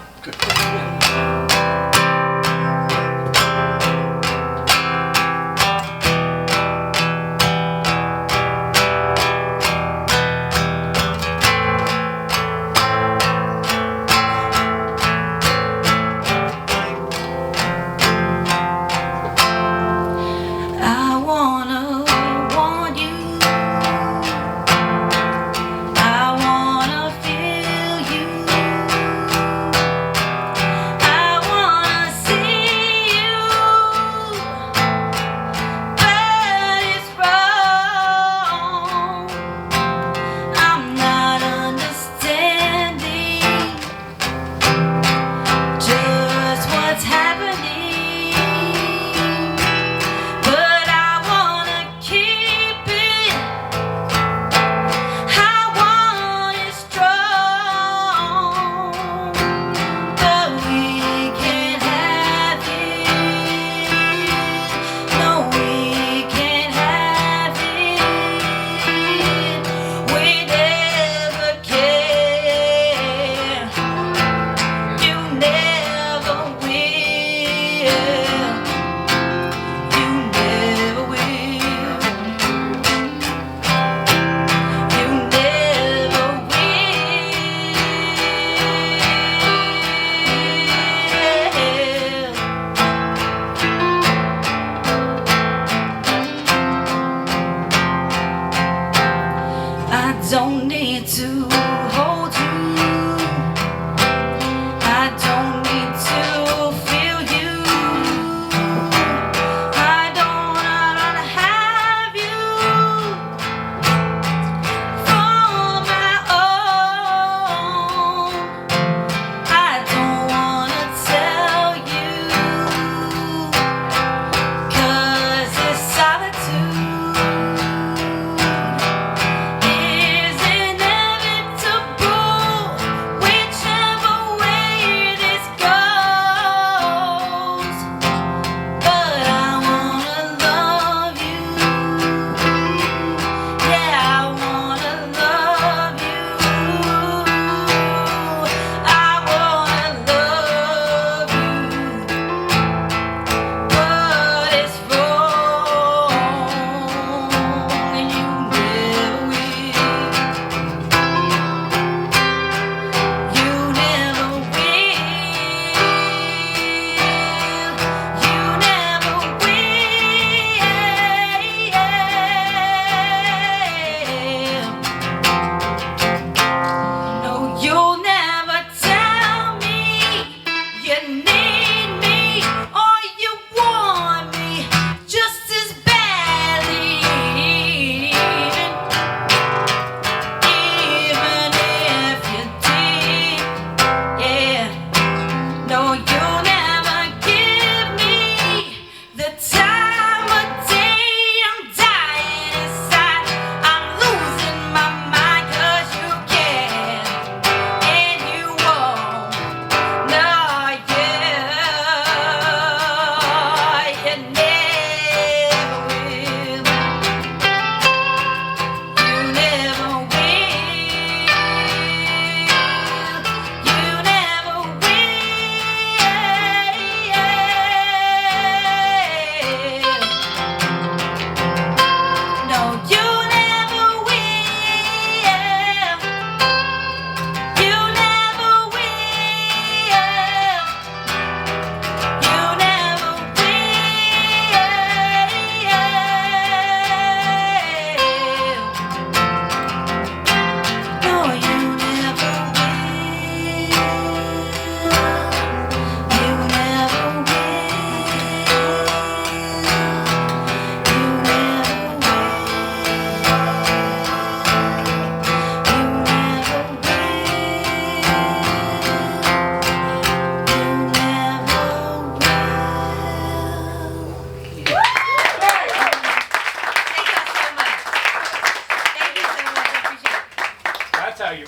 Don't need to hold you. I don't need to feel you. I don't wanna have you for my own. I don't wanna tell you, 'cause it's solitude isn't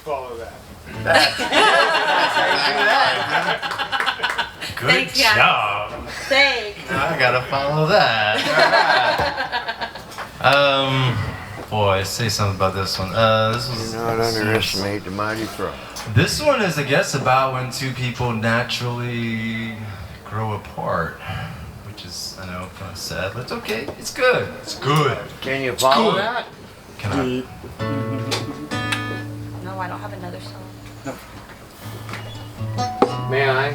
follow that. Good Thanks, guys. job. Thanks. I gotta follow that. Boy, say something about this one. This was. Do not underestimate the mighty throne. This one is, I guess, about when two people naturally grow apart, which is, I know, kind of sad, but it's okay. It's good. It's good. Can you follow good. that? Can I? No, I don't have another song. May I?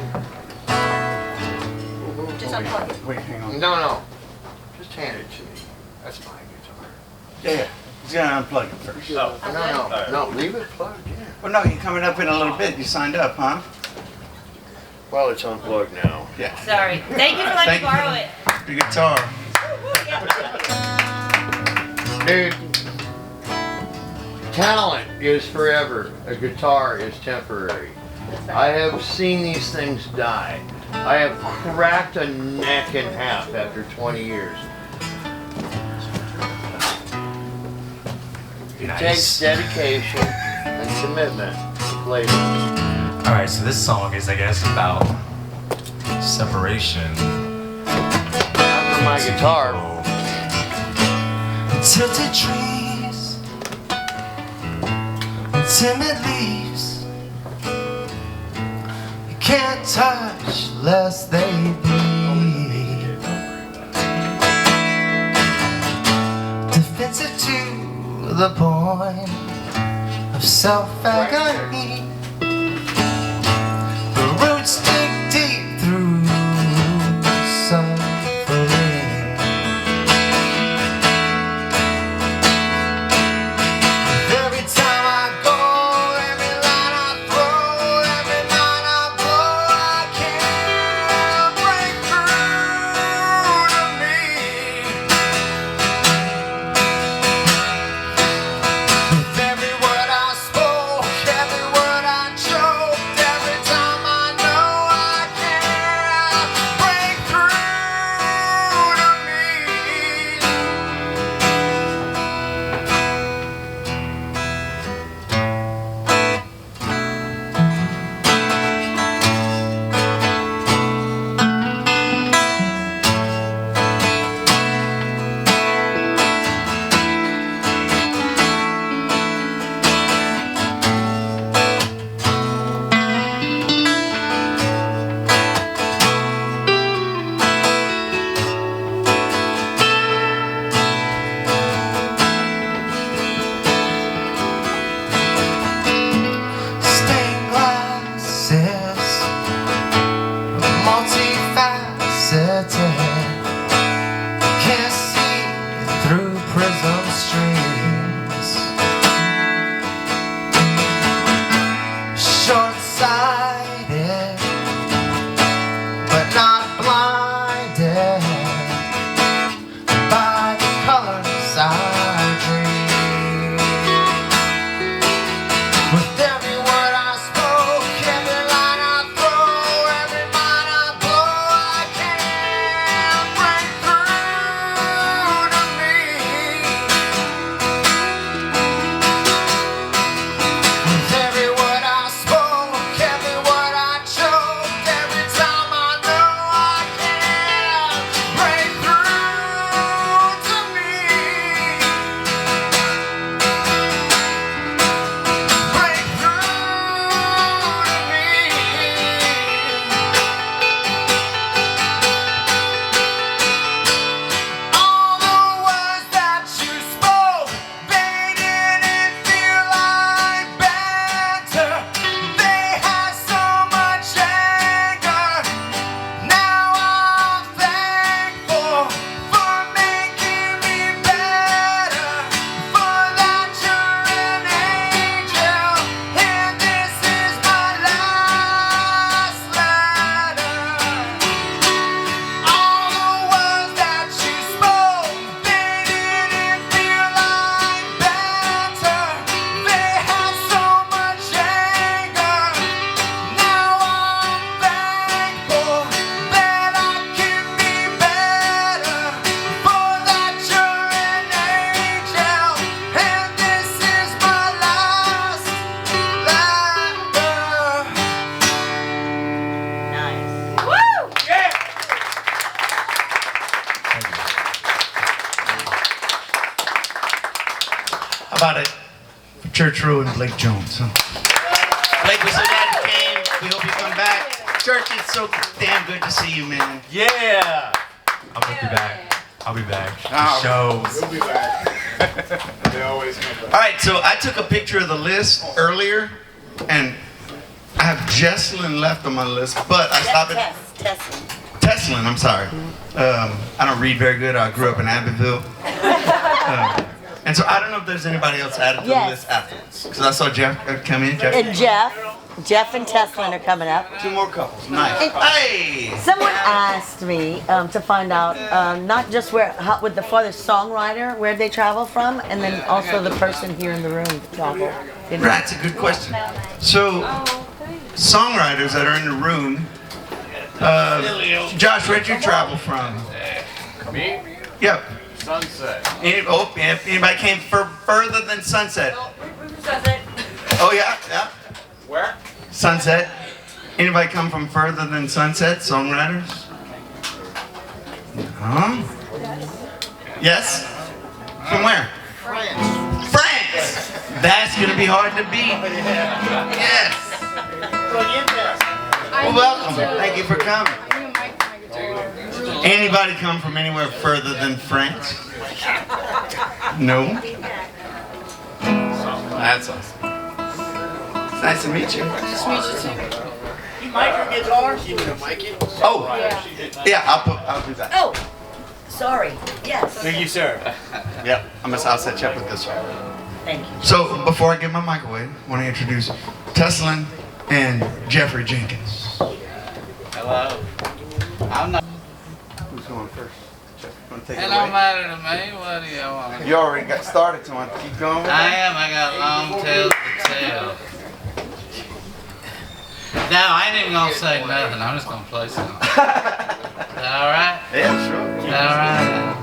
Just unplug it. Wait, hang on. No. Just hand it to me. That's my guitar. Yeah, he's gonna unplug it first. No, leave it plugged in. Well, no, you're coming up in a little bit. You signed up, huh? Well, it's unplugged now. Yeah. Sorry. Thank you for letting me borrow it. The guitar. Dude, talent is forever. A guitar is temporary. I have seen these things die. I have cracked a neck in half after 20 years. It takes dedication and commitment to play this. Alright, so this song is, I guess, about separation. After my guitar. Tilted trees, timid leaves, you can't touch lest they bleed. Defensive to the point of self-agony. The roots dig deep through suffering. Every time I go, every line I throw, every night I blow, I can't break through to me. With every word I spoke, every word I about it for Church Row and Blake Jones. Huh? Blake, we're so glad you came. We hope you come back. Church, it's so damn good to see you, man. Yeah. I'll be back. I'll be back. Oh. Shows. We'll be back. They always come back. All right, so I took a picture of the list earlier, and I have Jesslyn left on my list, but I stopped at Teslin. I'm sorry. I don't read very good. I grew up in Abbeville. And so I don't know if there's anybody else added to the list afterwards. Because I saw Jeff come in. And Jeff and Teslin are coming up. 2 more couples. Nice. Hey! Someone asked me to find out not just with the father's songwriter, where they travel from, and then also the person here in the room travel. That's a good question. So, songwriters that are in the room, Josh, where'd you travel from? Me? Yep. Sunset. Anybody came further than Sunset? Sunset. Oh, yeah, yeah. Where? Sunset. Anybody come from further than Sunset, songwriters? Huh? Yes? From where? France. France! That's going to be hard to beat. Yes. Well, welcome. Thank you for coming. Anybody come from anywhere further than France? No? That's awesome. It's nice to meet you. Nice to meet you too. You mic your guitar? You need to mic it? Oh, yeah, I'll do that. Oh, sorry. Yes. Thank you, sir. Yep, I'll set you up with this one. Thank you. So, before I give my mic away, I want to introduce Teslin and Jeffrey Jenkins. Hello. I'm not. Who's going first? Jeff, you want to take It it don't away? matter to me. What do you want? You already got started, so I want to keep going with I am. I got long tales to tell. No, I ain't even gonna say nothing. I'm just gonna play something. Is that all right? Yeah, sure. Is that all right?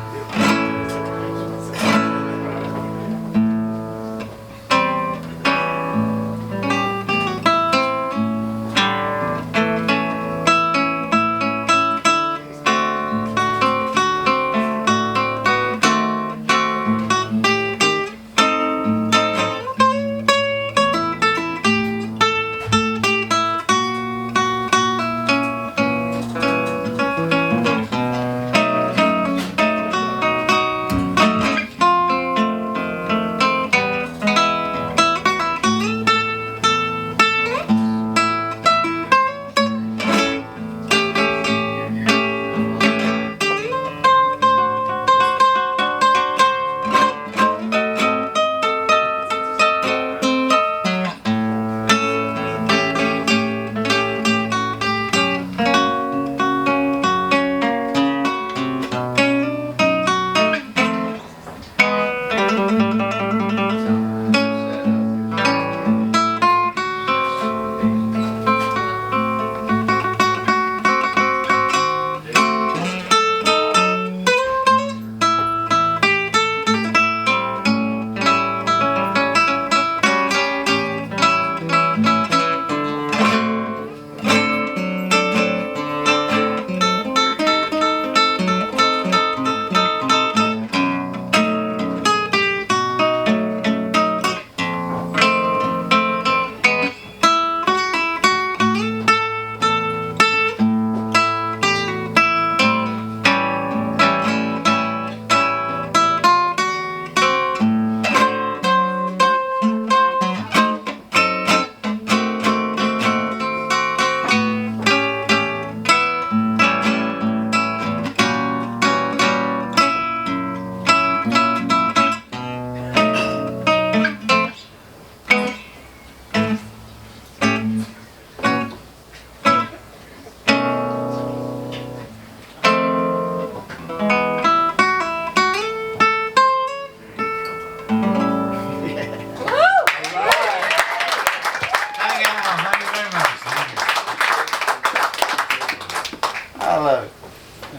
I love it.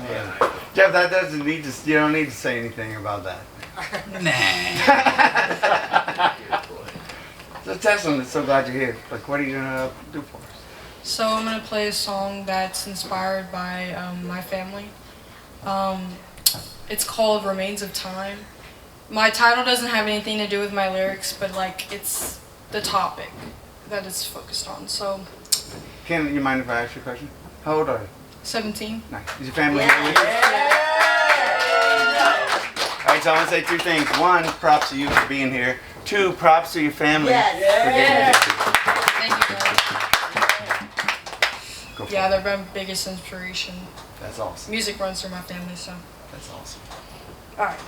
Yeah. Jeff, that doesn't need to, you don't need to say anything about that. Nah. So Teslin, I'm so glad you're here. Like, what are you gonna do for us? So I'm gonna play a song that's inspired by my family. It's called Remains of Time, My title doesn't have anything to do with my lyrics, but like it's the topic that it's focused on. So, Can you mind if I ask you a question? How old are you? 17. Nice. Is your family here with you? All right, so I want to say two things. One, props to you for being here. Two, props to your family for getting Thank you, guys. Yeah, they're my biggest inspiration. That's awesome. Music runs through my family, so. That's awesome. All right.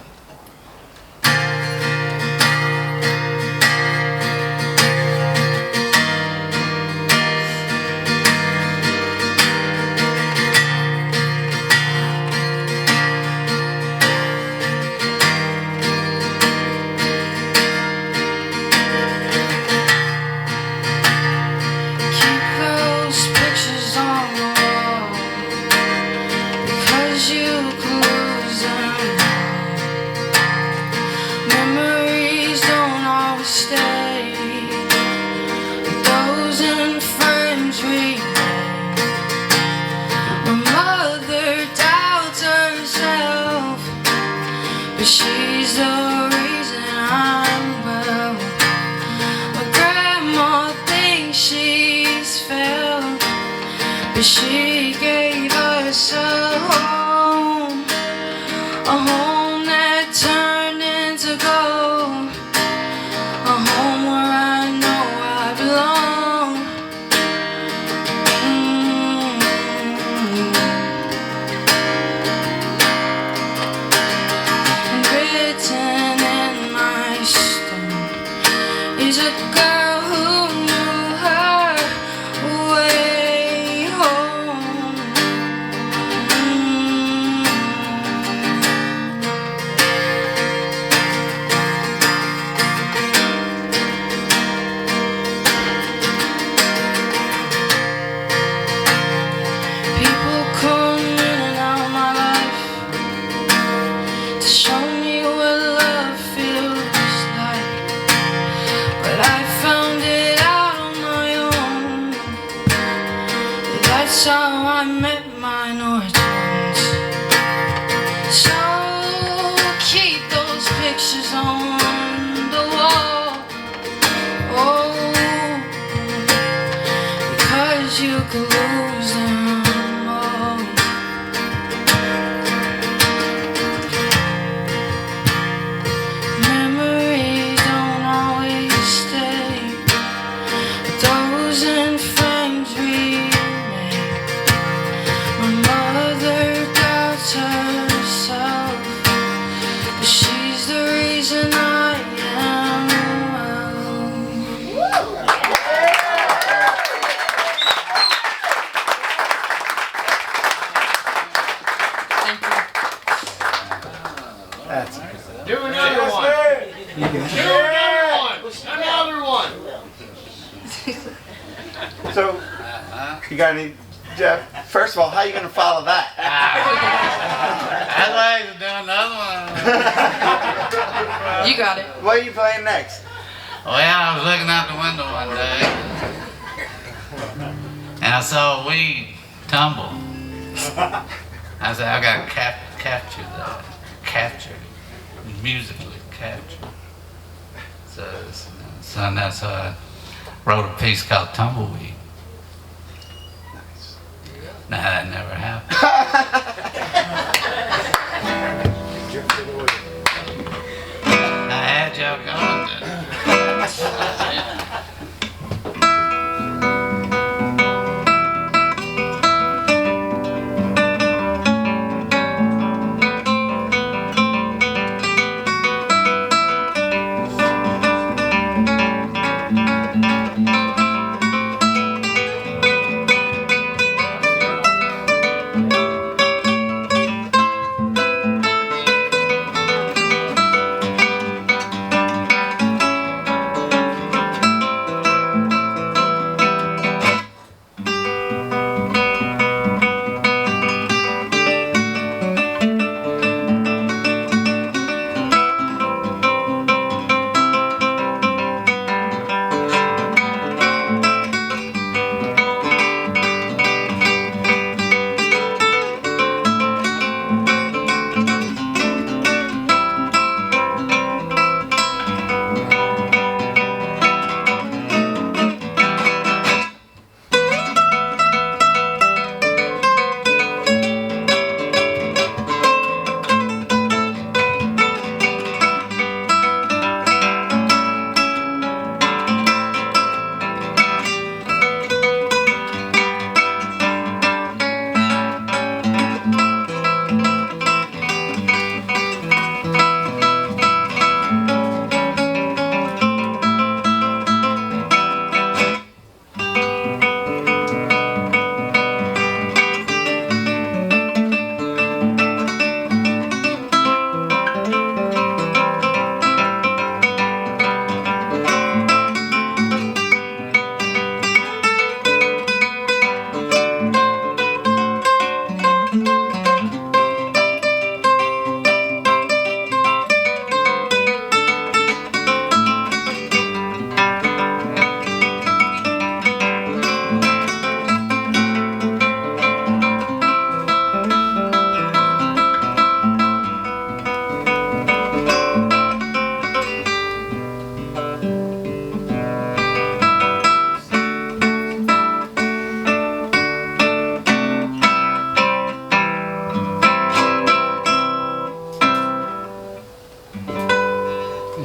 Keep those pictures on the wall, because you can lose them. Memories don't always stay, those in frames remain. My mother doubts herself, but she's the reason I'm well. My grandma thinks she's failed, but she gave us a home that turned into gold, a home where I know I belong. Written in my stone is a girl who knew her way home. People come in and out my life to show me what love feels like, but I found it out on my own. That's how I met my origins. So keep those pictures on the wall, oh, because you could lose them all. Memories don't always stay, those in frames remain. My mother doubts herself, but she's the reason I am That's Do another one. Do another one. So, you got any, Jeff? First of all, how are you going to follow that? I'd like to do another one. You got it. What are you playing next? Well, I was looking out the window one day, and I saw a weed tumble. I said, I got to capture that. Capture. Musically capture. So that's how I wrote a piece called Tumbleweed. Now that never happened. I had y'all going then.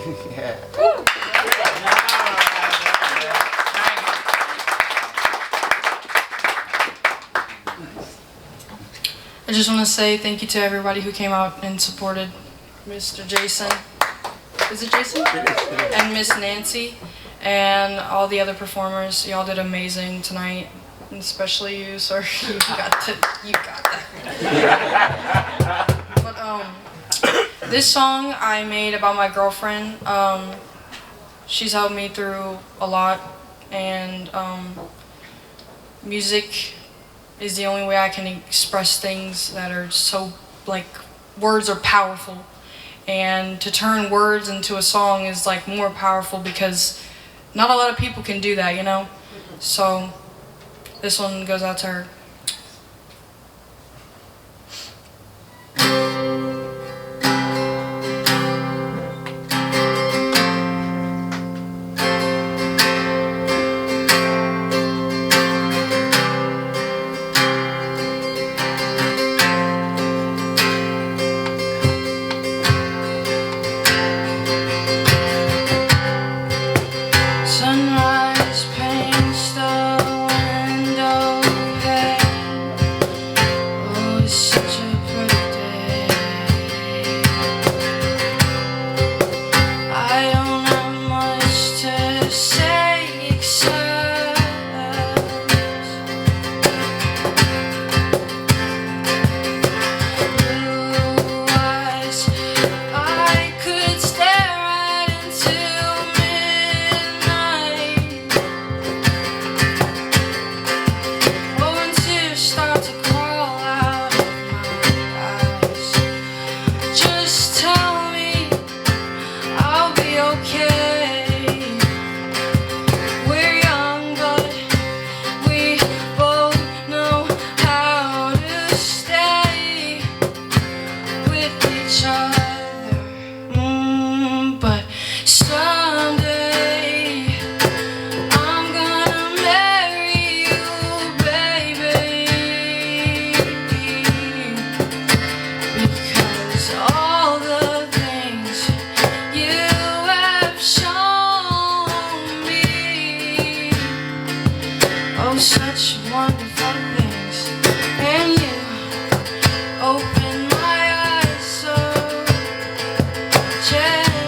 Yeah. I just want to say thank you to everybody who came out and supported Mr. Jason. Is it Jason? And Miss Nancy and all the other performers. Y'all did amazing tonight, and especially you, sir. You got that. But this song I made about my girlfriend. She's helped me through a lot, and music is the only way I can express things that are so, like, words are powerful. And to turn words into a song is, like, more powerful because not a lot of people can do that, you know? So this one goes out to her. Sunrise paints the window pane. Oh, it's such a pretty day. I don't have much to say except blue eyes. I could stare right into start to crawl out of my eyes. Just tell me I'll be okay. We're young, but we both know how to stay with each other. But someday I'm gonna marry you, baby. Because all the things you have shown me, oh, such wonderful things, and you open my eyes so gently.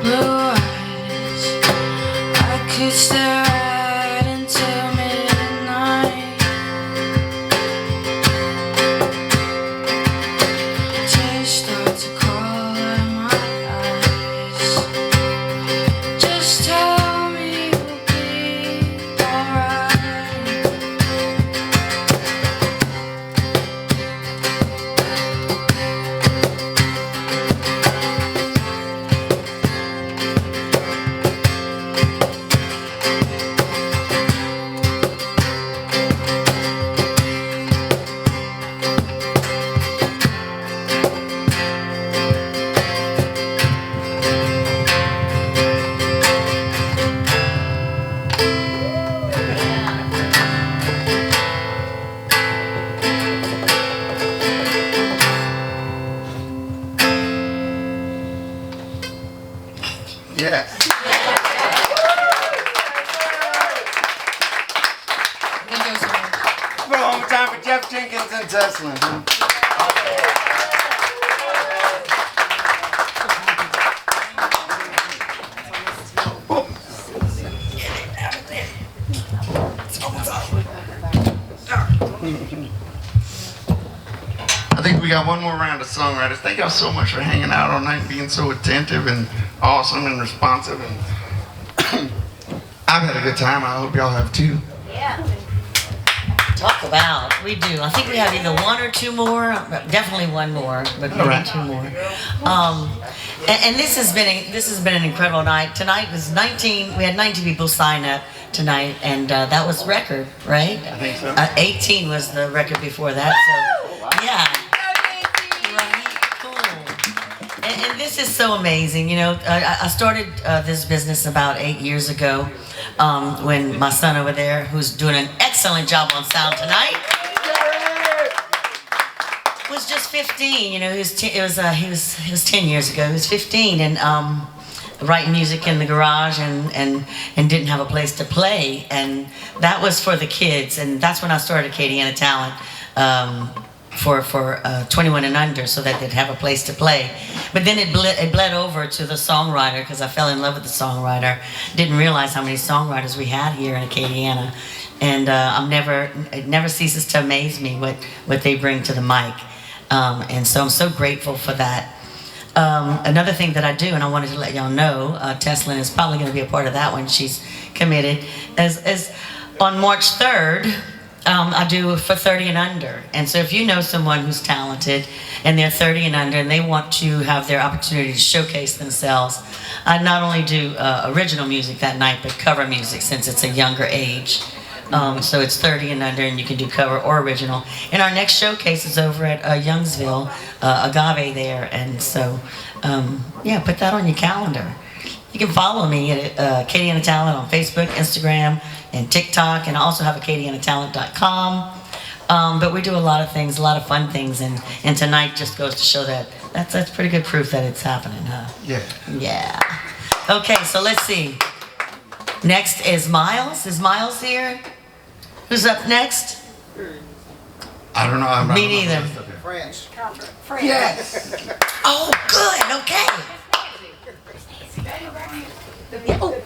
Blue eyes, I could stare right into midnight. Tears start to crawl out of my eyes. Just tell me you'll be alright. Yeah. Thank you so much. One more time for Jeff Jenkins and Teslin. I think we got one more round of songwriters. Thank y'all so much for hanging out all night, being so attentive and awesome and responsive. And I've had a good time. I hope y'all have too. Yeah. Talk about, we do. I think we have either one or two more, definitely one more, but maybe right. two more. And this has been an incredible night. Tonight was 19. We had 19 people sign up tonight, and that was record, right? I think so. 18 was the record before that. So yeah. Right, cool. And this is so amazing. You know, I started this business about 8 years ago when my son over there, who's doing an excellent job on sound tonight, was just 15. You know, he was 10 years ago. He was 15 and writing music in the garage and didn't have a place to play. And that was for the kids. And that's when I started Acadiana Talent. For 21 and under, so that they'd have a place to play. But then it bled over to the Songwriter, because I fell in love with the Songwriter. Didn't realize how many songwriters we had here in Acadiana. And it never ceases to amaze me what they bring to the mic. And so I'm so grateful for that. Another thing that I do, and I wanted to let y'all know, Teslin is probably going to be a part of that one. She's committed. As on March 3rd, I do for 30 and under. And so if you know someone who's talented and they're 30 and under and they want to have their opportunity to showcase themselves, I not only do original music that night, but cover music since it's a younger age. So it's 30 and under, and you can do cover or original. And our next showcase is over at Youngsville, Agave there. And so, yeah, put that on your calendar. You can follow me at Acadiana Talent on Facebook, Instagram, and TikTok, and I also have AcadianaTalent.com. But we do a lot of things, a lot of fun things, and tonight just goes to show that's pretty good proof that it's happening, huh? Yeah. Yeah. Okay, so let's see. Next is Miles. Is Miles here? Who's up next? I don't know. Me neither. France. Yes. Oh, good. Okay.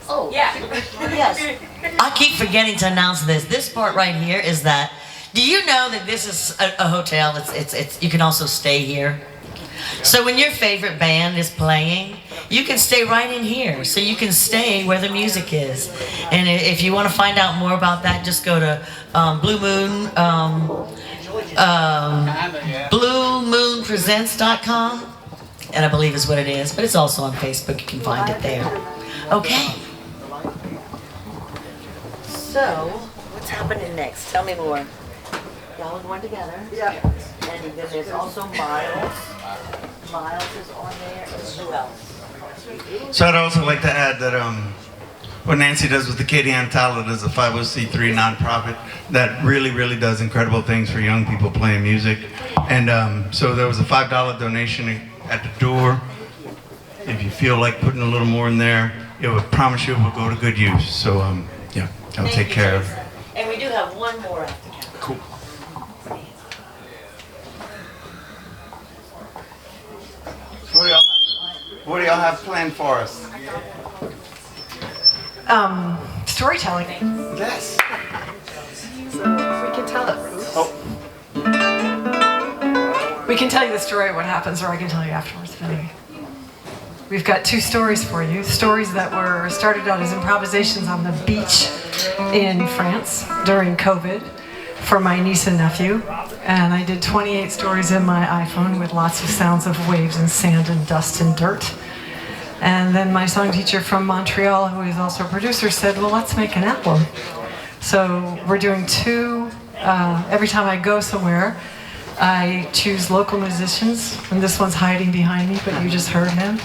Oh, yeah. Yes. I keep forgetting to announce this. This part right here is that. Do you know that this is a hotel? It's. You can also stay here. So when your favorite band is playing, you can stay right in here. So you can stay where the music is. And if you want to find out more about that, just go to BlueMoonPresents.com. And I believe is what it is. But it's also on Facebook. You can find it there. Okay. So, what's happening next? Tell me more. Y'all are going together. Yeah. And then there's also Miles. Miles is on there. And who else? So I'd also like to add that what Nancy does with Acadiana Talent is a 501c3 nonprofit that really, really does incredible things for young people playing music. And so there was a $5 donation at the door. If you feel like putting a little more in there, it would promise you it will go to good use. So yeah, I'll take care of it. And we do have one more after that. Cool. What do y'all have planned for us? Storytelling. Yes. So we can tell it. We can tell you the story of what happens, or I can tell you afterwards. But anyway, we've got two stories for you. Stories that were started out as improvisations on the beach in France during COVID for my niece and nephew. And I did 28 stories in my iPhone with lots of sounds of waves and sand and dust and dirt. And then my song teacher from Montreal, who is also a producer, said, well, let's make an album. So we're doing two. Every time I go somewhere, I choose local musicians. And this one's hiding behind me, but you just heard him.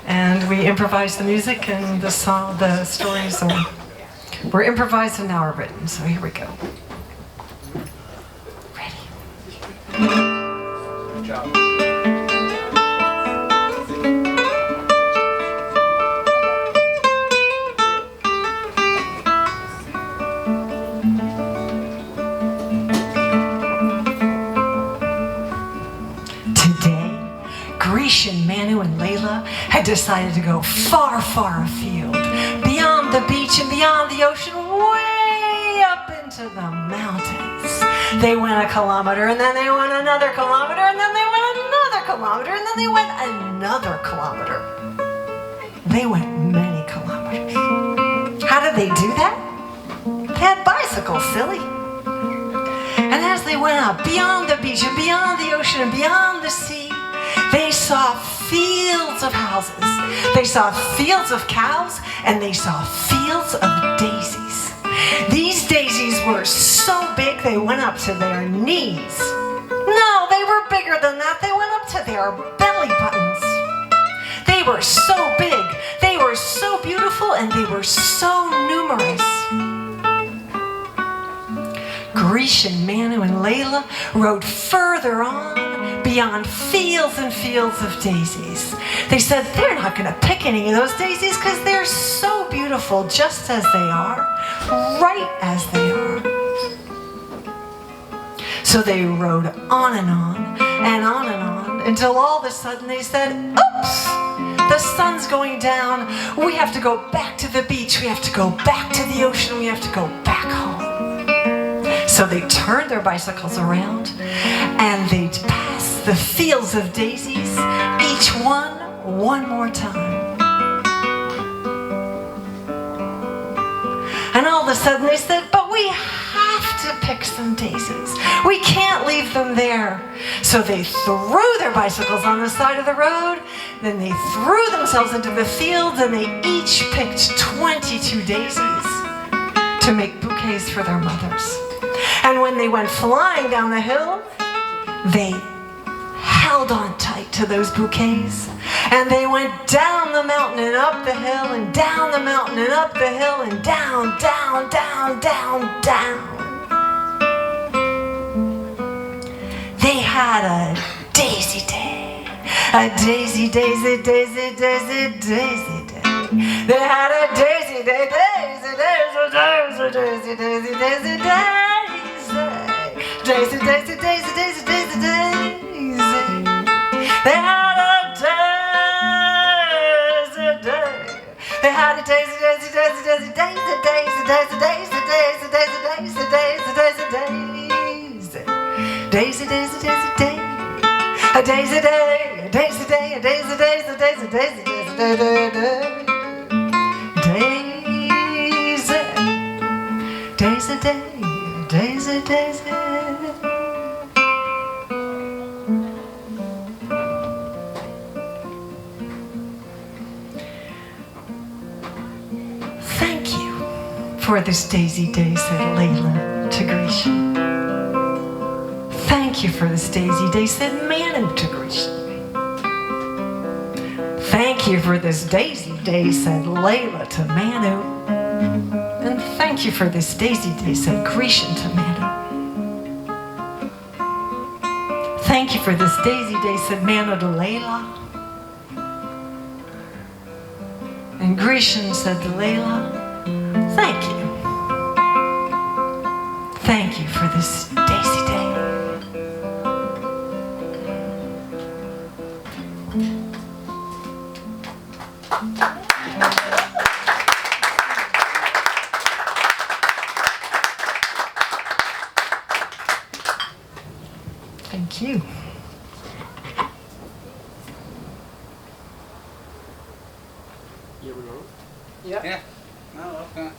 And we improvise the music and the stories were improvised and now are written. So here we go. Ready? Good job. Grecian, Manu, and Layla had decided to go far, far afield, beyond the beach and beyond the ocean, way up into the mountains. They went a kilometer, and then they went another kilometer, and then they went another kilometer, and then they went another kilometer. They went many kilometers. How did they do that? They had bicycles, silly. And as they went up beyond the beach and beyond the ocean and beyond the sea, they saw fields of houses, they saw fields of cows, and they saw fields of daisies. These daisies were so big they went up to their knees. No, they were bigger than that. They went up to their belly buttons. They were so big, they were so beautiful, and they were so numerous. Grecian, Manu, and Layla rode further on beyond fields and fields of daisies. They said they're not going to pick any of those daisies because they're so beautiful just as they are, right as they are. So they rode on and on and on and on until all of a sudden they said, oops, the sun's going down. We have to go back to the beach. We have to go back to the ocean. We have to go back home. So they turned their bicycles around and they'd pass the fields of daisies, each one more time. And all of a sudden they said, but we have to pick some daisies. We can't leave them there. So they threw their bicycles on the side of the road, then they threw themselves into the fields and they each picked 22 daisies to make bouquets for their mothers. And when they went flying down the hill, they held on tight to those bouquets. And they went down the mountain and up the hill and down the mountain and up the hill and down, down, down, down, down. They had a daisy day. A daisy, daisy, daisy, daisy, daisy day. They had a daisy day, daisy, daisy, daisy, daisy, daisy, daisy, daisy. Daisy, daisy, daisy, daisy, daisy, daisy. They had a daisy day. They had a daisy, daisy, daisy, daisy, daisy, daisy, daisy, daisy, daisy, daisy, daisy, daisy, daisy, daisy. Daisy, daisy, daisy, day. A daisy day, a daisy day, a daisy day, a daisy, daisy, daisy, daisy, daisy. Daisy day, daisy, daisy. Thank you for this daisy day, said Layla to Grecian. Thank you for this daisy day, said Manu to Grecian. Thank you for this daisy day, said Layla to Manu. And thank you for this daisy day, said Grecian to Manu. Thank you for this daisy day, said Manu to Layla. And Grecian said to Layla, thank you. Thank you for this daisy day. Thank you. You ever wrote? Yep. Yeah. Oh, okay.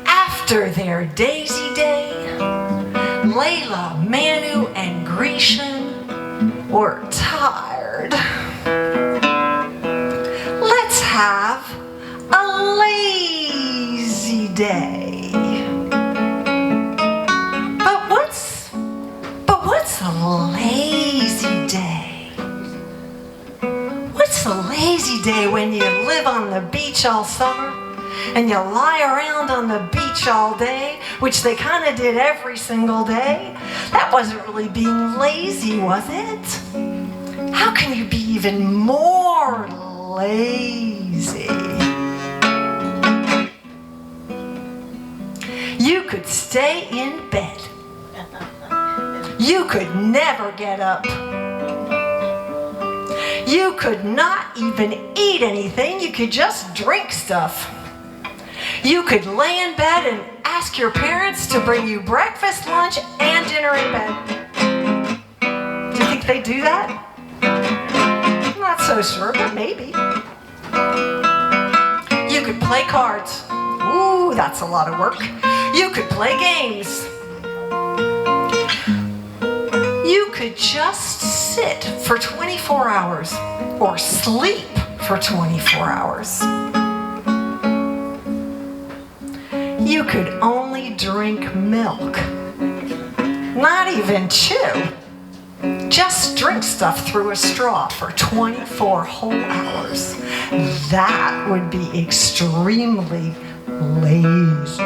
After their daisy day, Layla, Manu, and Grecian were tired. Let's have a lazy day. But what's a lazy day? What's a lazy day when you live on the beach all summer? And you lie around on the beach all day, which they kind of did every single day. That wasn't really being lazy, was it? How can you be even more lazy? You could stay in bed. You could never get up. You could not even eat anything. You could just drink stuff. You could lay in bed and ask your parents to bring you breakfast, lunch, and dinner in bed. Do you think they do that? I'm not so sure, but maybe. You could play cards. Ooh, that's a lot of work. You could play games. You could just sit for 24 hours or sleep for 24 hours. You could only drink milk. Not even chew. Just drink stuff through a straw for 24 whole hours. That would be extremely lazy.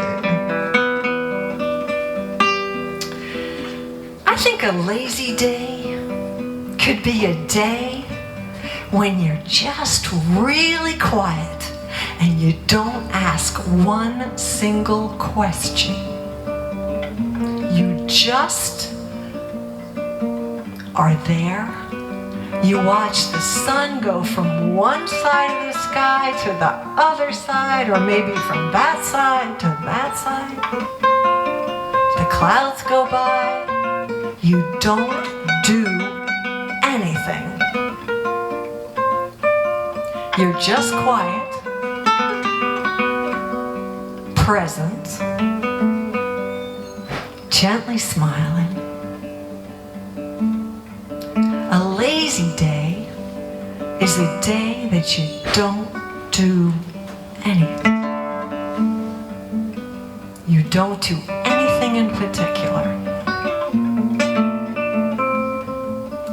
I think a lazy day could be a day when you're just really quiet and you don't ask one single question. You just are there. You watch the sun go from one side of the sky to the other side, or maybe from that side to that side. The clouds go by. You don't do anything. You're just quiet, present, gently smiling. A lazy day is a day that you don't do anything. You don't do anything in particular.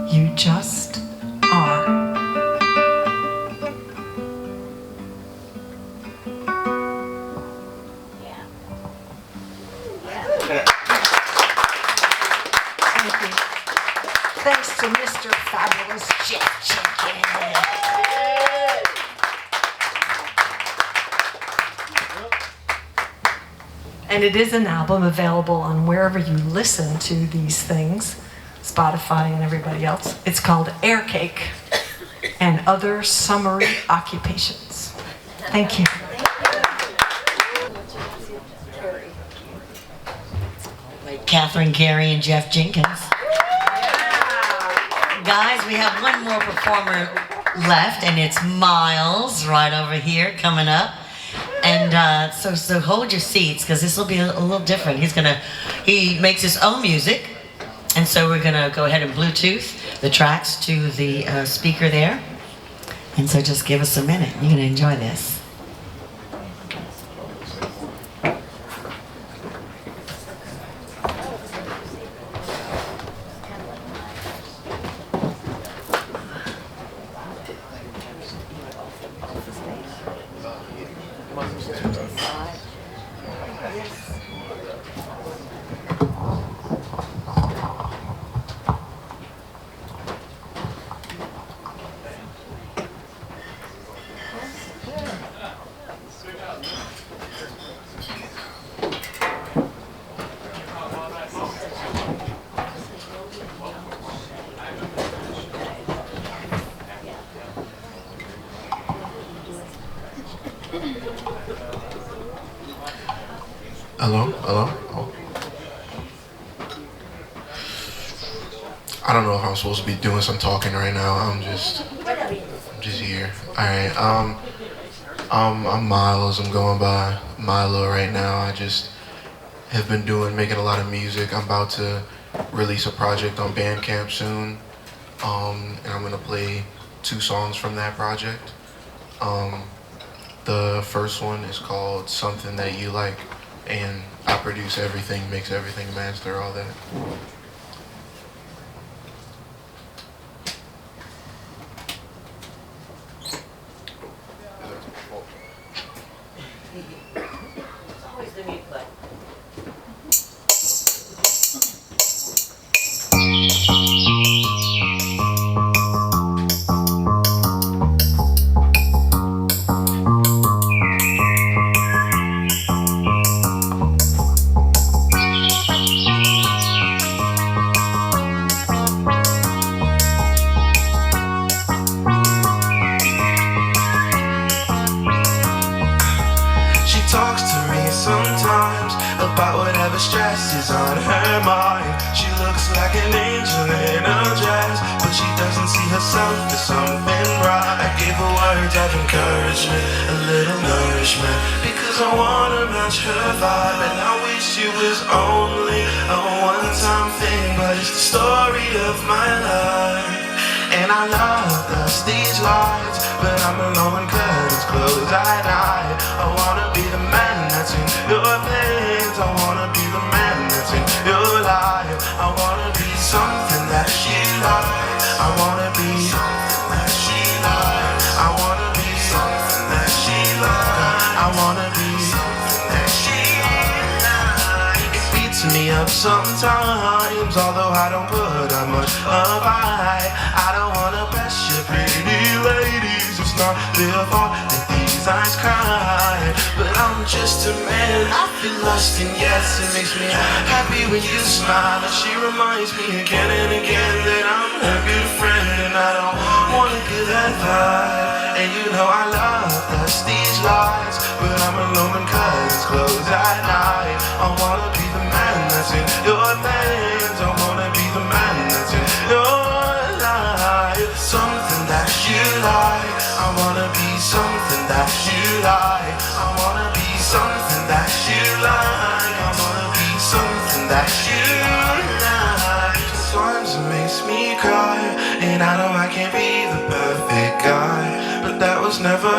You just are. Thank you. Thanks to Mr. Fabulous Jeff Jenkins. And it is an album available on wherever you listen to these things, Spotify and everybody else. It's called Air Cake and Other Summery Occupations. Thank you. Catherine Carey and Jeff Jenkins. Guys, we have one more performer left, and it's Miles right over here coming up. And so hold your seats, because this will be a little different. He makes his own music, and so we're gonna go ahead and Bluetooth the tracks to the speaker there. And so just give us a minute. You're gonna enjoy this. Hello? Hello? Oh. I don't know if I'm supposed to be doing some talking right now. I'm just here. Alright, I'm Miles. I'm going by Milo right now. I just have been making a lot of music. I'm about to release a project on Bandcamp soon. And I'm gonna play 2 songs from that project. The first one is called Something That You Like, and I produce everything, mix everything, master all that. see herself as something right. I gave her words of encouragement, a little nourishment, because I wanna match her vibe. And I wish it was only a one-time thing, but it's the story of my life. And I love the stage lights, but I'm alone when curtains close at night. I wanna be the man that's in your plans. I wanna be the man that's in your life. I wanna be something that she likes. I wanna be something that she likes. I wanna be something that she likes. I wanna be something that she likes. It beats me up sometimes, although I don't put up much of I don't wanna pressure pretty ladies. It's not their fault that these eyes cry, but I'm just a man. I feel lost, and yes, it makes me happy when you smile. And she reminds me again and again that I'm a good friend, and I don't wanna give that vibe. And you know I love the stage lights, but I'm alone when curtains close at night. I wanna be the man that's in your plans. I wanna be the man that's in your life. Something that you like. I wanna be something that you like. I wanna be something that you like. I wanna be something that you like. Sometimes it makes me cry, and I know I can't be the perfect guy, but that was never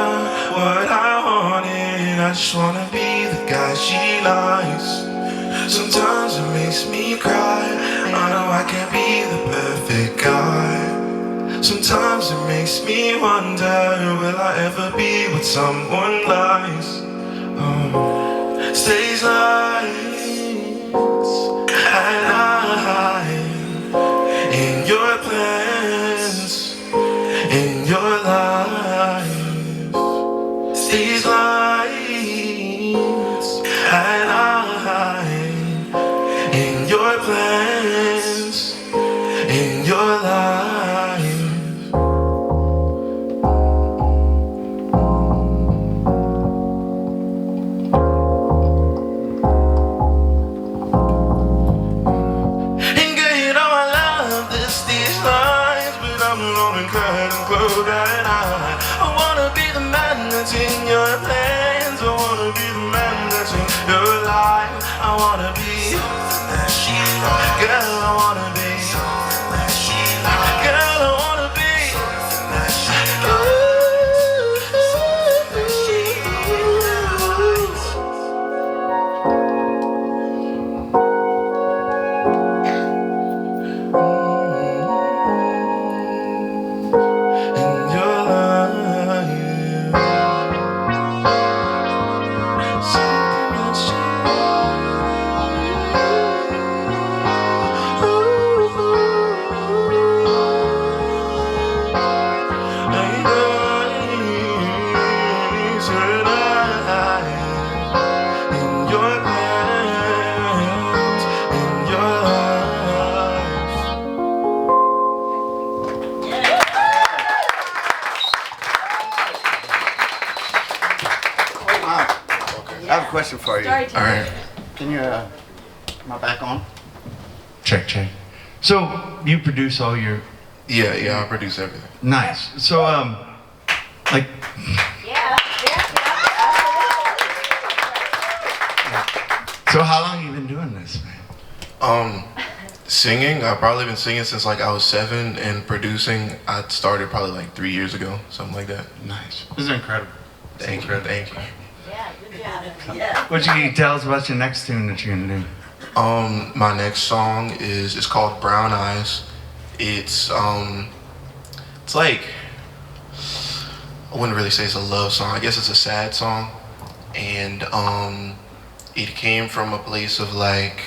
what I wanted. I just wanna be the guy she likes. Sometimes it makes me cry, I know I can't be the perfect guy. Sometimes it makes me wonder, will I ever be with someone like stage lights at night, in your plans, in your life. Stage lights at night, in your plans, in your life. I wanna be the man that's in your plans. I wanna be the man that's in your life. I wanna be something that she likes. Girl, I wanna be something that she likes. Girl, I wanna be something that she likes. Something that she likes. I have a question for you. All right. Can you, am I back on? Check, check. So, you produce all your... Yeah, I produce everything. Nice. So, like... So how long have you been doing this, man? Singing, I've probably been singing since like I was 7, and producing, I started probably like 3 years ago, something like that. Nice. This is incredible. Thank you. What can you tell us about your next tune that you're gonna do? My next song it's called Brown Eyes. It's like, I wouldn't really say it's a love song. I guess it's a sad song, and it came from a place of like,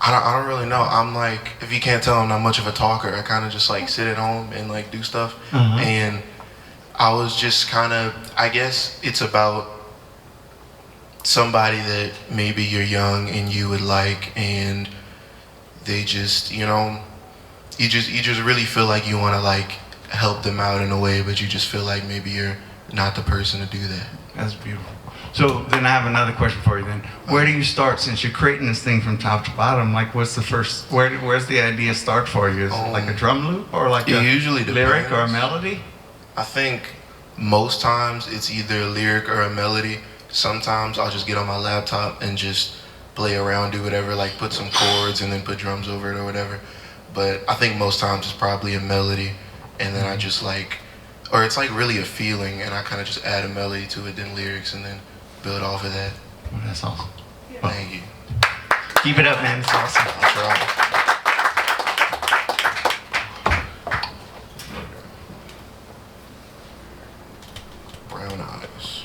I don't really know. I'm like, if you can't tell, I'm not much of a talker. I kind of just like sit at home and like do stuff. And I was just kind of, I guess it's about somebody that maybe you're young and you would like, and they just, you know, you just really feel like you want to like help them out in a way, but you just feel like maybe you're not the person to do that. That's beautiful. So then I have another question for you then. Where do you start since you're creating this thing from top to bottom? Like what's the first, where's the idea start for you? Is it like a drum loop or like It a usually lyric or a depends. melody? I think most times it's either a lyric or a melody. Sometimes I'll just get on my laptop and just play around, do whatever, like put some chords and then put drums over it or whatever. But I think most times it's probably a melody, and then I just like, or it's like really a feeling, and I kind of just add a melody to it, then lyrics, and then build off of that. Well, that's awesome. Thank you. Keep it up, man. It's awesome. I'll try. Brown eyes.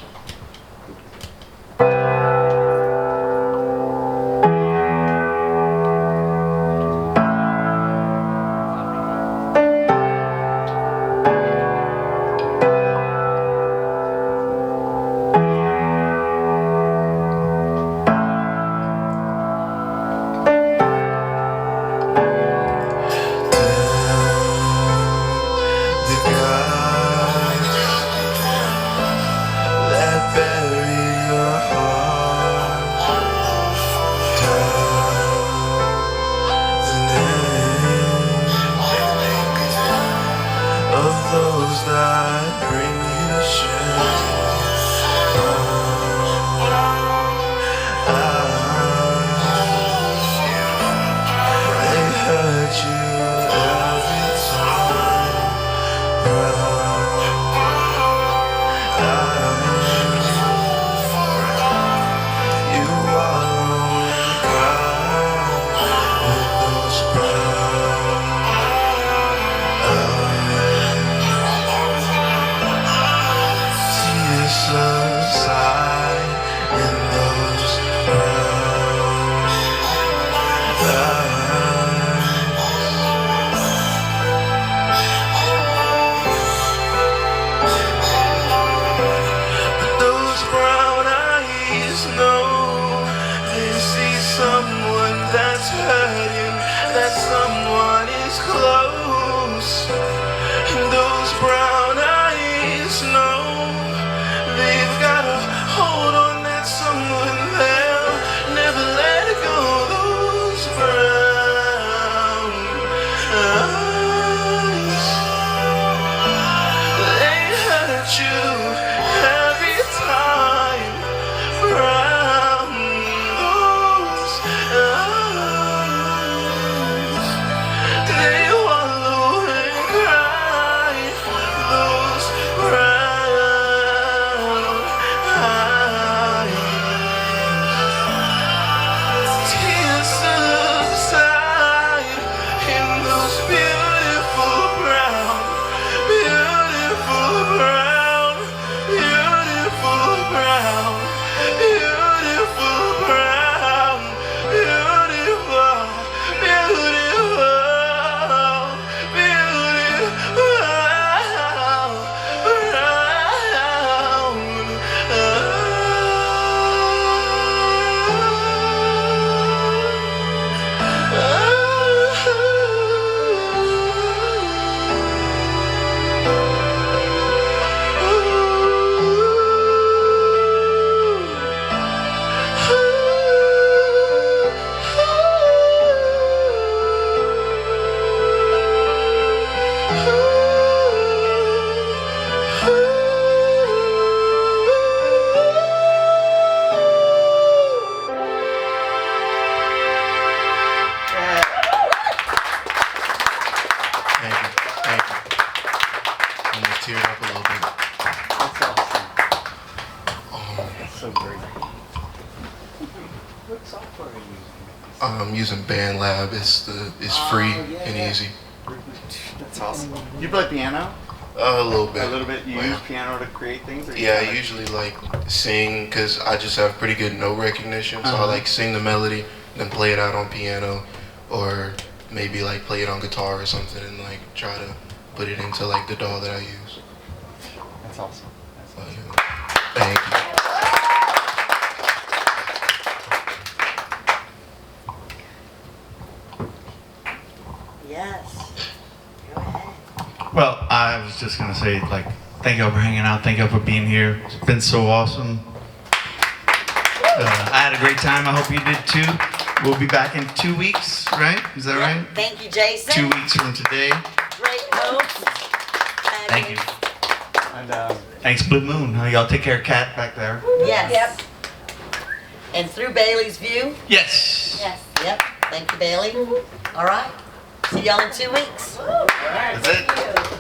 I'm using BandLab. It's free and easy. That's awesome. You play piano? A little bit. A little bit. You use piano to create things? Or Yeah, I usually like sing because I just have pretty good note recognition. So I like sing the melody, then play it out on piano, or maybe like play it on guitar or something, and like try to put it into like the DAW that I use. That's awesome. Thank you. Yes. Well, I was just gonna say, like, Thank y'all for hanging out. Thank y'all for being here. It's been so awesome. I had a great time. I hope you did too. We'll be back in 2 weeks, right? Is that right? Thank you, Jason. 2 weeks from today. Great host. Thank you. And thanks, Blue Moon. Y'all take care of Kat back there. Yes. Yep. And through Bailey's View. Yes. Yes. Yep. Thank you, Bailey. All right. See y'all in 2 weeks. That's it.